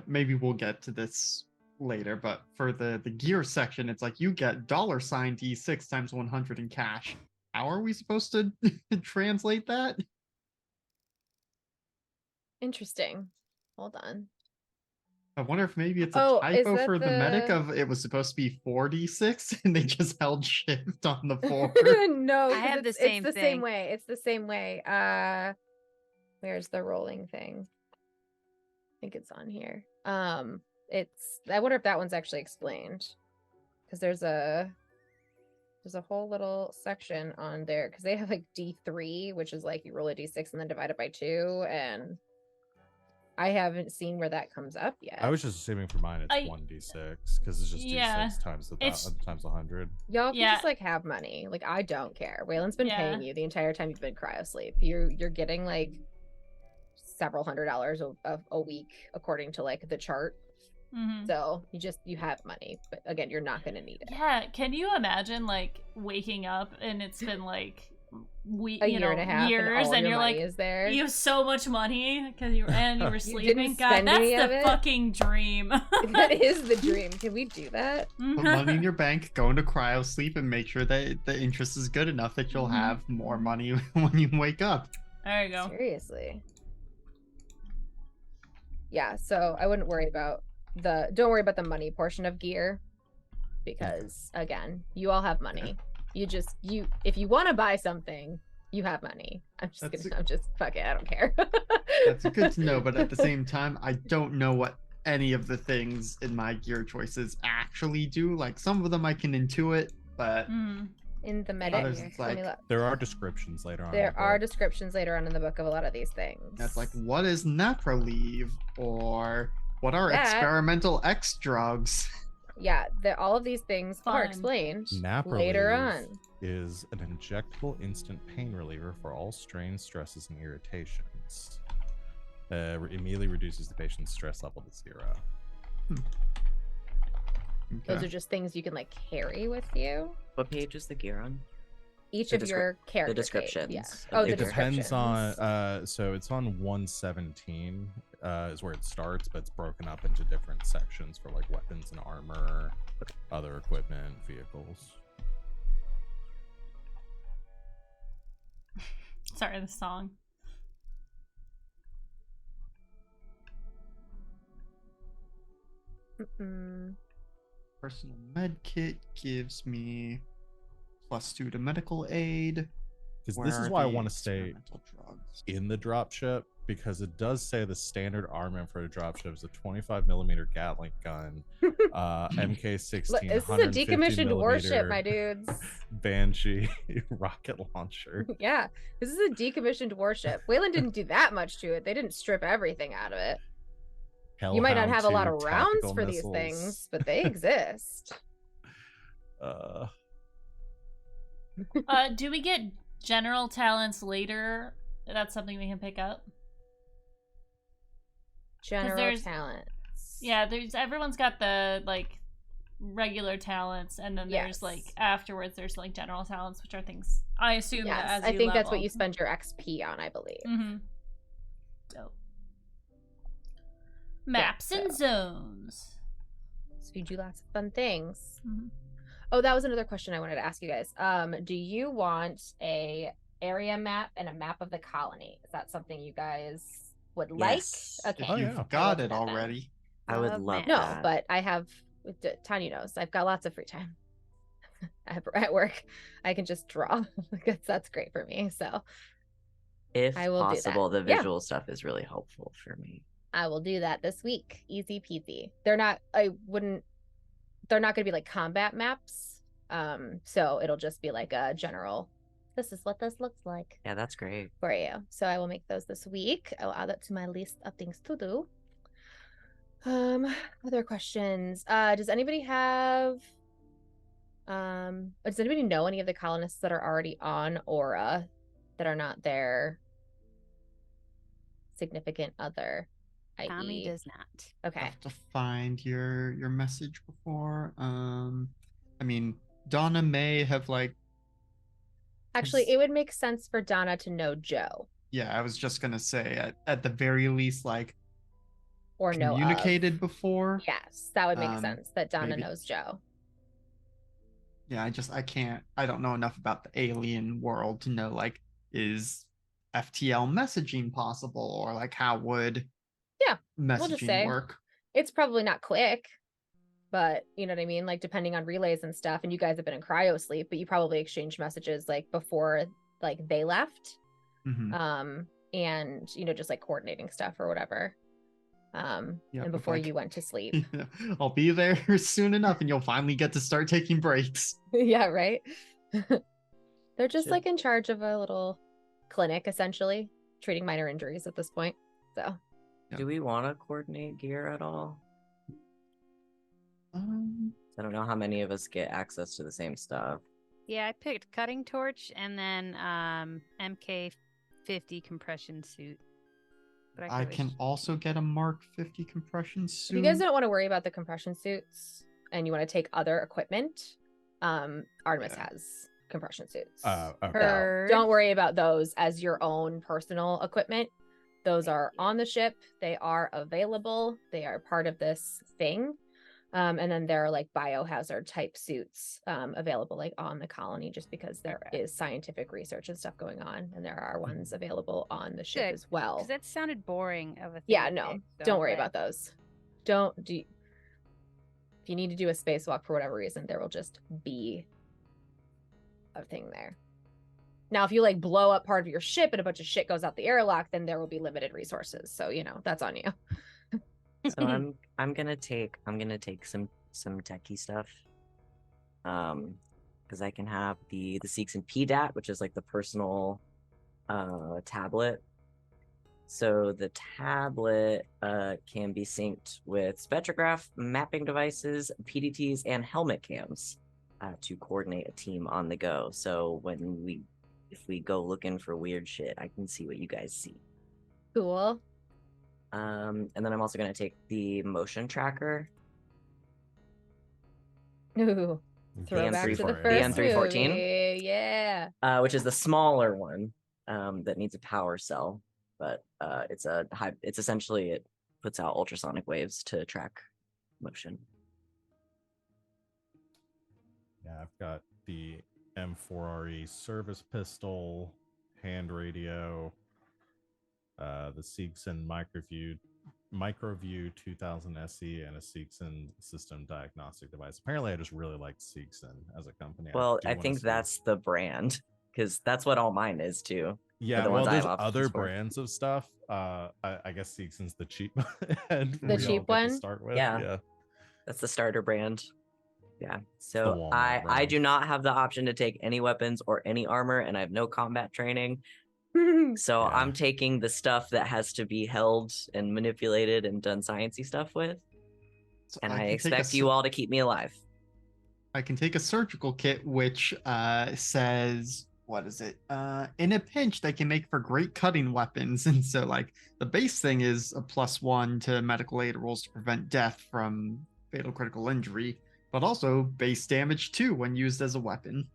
Speaker 2: maybe we'll get to this later, but for the gear section, it's like you get $D6 times 100 in cash. How are we supposed to translate that?
Speaker 6: Interesting. Hold on.
Speaker 2: I wonder if maybe it's a
Speaker 6: Oh, is
Speaker 2: typo
Speaker 6: that
Speaker 2: for the medic
Speaker 6: the-
Speaker 2: of it was supposed to be 4d6 and they just held shift on the 4.
Speaker 6: No,
Speaker 4: I
Speaker 6: 'cause
Speaker 4: have the
Speaker 6: it's
Speaker 4: same
Speaker 6: the
Speaker 4: thing.
Speaker 6: same way. It's the same way. Where's the rolling thing? I think it's on here. It's I wonder if that one's actually explained. Because there's a whole little section on there because they have like D3, which is like you roll a D6 and then divide it by 2, and I haven't seen where that comes up yet.
Speaker 5: I was just assuming for mine it's 1d6 because it's just
Speaker 1: Yeah,
Speaker 5: d6 times times 100.
Speaker 6: Y'all can
Speaker 1: Yeah.
Speaker 6: just like have money. Like I don't care. Waylon's been
Speaker 1: Yeah.
Speaker 6: paying you the entire time you've been cryo sleep. You're getting like several $100s a week according to like the chart.
Speaker 1: Mhm.
Speaker 6: So you have money, but again, you're not gonna need it.
Speaker 1: Yeah, can you imagine like waking up and it's been like
Speaker 6: A year and a half,
Speaker 1: years,
Speaker 6: and, all
Speaker 1: and
Speaker 6: your
Speaker 1: you're
Speaker 6: money
Speaker 1: like,
Speaker 6: is there.
Speaker 1: you have so much money because you were
Speaker 6: didn't
Speaker 1: sleeping. God,
Speaker 6: spend
Speaker 1: that's
Speaker 6: any of
Speaker 1: the
Speaker 6: it?
Speaker 1: fucking dream.
Speaker 6: That is the dream. Can we do that?
Speaker 2: Put money in your bank, go into cryo sleep, and make sure that the interest is good enough that you'll have more money when you wake up.
Speaker 1: There you go.
Speaker 6: Seriously. Yeah, so I wouldn't worry about don't worry about the money portion of gear because again, you all have money. If you want to buy something, you have money. I'm just fuck it, I don't care.
Speaker 2: That's good to know, but at the same time, I don't know what any of the things in my gear choices actually do. Like some of them I can intuit, but
Speaker 6: In the medic,
Speaker 2: others it's
Speaker 6: let me
Speaker 2: like
Speaker 6: look.
Speaker 5: There are descriptions later on. in
Speaker 6: There
Speaker 5: the
Speaker 6: are
Speaker 5: book.
Speaker 6: descriptions later on in the book of a lot of these things.
Speaker 2: that's like what is Nepraleave or what are
Speaker 6: That-
Speaker 2: experimental X drugs?
Speaker 6: Yeah, all of these things are
Speaker 1: Fun.
Speaker 6: explained
Speaker 5: Napraleave
Speaker 6: later on.
Speaker 5: is an injectable instant pain reliever for all strains, stresses, and irritations. Immediately reduces the patient's stress level to 0.
Speaker 6: Those
Speaker 2: Okay.
Speaker 6: are just things you can like carry with you.
Speaker 3: What page is the gear on?
Speaker 6: each
Speaker 3: The
Speaker 6: of your character
Speaker 3: the descriptions.
Speaker 6: Yeah.
Speaker 3: of
Speaker 6: Oh,
Speaker 3: the
Speaker 6: the
Speaker 5: It depends
Speaker 6: descriptions.
Speaker 5: on so it's on 117 is where it starts, but it's broken up into different sections for like weapons and armor, other equipment, vehicles.
Speaker 1: Sorry, the song.
Speaker 2: Personal med kit gives me +2 to medical aid.
Speaker 5: Because
Speaker 2: Where
Speaker 5: this is
Speaker 2: are
Speaker 5: why I
Speaker 2: the
Speaker 5: want to stay
Speaker 2: experimental drugs?
Speaker 5: in the dropship, because it does say the standard armament for the dropship is a 25mm Gatling gun, MK16,
Speaker 6: Look, this is a
Speaker 5: 150
Speaker 6: decommissioned warship,
Speaker 5: millimeter
Speaker 6: my dudes.
Speaker 5: Banshee rocket launcher.
Speaker 6: Yeah, this is a decommissioned warship. Wayland didn't do that much to it. They didn't strip everything out of it. You might not
Speaker 5: Hellhound
Speaker 6: have a lot
Speaker 5: 2
Speaker 6: of rounds
Speaker 5: tactical
Speaker 6: for these
Speaker 5: missiles.
Speaker 6: things, but they exist.
Speaker 1: Do we get general talents later? That's something we can pick up.
Speaker 6: General
Speaker 1: there's-
Speaker 6: talents.
Speaker 1: Yeah, everyone's got the like regular talents, and then there's
Speaker 6: Yes.
Speaker 1: like afterwards there's like general talents, which are things I assume that
Speaker 6: Yes,
Speaker 1: as
Speaker 6: I
Speaker 1: you
Speaker 6: think that's what
Speaker 1: level.
Speaker 6: you spend your XP on, I believe.
Speaker 1: Mm-hmm. So maps and
Speaker 6: so-
Speaker 1: zones.
Speaker 6: So you do lots of fun things.
Speaker 1: Mhm.
Speaker 6: Oh, that was another question I wanted to ask you guys. Do you want a area map and a map of the colony? Is that something you guys would
Speaker 3: Yes.
Speaker 6: like? Okay.
Speaker 5: Oh,
Speaker 2: You've
Speaker 5: yeah.
Speaker 2: got
Speaker 6: do
Speaker 2: it
Speaker 6: that then.
Speaker 2: already.
Speaker 3: I would
Speaker 4: Love
Speaker 3: love
Speaker 4: maps.
Speaker 6: No,
Speaker 3: that.
Speaker 6: but I have Tanya knows. I've got lots of free time at work. I can just draw. That's great for me. So
Speaker 3: If
Speaker 6: I will do that.
Speaker 3: possible, the
Speaker 6: Yeah.
Speaker 3: visual stuff is really helpful for me.
Speaker 6: I will do that this week. Easy peasy. They're not going to be like combat maps. So it'll just be like a general, this is what this looks like
Speaker 3: Yeah, that's great.
Speaker 6: for you. So I will make those this week. I'll add that to my list of things to do. Other questions. Does anybody know any of the colonists that are already on Aura that are not their significant other?
Speaker 4: Tommy
Speaker 6: i.e.
Speaker 4: does not.
Speaker 6: Okay.
Speaker 2: Have to find your message before. I mean, Donna may have like.
Speaker 6: Actually, it would make sense for Donna to know Joe
Speaker 2: Yeah, I was just gonna say at the very least, like
Speaker 6: or know of.
Speaker 2: communicated before.
Speaker 6: Yes, that would make
Speaker 2: Um,
Speaker 6: sense that Donna
Speaker 2: maybe.
Speaker 6: knows Joe.
Speaker 2: Yeah, I don't know enough about the alien world to know like is FTL messaging possible, or like how would
Speaker 6: Yeah, we'll just
Speaker 2: messaging
Speaker 6: say.
Speaker 2: work?
Speaker 6: It's probably not quick, but you know what I mean? Like depending on relays and stuff, and you guys have been in cryo sleep, but you probably exchanged messages like before like they left.
Speaker 2: Mhm.
Speaker 6: And just like coordinating stuff or whatever.
Speaker 2: Yeah,
Speaker 6: And
Speaker 2: with,
Speaker 6: before
Speaker 2: like,
Speaker 6: you went to sleep.
Speaker 2: I'll be there soon enough and you'll finally get to start taking breaks.
Speaker 6: Yeah, right. They're just
Speaker 3: Should-
Speaker 6: like in charge of a little clinic, essentially, treating minor injuries at this point. So
Speaker 2: Yeah.
Speaker 3: Do we want to coordinate gear at all?
Speaker 2: Um,
Speaker 3: I don't know how many of us get access to the same stuff.
Speaker 4: Yeah, I picked cutting torch and then MK50 compression suit. But
Speaker 2: I
Speaker 4: could
Speaker 2: can
Speaker 4: wish-
Speaker 2: also get a Mark 50 compression suit.
Speaker 6: if you guys don't want to worry about the compression suits and you want to take other equipment, Artemis
Speaker 2: Yeah.
Speaker 6: has compression suits.
Speaker 5: Okay.
Speaker 6: So
Speaker 4: Heard.
Speaker 6: don't worry about those as your own personal equipment. Those are on the ship. They are available. They are part of this thing. And then there are like biohazard type suits available like on the colony just because there
Speaker 4: Okay.
Speaker 6: is scientific research and stuff going on. And there are ones available on the ship
Speaker 4: Good,
Speaker 6: as well.
Speaker 4: Because that sounded boring of a thing.
Speaker 6: Yeah,
Speaker 4: to
Speaker 6: no,
Speaker 4: pick, so
Speaker 6: don't worry
Speaker 4: I'm glad.
Speaker 6: about those. If you need to do a spacewalk for whatever reason, there will just be a thing there. Now, if you like blow up part of your ship and a bunch of shit goes out the airlock, then there will be limited resources. So, that's on you.
Speaker 3: So I'm gonna take some techie stuff. Because I can have the Seeks and PDAT, which is like the personal tablet. So the tablet can be synced with spectrograph, mapping devices, PDTs, and helmet cams to coordinate a team on the go. So if we go looking for weird shit, I can see what you guys see.
Speaker 6: Cool.
Speaker 3: And then I'm also going to take the motion tracker.
Speaker 6: Ooh,
Speaker 5: You
Speaker 6: throwback
Speaker 5: can't
Speaker 6: to
Speaker 5: see
Speaker 6: the
Speaker 5: for it.
Speaker 6: first
Speaker 3: The N314?
Speaker 6: movie. yeah.
Speaker 3: which is the smaller one that needs a power cell, but it's essentially it puts out ultrasonic waves to track motion.
Speaker 5: Yeah, I've got the M4RE service pistol, hand radio, the Seegson Microview 2000 SE, and a Seegson system diagnostic device. Apparently, I just really like Seegson as a company.
Speaker 3: Well,
Speaker 5: do
Speaker 3: I
Speaker 5: wanna
Speaker 3: think
Speaker 5: see-
Speaker 3: that's the brand because that's what all mine is too.
Speaker 5: Yeah,
Speaker 3: the
Speaker 5: well,
Speaker 3: ones I have
Speaker 5: there's
Speaker 3: options
Speaker 5: other
Speaker 3: for.
Speaker 5: brands of stuff. I guess Seegson's the cheap and
Speaker 6: The cheap one?
Speaker 5: to start with.
Speaker 3: Yeah.
Speaker 5: Yeah.
Speaker 3: That's the starter brand. Yeah.
Speaker 5: the
Speaker 3: So
Speaker 5: Walmart
Speaker 3: I
Speaker 5: brand.
Speaker 3: do not have the option to take any weapons or any armor, and I have no combat training. So
Speaker 5: Yeah.
Speaker 3: I'm taking the stuff that has to be held and manipulated and done sciencey stuff with,
Speaker 2: So
Speaker 3: and
Speaker 2: I
Speaker 3: I
Speaker 2: can take a
Speaker 3: expect
Speaker 2: sur-
Speaker 3: you all to keep me alive.
Speaker 2: I can take a surgical kit, which says, what is it? In a pinch, they can make for great cutting weapons. And so, like, the base thing is a +1 to medical aid rolls to prevent death from fatal critical injury, but also base damage 2 when used as a weapon.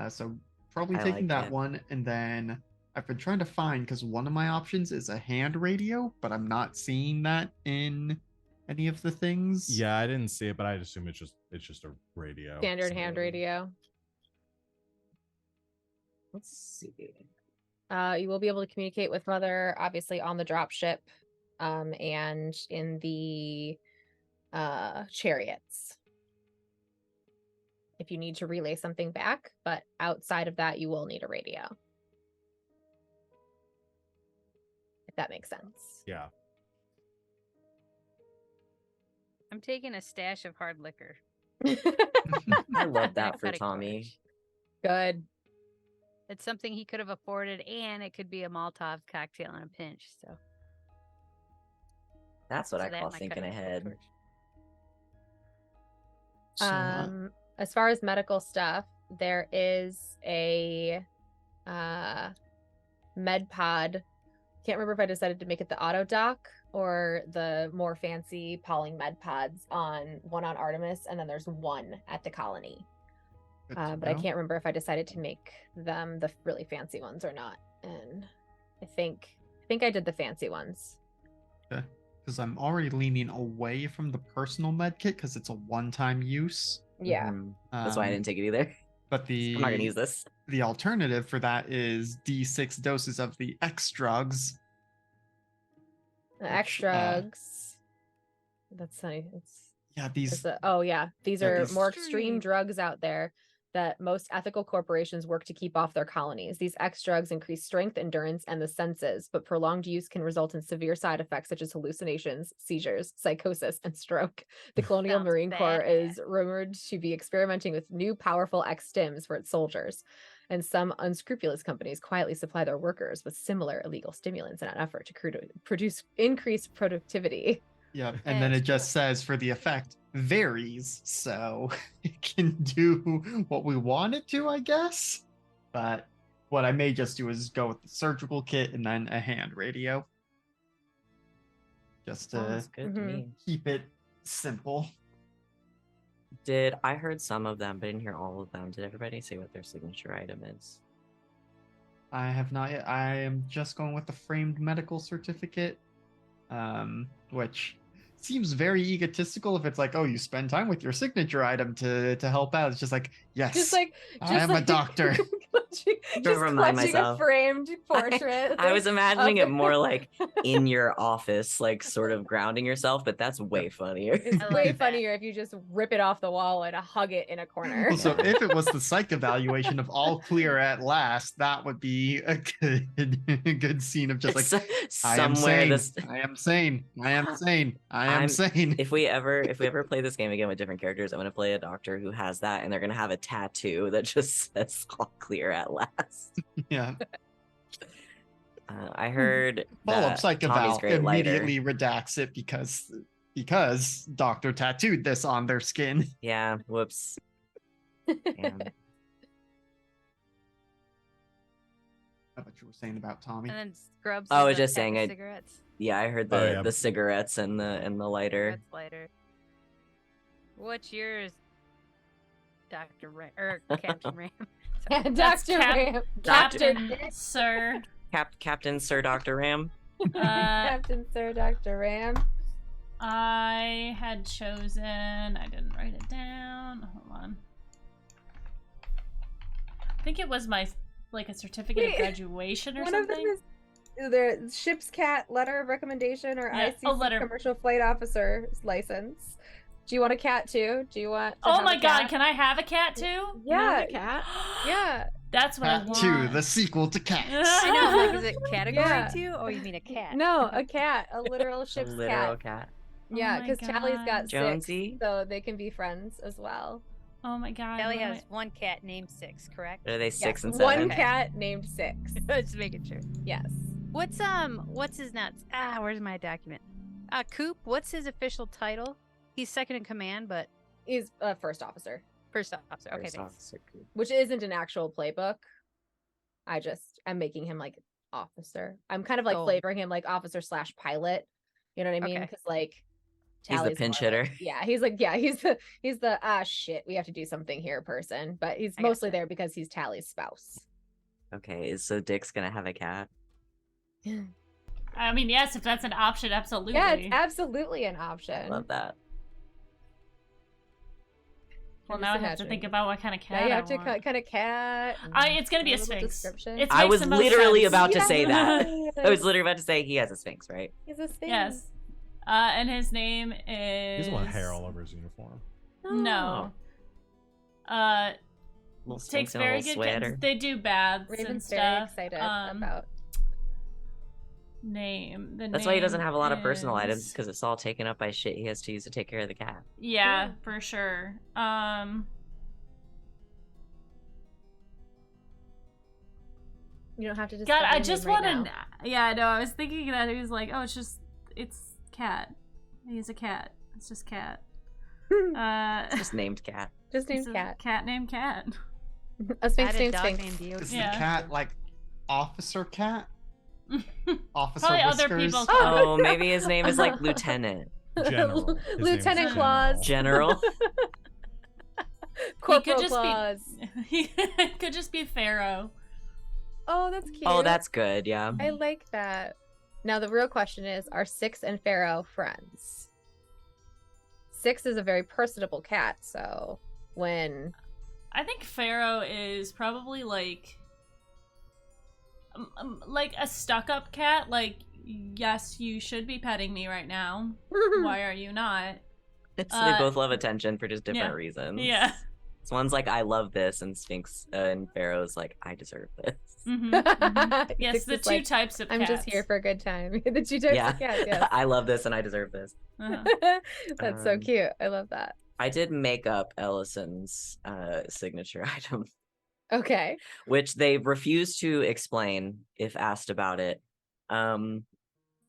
Speaker 2: So, probably
Speaker 3: I
Speaker 2: taking
Speaker 3: like
Speaker 2: that
Speaker 3: it.
Speaker 2: one. And then I've been trying to find, because one of my options is a hand radio, but I'm not seeing that in any of the things.
Speaker 5: Yeah, I didn't see it, but I'd assume it's just a radio.
Speaker 6: Standard hand radio.
Speaker 3: Let's see.
Speaker 6: You will be able to communicate with Mother, obviously, on the dropship, and in the chariots. If you need to relay something back, but outside of that, you will need a radio. If that makes sense.
Speaker 5: Yeah.
Speaker 4: I'm taking a stash of hard liquor.
Speaker 3: I love
Speaker 4: and a
Speaker 3: that for
Speaker 4: cutting
Speaker 3: Tommy.
Speaker 4: board.
Speaker 6: Good.
Speaker 4: It's something he could have afforded, and it could be a Molotov cocktail in a pinch. So
Speaker 3: That's what I
Speaker 4: that
Speaker 3: call
Speaker 4: and my
Speaker 3: thinking
Speaker 4: cutting
Speaker 3: ahead.
Speaker 4: torch.
Speaker 2: So,
Speaker 6: As far as medical stuff, there is a med pod. Can't remember if I decided to make it the auto dock or the more fancy Pauling med pods one on Artemis, and then there's one at the colony.
Speaker 2: good to
Speaker 6: But I
Speaker 2: know.
Speaker 6: can't remember if I decided to make them the really fancy ones or not. And I think I did the fancy ones.
Speaker 2: Because I'm already leaning away from the personal med kit because it's a one-time use.
Speaker 6: Yeah.
Speaker 3: Mhm. That's why I
Speaker 2: Um,
Speaker 3: didn't take it either.
Speaker 2: But the
Speaker 3: I'm not gonna use this.
Speaker 2: the alternative for that is D6 doses of the X drugs.
Speaker 6: The X
Speaker 2: Which,
Speaker 6: drugs. That's funny.
Speaker 2: Yeah, these
Speaker 6: These
Speaker 2: Yeah,
Speaker 6: are
Speaker 2: these-
Speaker 6: more extreme drugs out there that most ethical corporations work to keep off their colonies. These X drugs increase strength, endurance, and the senses, but prolonged use can result in severe side effects such as hallucinations, seizures, psychosis, and stroke. The Colonial
Speaker 4: Sounds
Speaker 6: Marine Corps
Speaker 4: bad.
Speaker 6: is rumored to be experimenting with new powerful X stims for its soldiers. And some unscrupulous companies quietly supply their workers with similar illegal stimulants in an effort to produce increased productivity.
Speaker 2: Yeah, and then it
Speaker 4: That's
Speaker 2: just says for the effect varies, so it can do what we want it to, I guess. But what I may just do is go with the surgical kit and then a hand radio, just to
Speaker 3: Sounds good to
Speaker 6: Mhm.
Speaker 3: me.
Speaker 2: keep it simple.
Speaker 3: I heard some of them, but I didn't hear all of them. Did everybody say what their signature item is?
Speaker 2: I have not yet. I am just going with the framed medical certificate, which seems very egotistical if it's like, oh, you spend time with your signature item to help out. It's just like, yes,
Speaker 6: Just like
Speaker 2: I am a doctor.
Speaker 6: just
Speaker 3: remind
Speaker 6: clutching
Speaker 3: myself.
Speaker 6: a framed portrait.
Speaker 3: I was imagining it
Speaker 6: of-
Speaker 3: more like in your office, like sort of grounding yourself, but that's way funnier.
Speaker 6: It's
Speaker 4: I
Speaker 6: way
Speaker 4: like that.
Speaker 6: funnier if you just rip it off the wall and hug it in a corner.
Speaker 2: Well, so
Speaker 3: Yeah.
Speaker 2: if it was the psych evaluation of all clear at last, that would be a good scene of just like, I am
Speaker 3: somewhere
Speaker 2: sane,
Speaker 3: this
Speaker 2: I am sane, I am sane, I am
Speaker 3: I'm-
Speaker 2: sane.
Speaker 3: if we ever play this game again with different characters, I'm gonna play a doctor who has that, and they're gonna have a tattoo that just says all clear at last.
Speaker 2: Yeah.
Speaker 3: I heard
Speaker 2: Follow up
Speaker 3: that
Speaker 2: psych
Speaker 3: Tommy's
Speaker 2: eval
Speaker 3: great lighter.
Speaker 2: immediately redacts it because doctor tattooed this on their skin.
Speaker 3: Yeah, whoops. Damn.
Speaker 2: What you were saying about Tommy.
Speaker 4: And then Scrubs.
Speaker 3: Oh, I was
Speaker 4: has a
Speaker 3: just
Speaker 4: pack
Speaker 3: saying
Speaker 4: of
Speaker 3: I-
Speaker 4: cigarettes.
Speaker 3: Yeah, I heard
Speaker 5: Oh, yeah.
Speaker 3: the cigarettes and the lighter.
Speaker 4: Cigarettes later. What's yours? Dr. Ram or Captain Ram.
Speaker 1: That's
Speaker 6: Dr. Ram.
Speaker 1: Captain Sir.
Speaker 3: Captain Sir Dr. Ram.
Speaker 6: Captain Sir Dr. Ram.
Speaker 1: I had chosen. I didn't write it down. Hold on. I think it was my a certificate of graduation or
Speaker 6: One
Speaker 1: something.
Speaker 6: of them is the ship's cat letter of recommendation or
Speaker 1: Yeah,
Speaker 6: ICC
Speaker 1: letter.
Speaker 6: commercial flight officer's license. Do you want a cat too? Do you want? To
Speaker 1: Oh
Speaker 6: have
Speaker 1: my
Speaker 6: a
Speaker 1: god,
Speaker 6: cat?
Speaker 1: can I have a cat too?
Speaker 6: Yeah,
Speaker 3: cat.
Speaker 6: yeah.
Speaker 1: That's what I
Speaker 2: Cat
Speaker 1: want.
Speaker 2: 2, the sequel to Cats.
Speaker 4: I know. Like, is it category
Speaker 6: Yeah.
Speaker 4: 2? Oh, you mean a cat?
Speaker 6: No, a cat, a literal
Speaker 3: A
Speaker 6: ship's
Speaker 3: literal
Speaker 6: cat.
Speaker 3: cat.
Speaker 6: Yeah,
Speaker 1: my
Speaker 6: because Tally's got
Speaker 1: God.
Speaker 3: Jonesy?
Speaker 6: 6, so they can be friends as well.
Speaker 1: Oh my god.
Speaker 4: Ellie
Speaker 1: what am
Speaker 4: has one cat named 6, correct?
Speaker 3: Are they 6 and
Speaker 6: Yes,
Speaker 3: 7?
Speaker 6: one
Speaker 4: Okay.
Speaker 6: cat named 6.
Speaker 4: Just making sure.
Speaker 6: Yes.
Speaker 4: What's his nuts? Where's my document? Coop, what's his official title? He's second in command, but
Speaker 6: He's a first officer,
Speaker 4: first officer. Okay,
Speaker 3: First
Speaker 4: thanks.
Speaker 3: officer Coop.
Speaker 6: which isn't an actual playbook. I'm making him like officer. I'm kind of like
Speaker 4: Oh.
Speaker 6: flavoring him like officer / pilot. You know what I mean?
Speaker 4: Okay.
Speaker 6: Because like
Speaker 3: He's the
Speaker 6: Tally's
Speaker 3: pinch
Speaker 6: more like-
Speaker 3: hitter.
Speaker 6: yeah, he's the shit, we have to do something here person. But he's
Speaker 4: I
Speaker 6: mostly
Speaker 4: gotcha.
Speaker 6: there because he's Tally's spouse.
Speaker 3: Okay, so Dick's gonna have a cat.
Speaker 1: I mean, yes, if that's an option, absolutely.
Speaker 6: Yeah, it's absolutely an option.
Speaker 3: Love that.
Speaker 1: Well,
Speaker 6: I'm
Speaker 1: now I
Speaker 6: just
Speaker 1: have to think
Speaker 6: imagining.
Speaker 1: about what kind of cat
Speaker 6: Now you
Speaker 1: I
Speaker 6: have to
Speaker 1: want.
Speaker 6: kind of cat.
Speaker 1: It's gonna be a
Speaker 6: little
Speaker 1: sphinx.
Speaker 6: description.
Speaker 1: It
Speaker 3: I
Speaker 1: makes
Speaker 3: was
Speaker 1: the most
Speaker 3: literally
Speaker 1: sense.
Speaker 3: about to say that.
Speaker 6: Yes.
Speaker 3: I was literally about to say he has a sphinx, right?
Speaker 6: He's a sphinx.
Speaker 1: Yes. And his name is.
Speaker 5: He's the one with hair all over his uniform.
Speaker 1: No.
Speaker 3: Little
Speaker 1: Takes
Speaker 3: sphinx in a
Speaker 1: very
Speaker 3: little
Speaker 1: good.
Speaker 3: sweater.
Speaker 1: They do baths and
Speaker 6: Raven's
Speaker 1: stuff.
Speaker 6: very excited about.
Speaker 1: Name.
Speaker 3: That's why he doesn't have a lot of personal
Speaker 1: is-
Speaker 3: items, because it's all taken up by shit he has to use to take care of the cat.
Speaker 1: Yeah, for sure.
Speaker 6: You don't have to.
Speaker 1: God,
Speaker 6: discover
Speaker 1: I
Speaker 6: the
Speaker 1: just
Speaker 6: name right
Speaker 1: want to.
Speaker 6: now.
Speaker 1: Yeah, I know. I was thinking that he was like, oh, it's cat. He's a cat. It's just cat.
Speaker 3: Just named cat.
Speaker 6: Just
Speaker 1: He's
Speaker 6: named
Speaker 1: a
Speaker 6: Cat.
Speaker 1: Cat named Cat.
Speaker 6: A sphinx
Speaker 4: Add a
Speaker 6: named
Speaker 4: dog
Speaker 6: Sphinx.
Speaker 4: named Diego.
Speaker 2: Is
Speaker 1: Yeah.
Speaker 2: the cat like Officer Cat? Officer
Speaker 1: Probably
Speaker 2: Whiskers?
Speaker 1: other people.
Speaker 3: Oh, maybe his name is like Lieutenant
Speaker 5: General. His name is
Speaker 6: Lieutenant Claus.
Speaker 3: General.
Speaker 6: Corporal
Speaker 1: just be-
Speaker 6: Claus.
Speaker 1: He could just be Pharaoh.
Speaker 6: Oh, that's cute.
Speaker 3: Oh, that's good. Yeah.
Speaker 6: I like that. Now the real question is: are Six and Pharaoh friends? Six is a very personable cat, so when
Speaker 1: I think Pharaoh is probably like a stuck-up cat. Like, yes, you should be petting me right now. Why are you not?
Speaker 3: They both love attention for just different
Speaker 1: yeah.
Speaker 3: reasons.
Speaker 1: Yeah.
Speaker 3: So one's like, I love this, and Sphinx and Pharaoh's like, I deserve this.
Speaker 1: Mhm,
Speaker 6: Mm-hmm.
Speaker 1: mhm. Yes,
Speaker 6: Six
Speaker 1: the
Speaker 6: is
Speaker 1: two
Speaker 6: like,
Speaker 1: types of
Speaker 6: I'm
Speaker 1: cats.
Speaker 6: just here for a good time. The two types
Speaker 3: Yeah.
Speaker 6: of cats, yes.
Speaker 3: I love this, and I deserve this.
Speaker 1: Uh-huh.
Speaker 6: That's so
Speaker 3: Um,
Speaker 6: cute. I love that.
Speaker 3: I did make up Ellison's signature item,
Speaker 6: Okay.
Speaker 3: which they refuse to explain if asked about it.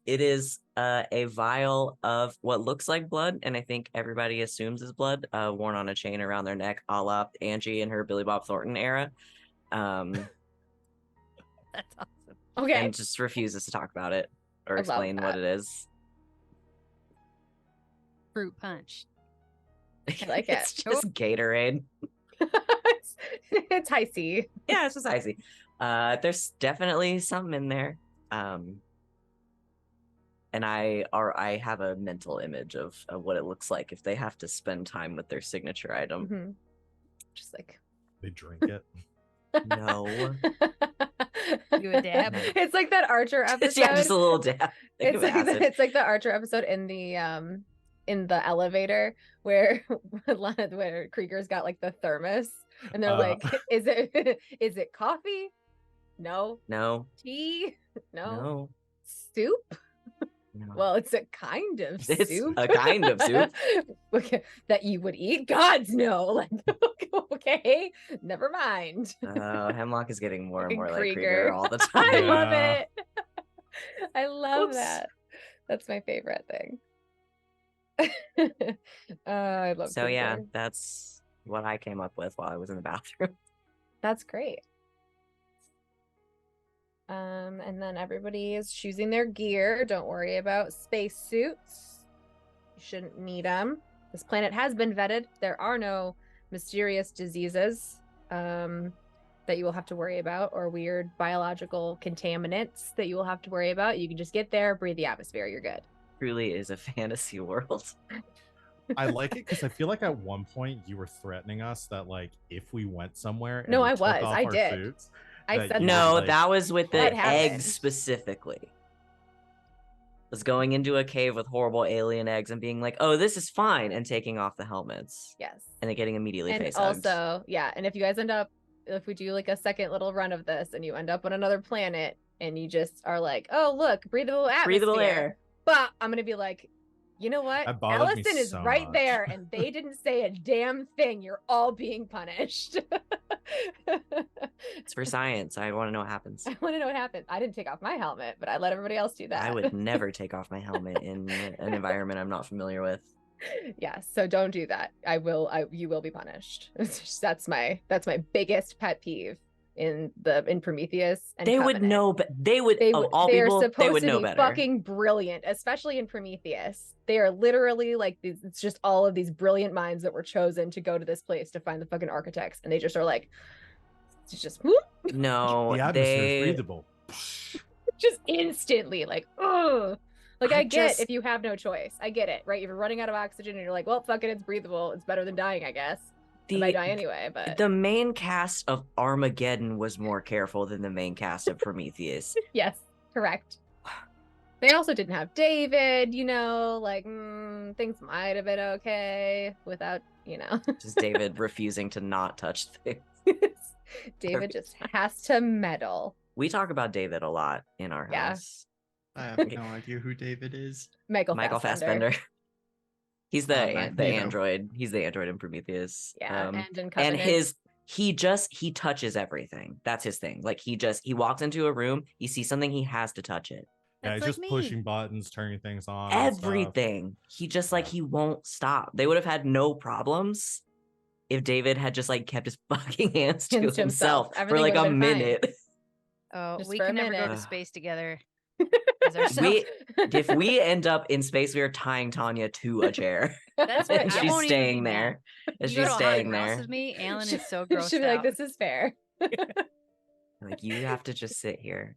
Speaker 3: It is a vial of what looks like blood, and I think everybody assumes is blood, worn on a chain around their neck, a la Angie in her Billy Bob Thornton era,
Speaker 4: That's awesome.
Speaker 6: Okay.
Speaker 3: and just refuses to talk about it or
Speaker 6: I love
Speaker 3: explain what
Speaker 6: that.
Speaker 3: it is.
Speaker 4: Fruit punch.
Speaker 6: I like
Speaker 3: It's
Speaker 6: it.
Speaker 3: just Gatorade.
Speaker 6: It's high C.
Speaker 3: Yeah, it's just icy. There's definitely something in there. And I have a mental image of what it looks like if they have to spend time with their signature item.
Speaker 6: Mhm. Just like
Speaker 5: They drink it.
Speaker 3: No.
Speaker 4: Do a dab.
Speaker 6: It's like that Archer episode.
Speaker 3: Yeah, just a little dab. Think
Speaker 6: It's
Speaker 3: of
Speaker 6: like
Speaker 3: acid.
Speaker 6: it's like the Archer episode in the elevator where where Krieger's got like the thermos and they're like, is it coffee? No.
Speaker 3: No,
Speaker 6: Tea? No.
Speaker 3: no,
Speaker 6: Soup?
Speaker 3: no.
Speaker 6: Well, it's a kind of
Speaker 3: It's
Speaker 6: soup.
Speaker 3: a kind of soup.
Speaker 6: Okay, that you would eat? God's no. Like, okay, never mind.
Speaker 3: Hemlock is getting more and
Speaker 6: Fucking
Speaker 3: more like
Speaker 6: Krieger.
Speaker 3: Krieger all the
Speaker 6: I
Speaker 3: time.
Speaker 6: love
Speaker 5: Yeah.
Speaker 6: it. I love
Speaker 3: Whoops.
Speaker 6: that. That's my favorite thing. I love
Speaker 3: So yeah,
Speaker 6: Krieger.
Speaker 3: that's what I came up with while I was in the bathroom.
Speaker 6: That's great. And then everybody is choosing their gear. Don't worry about spacesuits. You shouldn't need them. This planet has been vetted. There are no mysterious diseases that you will have to worry about, or weird biological contaminants that you will have to worry about, you can just get there, breathe the atmosphere, you're good.
Speaker 3: Truly is a fantasy world.
Speaker 5: I like it because I feel like at one point you were threatening us that like if we went somewhere and
Speaker 6: No,
Speaker 5: we
Speaker 6: I
Speaker 5: took
Speaker 6: was.
Speaker 5: off
Speaker 6: I
Speaker 5: our
Speaker 6: did.
Speaker 5: foods,
Speaker 6: I
Speaker 5: that
Speaker 6: said
Speaker 5: you
Speaker 6: that.
Speaker 3: No,
Speaker 5: would, like,
Speaker 3: that was with the
Speaker 6: That happened.
Speaker 3: eggs specifically. Was going into a cave with horrible alien eggs and being like, "Oh, this is fine," and taking off the helmets.
Speaker 6: Yes.
Speaker 3: And then getting immediately
Speaker 6: And
Speaker 3: face hugged.
Speaker 6: also, yeah, and if you guys end up, if we do like a second little run of this and you end up on another planet and you just are like, oh, look, breathable atmosphere.
Speaker 3: Breathable air.
Speaker 6: But I'm going to be like, you know what?
Speaker 5: That bothered me
Speaker 6: Allison is
Speaker 5: so
Speaker 6: right
Speaker 5: much.
Speaker 6: there and they didn't say a damn thing. You're all being punished.
Speaker 3: It's for science. I want to know what happens.
Speaker 6: I want to know what happened. I didn't take off my helmet, but I let everybody else do that.
Speaker 3: I would never take off my helmet in an environment I'm not familiar with.
Speaker 6: Yeah, so don't do that. You will be punished. That's my biggest pet peeve in Prometheus and
Speaker 3: They would
Speaker 6: Covenant.
Speaker 3: know, but they would of all
Speaker 6: they are
Speaker 3: people,
Speaker 6: supposed
Speaker 3: they would
Speaker 6: to
Speaker 3: know
Speaker 6: be
Speaker 3: better.
Speaker 6: fucking brilliant, especially in Prometheus. They are literally like these, it's just all of these brilliant minds that were chosen to go to this place to find the fucking architects, and they just are like, it's just whoop,
Speaker 3: No,
Speaker 5: The atmosphere is
Speaker 3: they
Speaker 5: breathable.
Speaker 6: just instantly like, oh, like I get
Speaker 3: just-
Speaker 6: if you have no choice, I get it, right? If you're running out of oxygen and you're like, well, fuck it, it's breathable, it's better than dying, I guess. I might die anyway, but
Speaker 3: the main cast of Armageddon was more careful than the main cast of Prometheus.
Speaker 6: yes, correct. They also didn't have David, like things might have been okay without,
Speaker 3: Just David refusing to not touch things.
Speaker 6: David just has to meddle.
Speaker 3: We talk about David a lot in our
Speaker 6: Yeah.
Speaker 3: house.
Speaker 2: I have no idea who David is.
Speaker 6: Michael
Speaker 3: Fassbender. He's the
Speaker 2: Magneto.
Speaker 3: android. He's the android in Prometheus.
Speaker 6: Yeah, and in
Speaker 3: and
Speaker 6: Covenant.
Speaker 3: he touches everything. That's his thing. Like he walks into a room, he sees something, he has to touch it.
Speaker 5: Yeah,
Speaker 4: That's
Speaker 5: he's
Speaker 4: like
Speaker 5: just
Speaker 4: me.
Speaker 5: pushing buttons, turning things on. and stuff.
Speaker 3: Everything. He just like
Speaker 5: Yeah.
Speaker 3: he won't stop. They would have had no problems if David had just like kept his fucking hands to
Speaker 6: Hands to himself.
Speaker 3: himself for
Speaker 6: Everything
Speaker 3: like
Speaker 6: would
Speaker 3: a
Speaker 6: have been fine.
Speaker 3: minute.
Speaker 4: Oh,
Speaker 6: Just
Speaker 4: we
Speaker 6: for a
Speaker 4: can never go
Speaker 6: minute.
Speaker 4: to
Speaker 3: Ugh.
Speaker 4: space together as ourselves.
Speaker 3: If we end up in space, we are tying Tanya to a chair.
Speaker 4: That's
Speaker 6: what-
Speaker 3: and
Speaker 6: I
Speaker 3: she's
Speaker 4: won't even be
Speaker 3: staying
Speaker 4: mad.
Speaker 3: there. And
Speaker 4: You go
Speaker 3: she's
Speaker 4: to a haunted
Speaker 3: staying
Speaker 4: house
Speaker 3: there.
Speaker 4: with me. Alan
Speaker 6: She-
Speaker 4: is so grossed
Speaker 6: She'll be
Speaker 4: out.
Speaker 6: like, this is fair.
Speaker 3: Like you have to just sit here.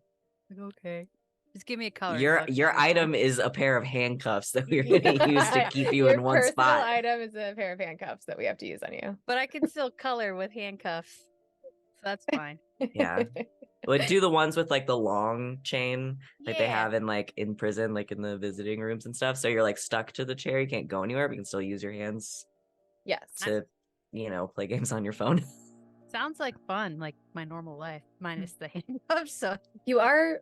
Speaker 4: Okay, just give me a color.
Speaker 3: Your item is a pair of handcuffs that we're gonna use to keep you
Speaker 6: Your
Speaker 3: in one
Speaker 6: personal
Speaker 3: spot.
Speaker 6: item is a pair of handcuffs that we have to use on you.
Speaker 4: But I can still color with handcuffs, so that's fine.
Speaker 3: Yeah. Would do the ones with like the long chain like they
Speaker 4: Yeah.
Speaker 3: have in prison, like in the visiting rooms and stuff. So you're like stuck to the chair, you can't go anywhere, but you can still use your hands
Speaker 6: Yes.
Speaker 3: to, play games on your phone.
Speaker 4: Sounds like fun, like my normal life, minus the handcuffs. So
Speaker 6: You are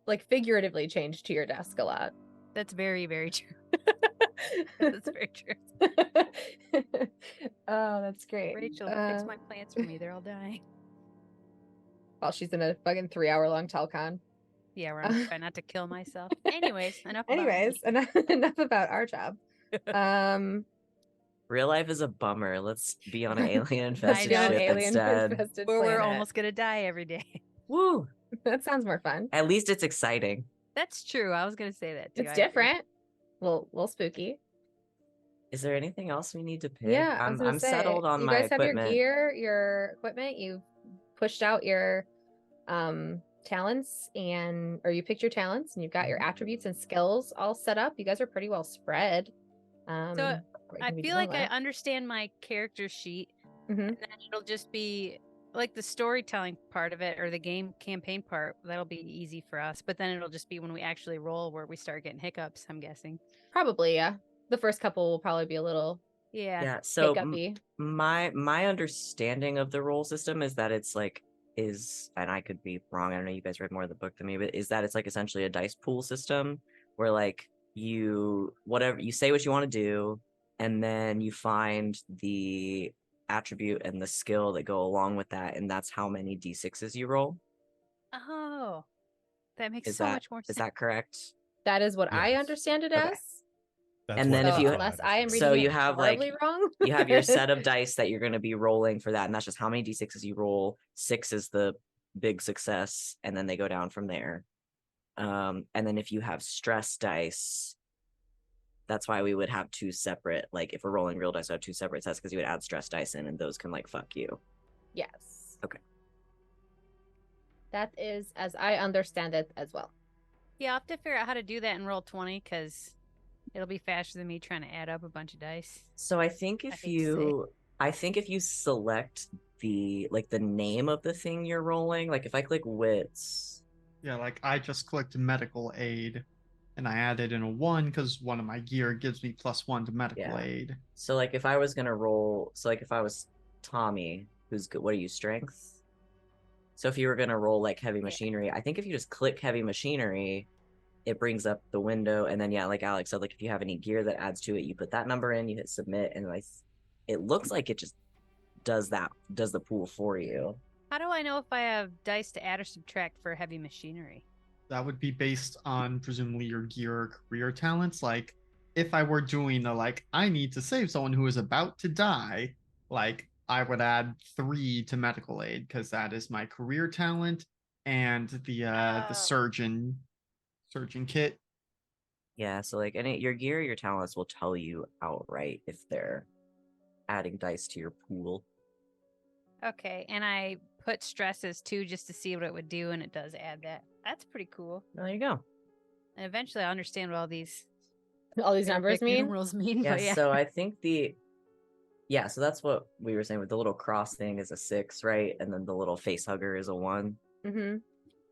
Speaker 6: like figuratively changed to your desk a lot.
Speaker 4: that's very, very true. That's very true.
Speaker 6: Oh, that's great.
Speaker 4: Rachel, fix my plants for me. They're all dying.
Speaker 6: While she's in a fucking 3-hour-long telecon.
Speaker 4: Yeah, we're gonna try not to kill myself. Anyways, enough. About me.
Speaker 6: Anyways, enough about our job.
Speaker 3: Real life is a bummer. Let's be on an alien
Speaker 6: Let's
Speaker 3: infested
Speaker 6: be on an
Speaker 3: ship
Speaker 6: alien
Speaker 3: instead.
Speaker 6: infested
Speaker 4: Where we're
Speaker 6: planet.
Speaker 4: almost gonna die every day.
Speaker 3: Woo!
Speaker 6: That sounds more fun.
Speaker 3: At least it's exciting.
Speaker 4: That's true. I was gonna say that too.
Speaker 6: It's
Speaker 4: I agree.
Speaker 6: different. Little spooky.
Speaker 3: Is there anything else we need to pick?
Speaker 6: Yeah, I was gonna
Speaker 3: I'm
Speaker 6: say,
Speaker 3: settled on
Speaker 6: you
Speaker 3: my
Speaker 6: guys have
Speaker 3: equipment.
Speaker 6: your equipment. You've pushed out your talents or you picked your talents and you've got your attributes and skills all set up. You guys are pretty well spread. What you
Speaker 4: I
Speaker 6: can be
Speaker 4: feel
Speaker 6: dealing
Speaker 4: like I
Speaker 6: with.
Speaker 4: understand my character sheet,
Speaker 6: Mhm.
Speaker 4: and then it'll just be like the storytelling part of it or the game campaign part. That'll be easy for us. But then it'll just be when we actually roll where we start getting hiccups. I'm guessing.
Speaker 6: Probably, yeah. The first couple will probably be a little
Speaker 4: Yeah.
Speaker 3: Yeah, so
Speaker 6: hiccupy.
Speaker 3: my understanding of the role system is that it's like and I could be wrong, I don't know, you guys read more of the book than me, but is that it's like essentially a dice pool system where like you say what you want to do, and then you find the attribute and the skill that go along with that, and that's how many d6s you roll.
Speaker 4: Oh, that makes
Speaker 3: Is
Speaker 4: so
Speaker 3: that
Speaker 4: much more
Speaker 3: is
Speaker 4: sense.
Speaker 3: that correct?
Speaker 6: That is what I
Speaker 5: Yes.
Speaker 6: understand it
Speaker 3: Okay.
Speaker 6: as.
Speaker 5: That's
Speaker 3: And
Speaker 5: what
Speaker 3: then if
Speaker 6: So
Speaker 3: you-
Speaker 6: unless I am reading
Speaker 3: So
Speaker 6: it
Speaker 3: you have, like,
Speaker 6: horribly wrong.
Speaker 3: You have your set of dice that you're going to be rolling for that, and that's just how many d6s you roll. 6 is the big success, and then they go down from there. And then if you have stress dice, that's why we would have two separate, like if we're rolling real dice, we have two separate sets because you would add stress dice in, and those can like fuck you.
Speaker 6: Yes.
Speaker 3: Okay.
Speaker 6: That is as I understand it as well.
Speaker 4: Yeah, I'll have to figure out how to do that in roll 20 because it'll be faster than me trying to add up a bunch of dice.
Speaker 3: So I think
Speaker 4: I
Speaker 3: if
Speaker 4: hate to
Speaker 3: you select the name of the thing you're rolling, like if I click wits.
Speaker 2: Yeah, like I just clicked medical aid and I added in a 1 because one of my gear gives me +1 to medical
Speaker 3: Yeah.
Speaker 2: aid.
Speaker 3: So like if I was gonna roll, so like if I was Tommy, who's good, what are you, strength? So if you were gonna roll like heavy machinery, I think if you just click heavy machinery, it brings up the window, and then yeah, like Alex said, like if you have any gear that adds to it, you put that number in, you hit submit, and like it looks like it just does the pool for you.
Speaker 4: How do I know if I have dice to add or subtract for heavy machinery?
Speaker 2: That would be based on presumably your gear or career talents. Like if I were doing a like I need to save someone who is about to die, like I would add 3 to medical aid because that is my career talent and the surgeon kit.
Speaker 3: Yeah, so like your gear, your talents will tell you outright if they're adding dice to your pool.
Speaker 4: Okay, and I put stresses too just to see what it would do, and it does add that. That's pretty cool.
Speaker 3: There you go.
Speaker 4: And eventually I'll understand what all these
Speaker 6: numbers mean.
Speaker 4: numerals mean.
Speaker 3: Yeah,
Speaker 4: But yeah.
Speaker 3: so I think so that's what we were saying with the little cross thing is a 6, right? And then the little face hugger is a 1.
Speaker 6: Mm-hmm.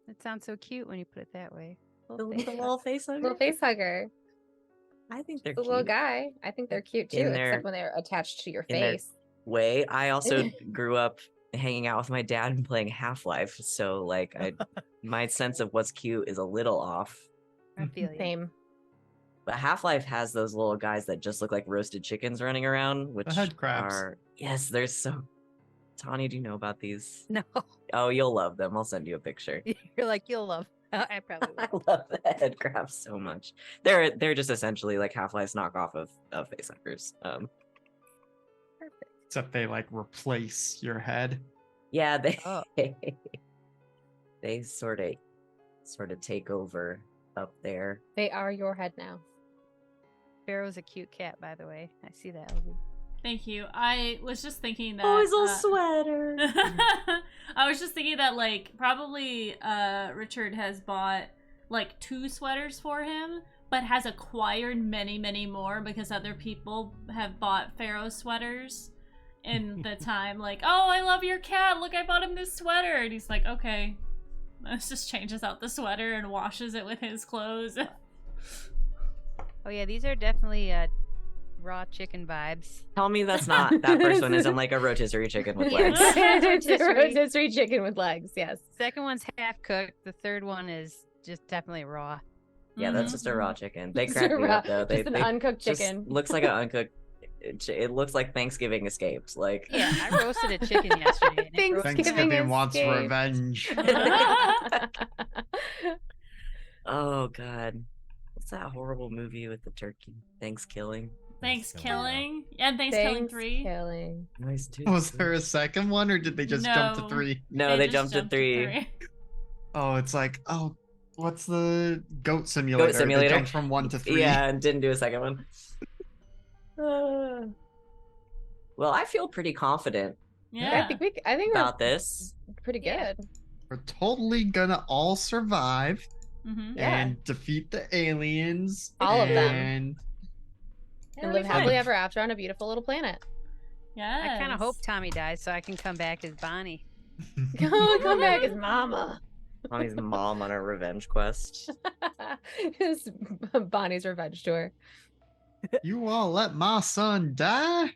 Speaker 4: It sounds so cute when you put it that way.
Speaker 3: The little face hugger?
Speaker 6: Little face hugger.
Speaker 3: I think they're
Speaker 6: The
Speaker 3: cute.
Speaker 6: little guy. I think they're cute too,
Speaker 3: In their-
Speaker 6: except when they're attached to your
Speaker 3: in their-
Speaker 6: face.
Speaker 3: Way. I also grew up hanging out with my dad and playing Half-Life, so like my sense of what's cute is a little off.
Speaker 4: I feel you.
Speaker 6: Same.
Speaker 3: But Half-Life has those little guys that just look like roasted chickens running around, which
Speaker 2: head crabs.
Speaker 3: are yes, they're so. Tawny, do you know about these?
Speaker 4: No.
Speaker 3: Oh, you'll love them. I'll send you a picture.
Speaker 4: You're like, you'll love. I probably
Speaker 3: I
Speaker 4: will.
Speaker 3: love the head crabs so much. They're just essentially like Half-Life's knockoff of facehuggers.
Speaker 2: Except they like replace your head.
Speaker 3: Yeah, they
Speaker 4: Oh.
Speaker 3: they sort of take over up there.
Speaker 6: They are your head now.
Speaker 4: Pharaoh's a cute cat, by the way. I see that. Olivia.
Speaker 1: Thank you. I was just thinking that.
Speaker 3: Oh, his little sweater.
Speaker 1: I was just thinking that, like, probably Richard has bought, like, 2 sweaters for him, but has acquired many, many more because other people have bought Pharaoh sweaters in the time. Like, oh, I love your cat. Look, I bought him this sweater. And he's like, okay. This just changes out the sweater and washes it with his clothes.
Speaker 4: Oh yeah, these are definitely raw chicken vibes.
Speaker 3: Tell me that's not that first one isn't like a rotisserie chicken with legs.
Speaker 6: It's a
Speaker 4: Rotisserie.
Speaker 6: rotisserie chicken with legs. Yes.
Speaker 4: Second one's half cooked. The third one is just definitely raw.
Speaker 3: Yeah, that's
Speaker 1: Mhm.
Speaker 3: just a raw chicken. They
Speaker 6: Just
Speaker 3: crack
Speaker 6: a
Speaker 3: me
Speaker 6: raw-
Speaker 3: up though.
Speaker 6: just an uncooked
Speaker 3: just
Speaker 6: chicken.
Speaker 3: looks like an uncooked. It looks like Thanksgiving escaped. Like
Speaker 4: Yeah, I roasted a chicken yesterday. and it roasted-
Speaker 2: Thanksgiving wants
Speaker 6: escaped.
Speaker 2: revenge.
Speaker 3: oh god, what's that horrible movie with the turkey? Thanksgiving.
Speaker 1: Thanks killing. And thanks killing 3.
Speaker 6: Killing.
Speaker 3: Nice too.
Speaker 2: Was there a second one or did they just jump to
Speaker 1: No.
Speaker 2: 3?
Speaker 3: No, they
Speaker 1: just
Speaker 3: jumped to 3.
Speaker 2: Oh, it's like, oh, what's the goat simulator? They
Speaker 3: Simulator.
Speaker 2: jumped from 1 to 3.
Speaker 3: Yeah, and didn't do a second one. Well, I feel pretty confident
Speaker 1: Yeah.
Speaker 6: I think we're
Speaker 3: about this.
Speaker 6: pretty
Speaker 4: Yeah.
Speaker 6: good.
Speaker 2: We're totally gonna all survive
Speaker 1: Mm-hmm.
Speaker 6: Yeah.
Speaker 2: and defeat the aliens.
Speaker 6: All of them.
Speaker 2: and
Speaker 6: And live
Speaker 3: fine.
Speaker 6: happily ever after on a beautiful little planet.
Speaker 1: Yeah.
Speaker 4: I kind of hope Tommy dies so I can come back as Bonnie.
Speaker 6: Come back as mama.
Speaker 3: Tommy's mom on a revenge quest.
Speaker 6: It's Bonnie's revenge tour.
Speaker 2: You all let my son die?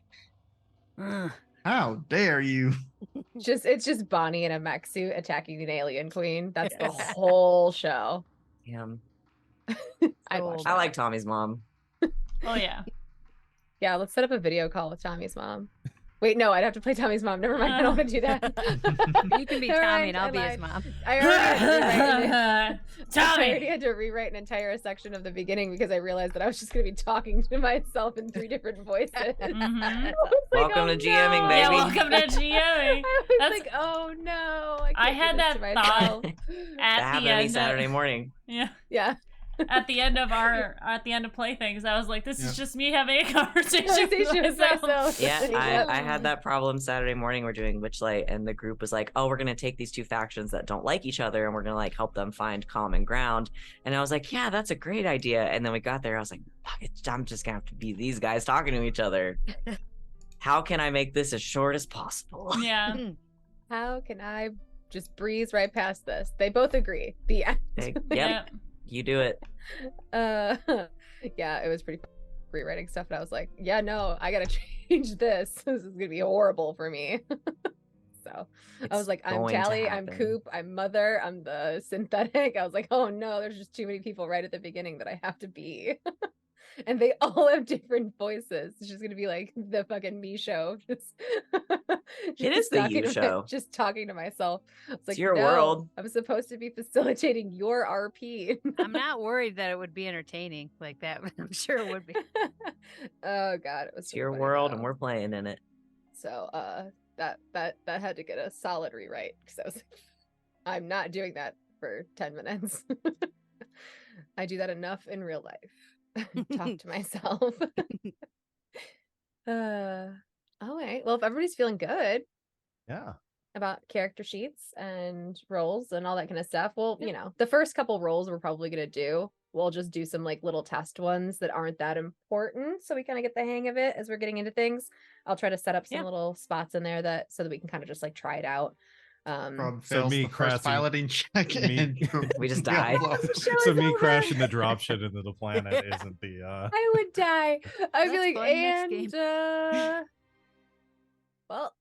Speaker 4: Ugh.
Speaker 2: How dare you?
Speaker 6: It's just Bonnie in a mech suit attacking an alien queen. That's the
Speaker 3: Yes.
Speaker 6: whole show.
Speaker 3: Damn.
Speaker 6: I watched
Speaker 4: Sold.
Speaker 3: I
Speaker 6: that.
Speaker 3: like Tommy's mom.
Speaker 1: Oh, yeah.
Speaker 6: Yeah, let's set up a video call with Tommy's mom. Wait, no, I'd have to play Tommy's mom. Never mind, I don't want to do that.
Speaker 4: You can be
Speaker 6: Never
Speaker 4: Tommy
Speaker 6: mind,
Speaker 4: and I'll
Speaker 6: I
Speaker 4: be his
Speaker 6: lied.
Speaker 4: mom.
Speaker 6: I already
Speaker 1: Tommy.
Speaker 6: had to rewrite an entire section of the beginning because I realized that I was just going to be talking to myself in 3 different voices.
Speaker 1: Mhm.
Speaker 6: I was like,
Speaker 3: Welcome
Speaker 6: oh,
Speaker 3: to GMing,
Speaker 6: no.
Speaker 3: baby.
Speaker 1: Yeah, welcome to GMing.
Speaker 6: I was
Speaker 1: That's-
Speaker 6: like, oh no,
Speaker 1: I
Speaker 6: I, can't
Speaker 1: had
Speaker 6: do this
Speaker 1: that
Speaker 6: to
Speaker 1: thought
Speaker 6: myself.
Speaker 3: That
Speaker 1: At the
Speaker 3: happened to me
Speaker 1: end.
Speaker 3: Saturday morning.
Speaker 1: Yeah.
Speaker 6: Yeah.
Speaker 1: at the end of playthings, I was like, this
Speaker 2: Yeah.
Speaker 1: is just me having a conversation
Speaker 6: Conversation
Speaker 1: with
Speaker 6: with
Speaker 1: myself.
Speaker 6: myself.
Speaker 3: Yeah, I had that problem Saturday morning. We're doing Witchlight, and the group was like, "Oh, we're gonna take these two factions that don't like each other, and we're gonna like help them find common ground." And I was like, "Yeah, that's a great idea." And then we got there, I was like, "Fuck it, I'm just gonna have to be these guys talking to each other. How can I make this as short as possible?"
Speaker 1: Yeah.
Speaker 6: How can I just breeze right past this? They both agree. The end.
Speaker 3: Hey, yep,
Speaker 1: Yeah.
Speaker 3: you do it.
Speaker 6: Yeah, it was pretty fun rewriting stuff, and I was like, yeah, no, I gotta change this. This is gonna be horrible for me. So I was
Speaker 3: It's
Speaker 6: like, I'm
Speaker 3: going to
Speaker 6: Tally, I'm
Speaker 3: happen.
Speaker 6: Coop, I'm Mother, I'm the synthetic. I was like, oh no, there's just too many people right at the beginning that I have to be. And they all have different voices. It's just gonna be like the fucking me show. Just,
Speaker 3: It is the
Speaker 6: talking
Speaker 3: you
Speaker 6: to
Speaker 3: show.
Speaker 6: just talking to myself. It's like,
Speaker 3: your
Speaker 6: no,
Speaker 3: world.
Speaker 6: I'm supposed to be facilitating your RP.
Speaker 4: I'm not worried that it would be entertaining like that, but I'm sure it would be.
Speaker 6: Oh god, it was
Speaker 3: It's
Speaker 6: pretty
Speaker 3: your
Speaker 6: funny,
Speaker 3: world, and
Speaker 6: though.
Speaker 3: we're playing in it.
Speaker 6: So that had to get a solid rewrite because I was like, I'm not doing that for 10 minutes. I do that enough in real life. Talk to myself. All right. Well, if everybody's feeling good
Speaker 5: Yeah.
Speaker 6: about character sheets and roles and all that kind of stuff, well, you know, the first couple roles we're probably gonna do, we'll just do some like little test ones that aren't that important, so we kind of get the hang of it as we're getting into things. I'll try to set up some
Speaker 3: Yeah.
Speaker 6: little spots in there that so that we can kind of just like try it out.
Speaker 2: Rob
Speaker 5: So
Speaker 2: fails
Speaker 5: me
Speaker 2: the first
Speaker 5: crashing-
Speaker 2: piloting check
Speaker 5: me-
Speaker 2: and
Speaker 3: We just
Speaker 2: we all
Speaker 3: die.
Speaker 2: blow.
Speaker 6: Show
Speaker 5: So
Speaker 6: is
Speaker 5: me
Speaker 6: over.
Speaker 5: crashing the dropship into the planet isn't the
Speaker 6: I would die. I'd be
Speaker 4: That's
Speaker 6: like,
Speaker 4: fun, next
Speaker 6: and well,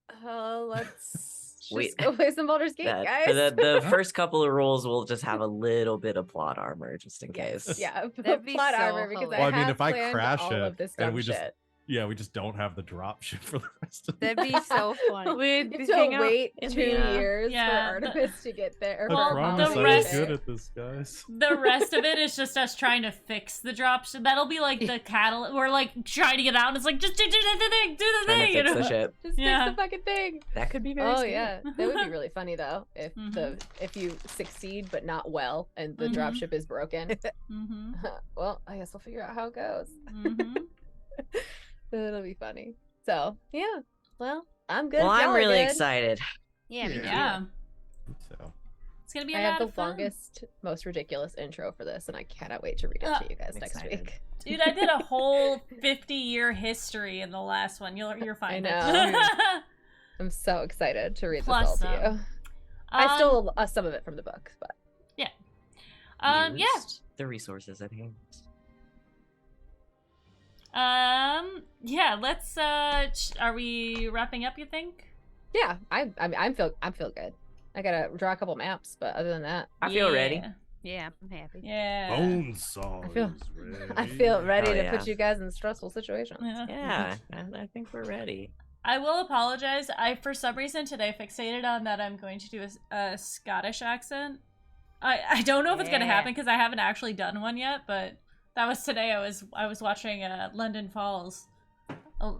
Speaker 6: let's just
Speaker 3: Wait.
Speaker 6: go play some Baldur's Gate,
Speaker 3: That-
Speaker 6: guys.
Speaker 3: the first couple of rolls will just have a little bit of plot armor just in case.
Speaker 6: Yeah,
Speaker 4: That'd be
Speaker 6: plot
Speaker 4: so
Speaker 6: armor because
Speaker 4: hilarious.
Speaker 6: I
Speaker 5: Well, I mean,
Speaker 6: have
Speaker 5: if I
Speaker 6: planned
Speaker 5: crash
Speaker 6: all
Speaker 5: it
Speaker 6: of this
Speaker 5: and
Speaker 6: dumb
Speaker 5: we just-
Speaker 6: shit.
Speaker 5: Yeah, we just don't have the dropship for the rest of the
Speaker 4: That'd be so funny.
Speaker 6: You
Speaker 4: We'd
Speaker 6: have
Speaker 4: hang
Speaker 6: to
Speaker 4: out
Speaker 6: wait
Speaker 3: in
Speaker 6: 2
Speaker 3: the,
Speaker 6: years
Speaker 1: yeah,
Speaker 6: for Artemis to get there.
Speaker 5: I
Speaker 1: Well,
Speaker 6: for
Speaker 5: promise
Speaker 1: the
Speaker 5: I
Speaker 6: Apollo to
Speaker 5: was
Speaker 1: rest-
Speaker 6: get
Speaker 5: good
Speaker 6: there.
Speaker 5: at this, guys.
Speaker 1: The rest of it is just us trying to fix the dropship. That'll be like the catalyst. We're like trying to get out, and it's like just do the thing, do the
Speaker 3: Trying
Speaker 1: thing.
Speaker 3: to
Speaker 1: You
Speaker 3: fix
Speaker 1: know?
Speaker 3: the ship.
Speaker 6: Just
Speaker 1: Yeah.
Speaker 6: fix the fucking thing.
Speaker 3: That could be very
Speaker 6: Oh
Speaker 3: scary.
Speaker 6: yeah, that would be really funny though if
Speaker 1: Mhm.
Speaker 6: if you succeed but not well and the
Speaker 1: Mhm.
Speaker 6: dropship is broken.
Speaker 1: Mm-hmm.
Speaker 6: Well, I guess we'll figure out how it goes.
Speaker 1: Mm-hmm.
Speaker 6: It'll be funny. So yeah, well, I'm good.
Speaker 3: Well,
Speaker 6: if y'all
Speaker 3: I'm
Speaker 6: are
Speaker 3: really
Speaker 6: good.
Speaker 3: excited.
Speaker 4: Yeah, me too.
Speaker 1: Yeah,
Speaker 5: So
Speaker 1: it's gonna be
Speaker 6: I
Speaker 1: a
Speaker 6: have
Speaker 1: lot
Speaker 6: the
Speaker 1: of fun.
Speaker 6: longest, most ridiculous intro for this, and I cannot wait to read it to you guys
Speaker 3: I'm
Speaker 6: next
Speaker 3: excited.
Speaker 6: week.
Speaker 1: Dude, I did a whole 50-year history in the last one. You're fine.
Speaker 6: know. I'm so excited to read
Speaker 1: Plus
Speaker 6: this all to you.
Speaker 1: some.
Speaker 6: I stole some of it from the book, but
Speaker 1: yeah.
Speaker 3: Used the resources at hand.
Speaker 1: Yeah, let's are we wrapping up, you think?
Speaker 6: yeah, I feel good. I gotta draw a couple maps, but other than that,
Speaker 3: I feel ready.
Speaker 1: Yeah.
Speaker 4: Yeah, I'm happy.
Speaker 1: Yeah.
Speaker 5: Bonesaw
Speaker 6: I feel-
Speaker 5: is ready.
Speaker 6: I feel ready
Speaker 3: Oh,
Speaker 6: to
Speaker 3: yeah.
Speaker 6: put you guys in stressful situations.
Speaker 1: Yeah.
Speaker 3: Yeah, I think we're ready.
Speaker 1: I will apologize. I, for some reason, today fixated on that I'm going to do a Scottish accent. I don't know if it's gonna
Speaker 4: Yeah.
Speaker 1: happen because I haven't actually done one yet, but that was today. I was watching London Falls.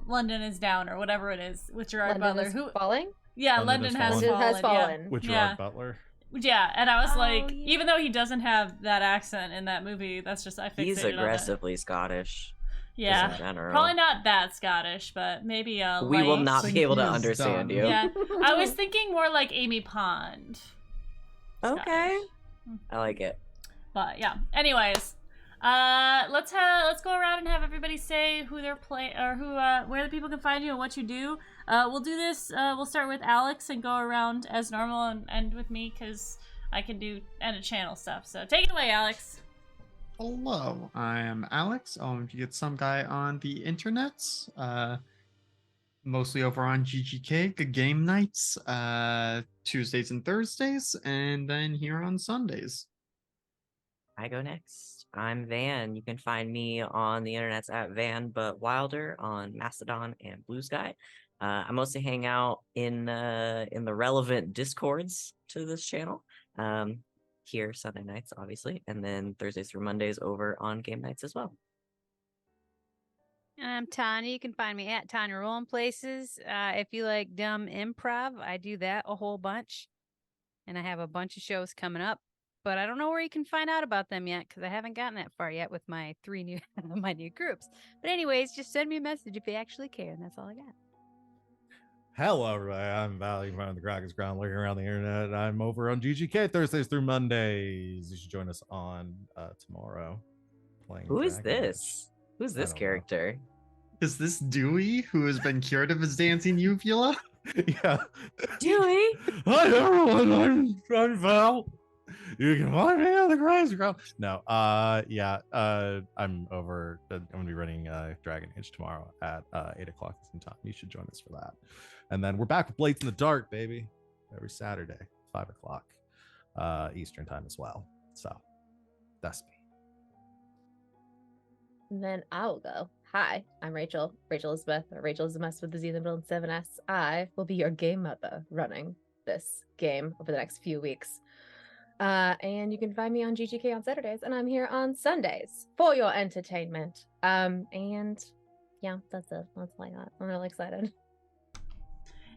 Speaker 1: London is Down or whatever it is with Gerard
Speaker 6: London
Speaker 1: Butler.
Speaker 6: is
Speaker 1: Who?
Speaker 6: falling.
Speaker 1: Yeah,
Speaker 5: London
Speaker 1: London
Speaker 5: has
Speaker 1: has
Speaker 5: fallen.
Speaker 1: fallen.
Speaker 6: London has fallen.
Speaker 5: With
Speaker 1: Yeah.
Speaker 5: Gerard Butler.
Speaker 1: Yeah, and I was
Speaker 4: Oh,
Speaker 1: like,
Speaker 4: yeah.
Speaker 1: even though he doesn't have that accent in that movie, that's just I fixated
Speaker 3: He's
Speaker 1: on that.
Speaker 3: aggressively Scottish. just in
Speaker 1: Yeah,
Speaker 3: general.
Speaker 1: probably not that Scottish, but maybe a.
Speaker 3: We will
Speaker 1: light-
Speaker 3: not
Speaker 2: Think
Speaker 3: be able to
Speaker 2: he is
Speaker 3: understand
Speaker 2: done.
Speaker 3: you.
Speaker 1: Yeah, I was thinking more like Amy Pond.
Speaker 3: Okay.
Speaker 1: Scottish.
Speaker 3: I like it.
Speaker 1: But yeah. Anyways, let's go around and have everybody say who they're playing or who where the people can find you and what you do. We'll do this. We'll start with Alex and go around as normal and end with me because I can do end of channel stuff. So take it away, Alex.
Speaker 2: Hello, I am Alex. You get some guy on the internets, mostly over on GGK, good game nights, Tuesdays and Thursdays, and then here on Sundays.
Speaker 3: I go next. I'm Van. You can find me on the internets at Van but Wilder on Mastodon and Blue Sky. I mostly hang out in the relevant discords to this channel. Here Sunday nights, obviously, and then Thursdays through Mondays over on game nights as well.
Speaker 4: I'm Tanya. You can find me at Tanya Rolling Places. If you like dumb improv, I do that a whole bunch. And I have a bunch of shows coming up. but I don't know where you can find out about them yet because I haven't gotten that far yet with my 3 new my new groups. But anyways, just send me a message if you actually care, and that's all I got.
Speaker 5: Hello, everybody. I'm Val TheKrakensCrown, lurking around the internet. I'm over on GGK Thursdays through Mondays. You should join us on tomorrow playing.
Speaker 3: Who is
Speaker 5: Dragon Age.
Speaker 3: this? Who's
Speaker 5: I
Speaker 3: this
Speaker 5: don't know.
Speaker 3: character?
Speaker 2: Is this Dewey, who has been cured of his dancing uvula?
Speaker 5: Yeah.
Speaker 3: Dewey?
Speaker 5: Hi, everyone. I'm Val. You can find me on the TheKrakensCrown. No, I'm over. I'm gonna be running Dragon Age tomorrow at 8 o'clock Eastern time. You should join us for that. And then we're back with Blades in the Dark, baby, every Saturday, 5 o'clock Eastern time as well. So that's me.
Speaker 6: And then I'll go. Hi, I'm Rachel Elizabeth, or Rachel Elizabeth with the Z in the middle and 7S. I will be your game mother running this game over the next few weeks. And you can find me on GGK on Saturdays, and I'm here on Sundays for your entertainment. And yeah, that's it. That's all I got. I'm really excited.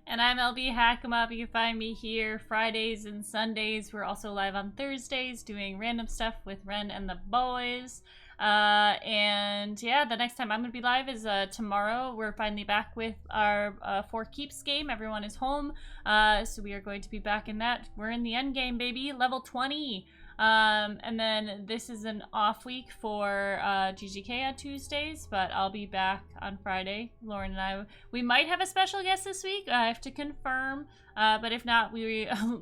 Speaker 1: And I'm LB Hackemup. You can find me here Fridays and Sundays. We're also live on Thursdays doing random stuff with Ren and the boys. And yeah, the next time I'm going to be live is tomorrow. We're finally back with our 4 Keeps game. Everyone is home. So we are going to be back in that. We're in the end game, baby. Level 20. And then this is an off week for GGK on Tuesdays, but I'll be back on Friday. Lauren and I, we might have a special guest this week. I have to confirm. But if not,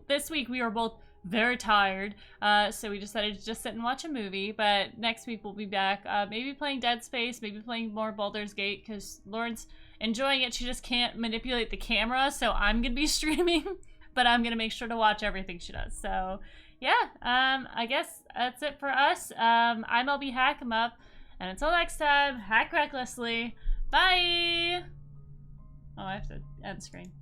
Speaker 1: this week we were both very tired, so we decided to just sit and watch a movie. But next week we'll be back, maybe playing Dead Space, maybe playing more Baldur's Gate, because Lauren's enjoying it. She just can't manipulate the camera, so I'm gonna be streaming, but I'm gonna make sure to watch everything she does. So yeah, I guess that's it for us. I'm LB Hackemup, and until next time, hack recklessly. Bye. Oh, I have to end screen.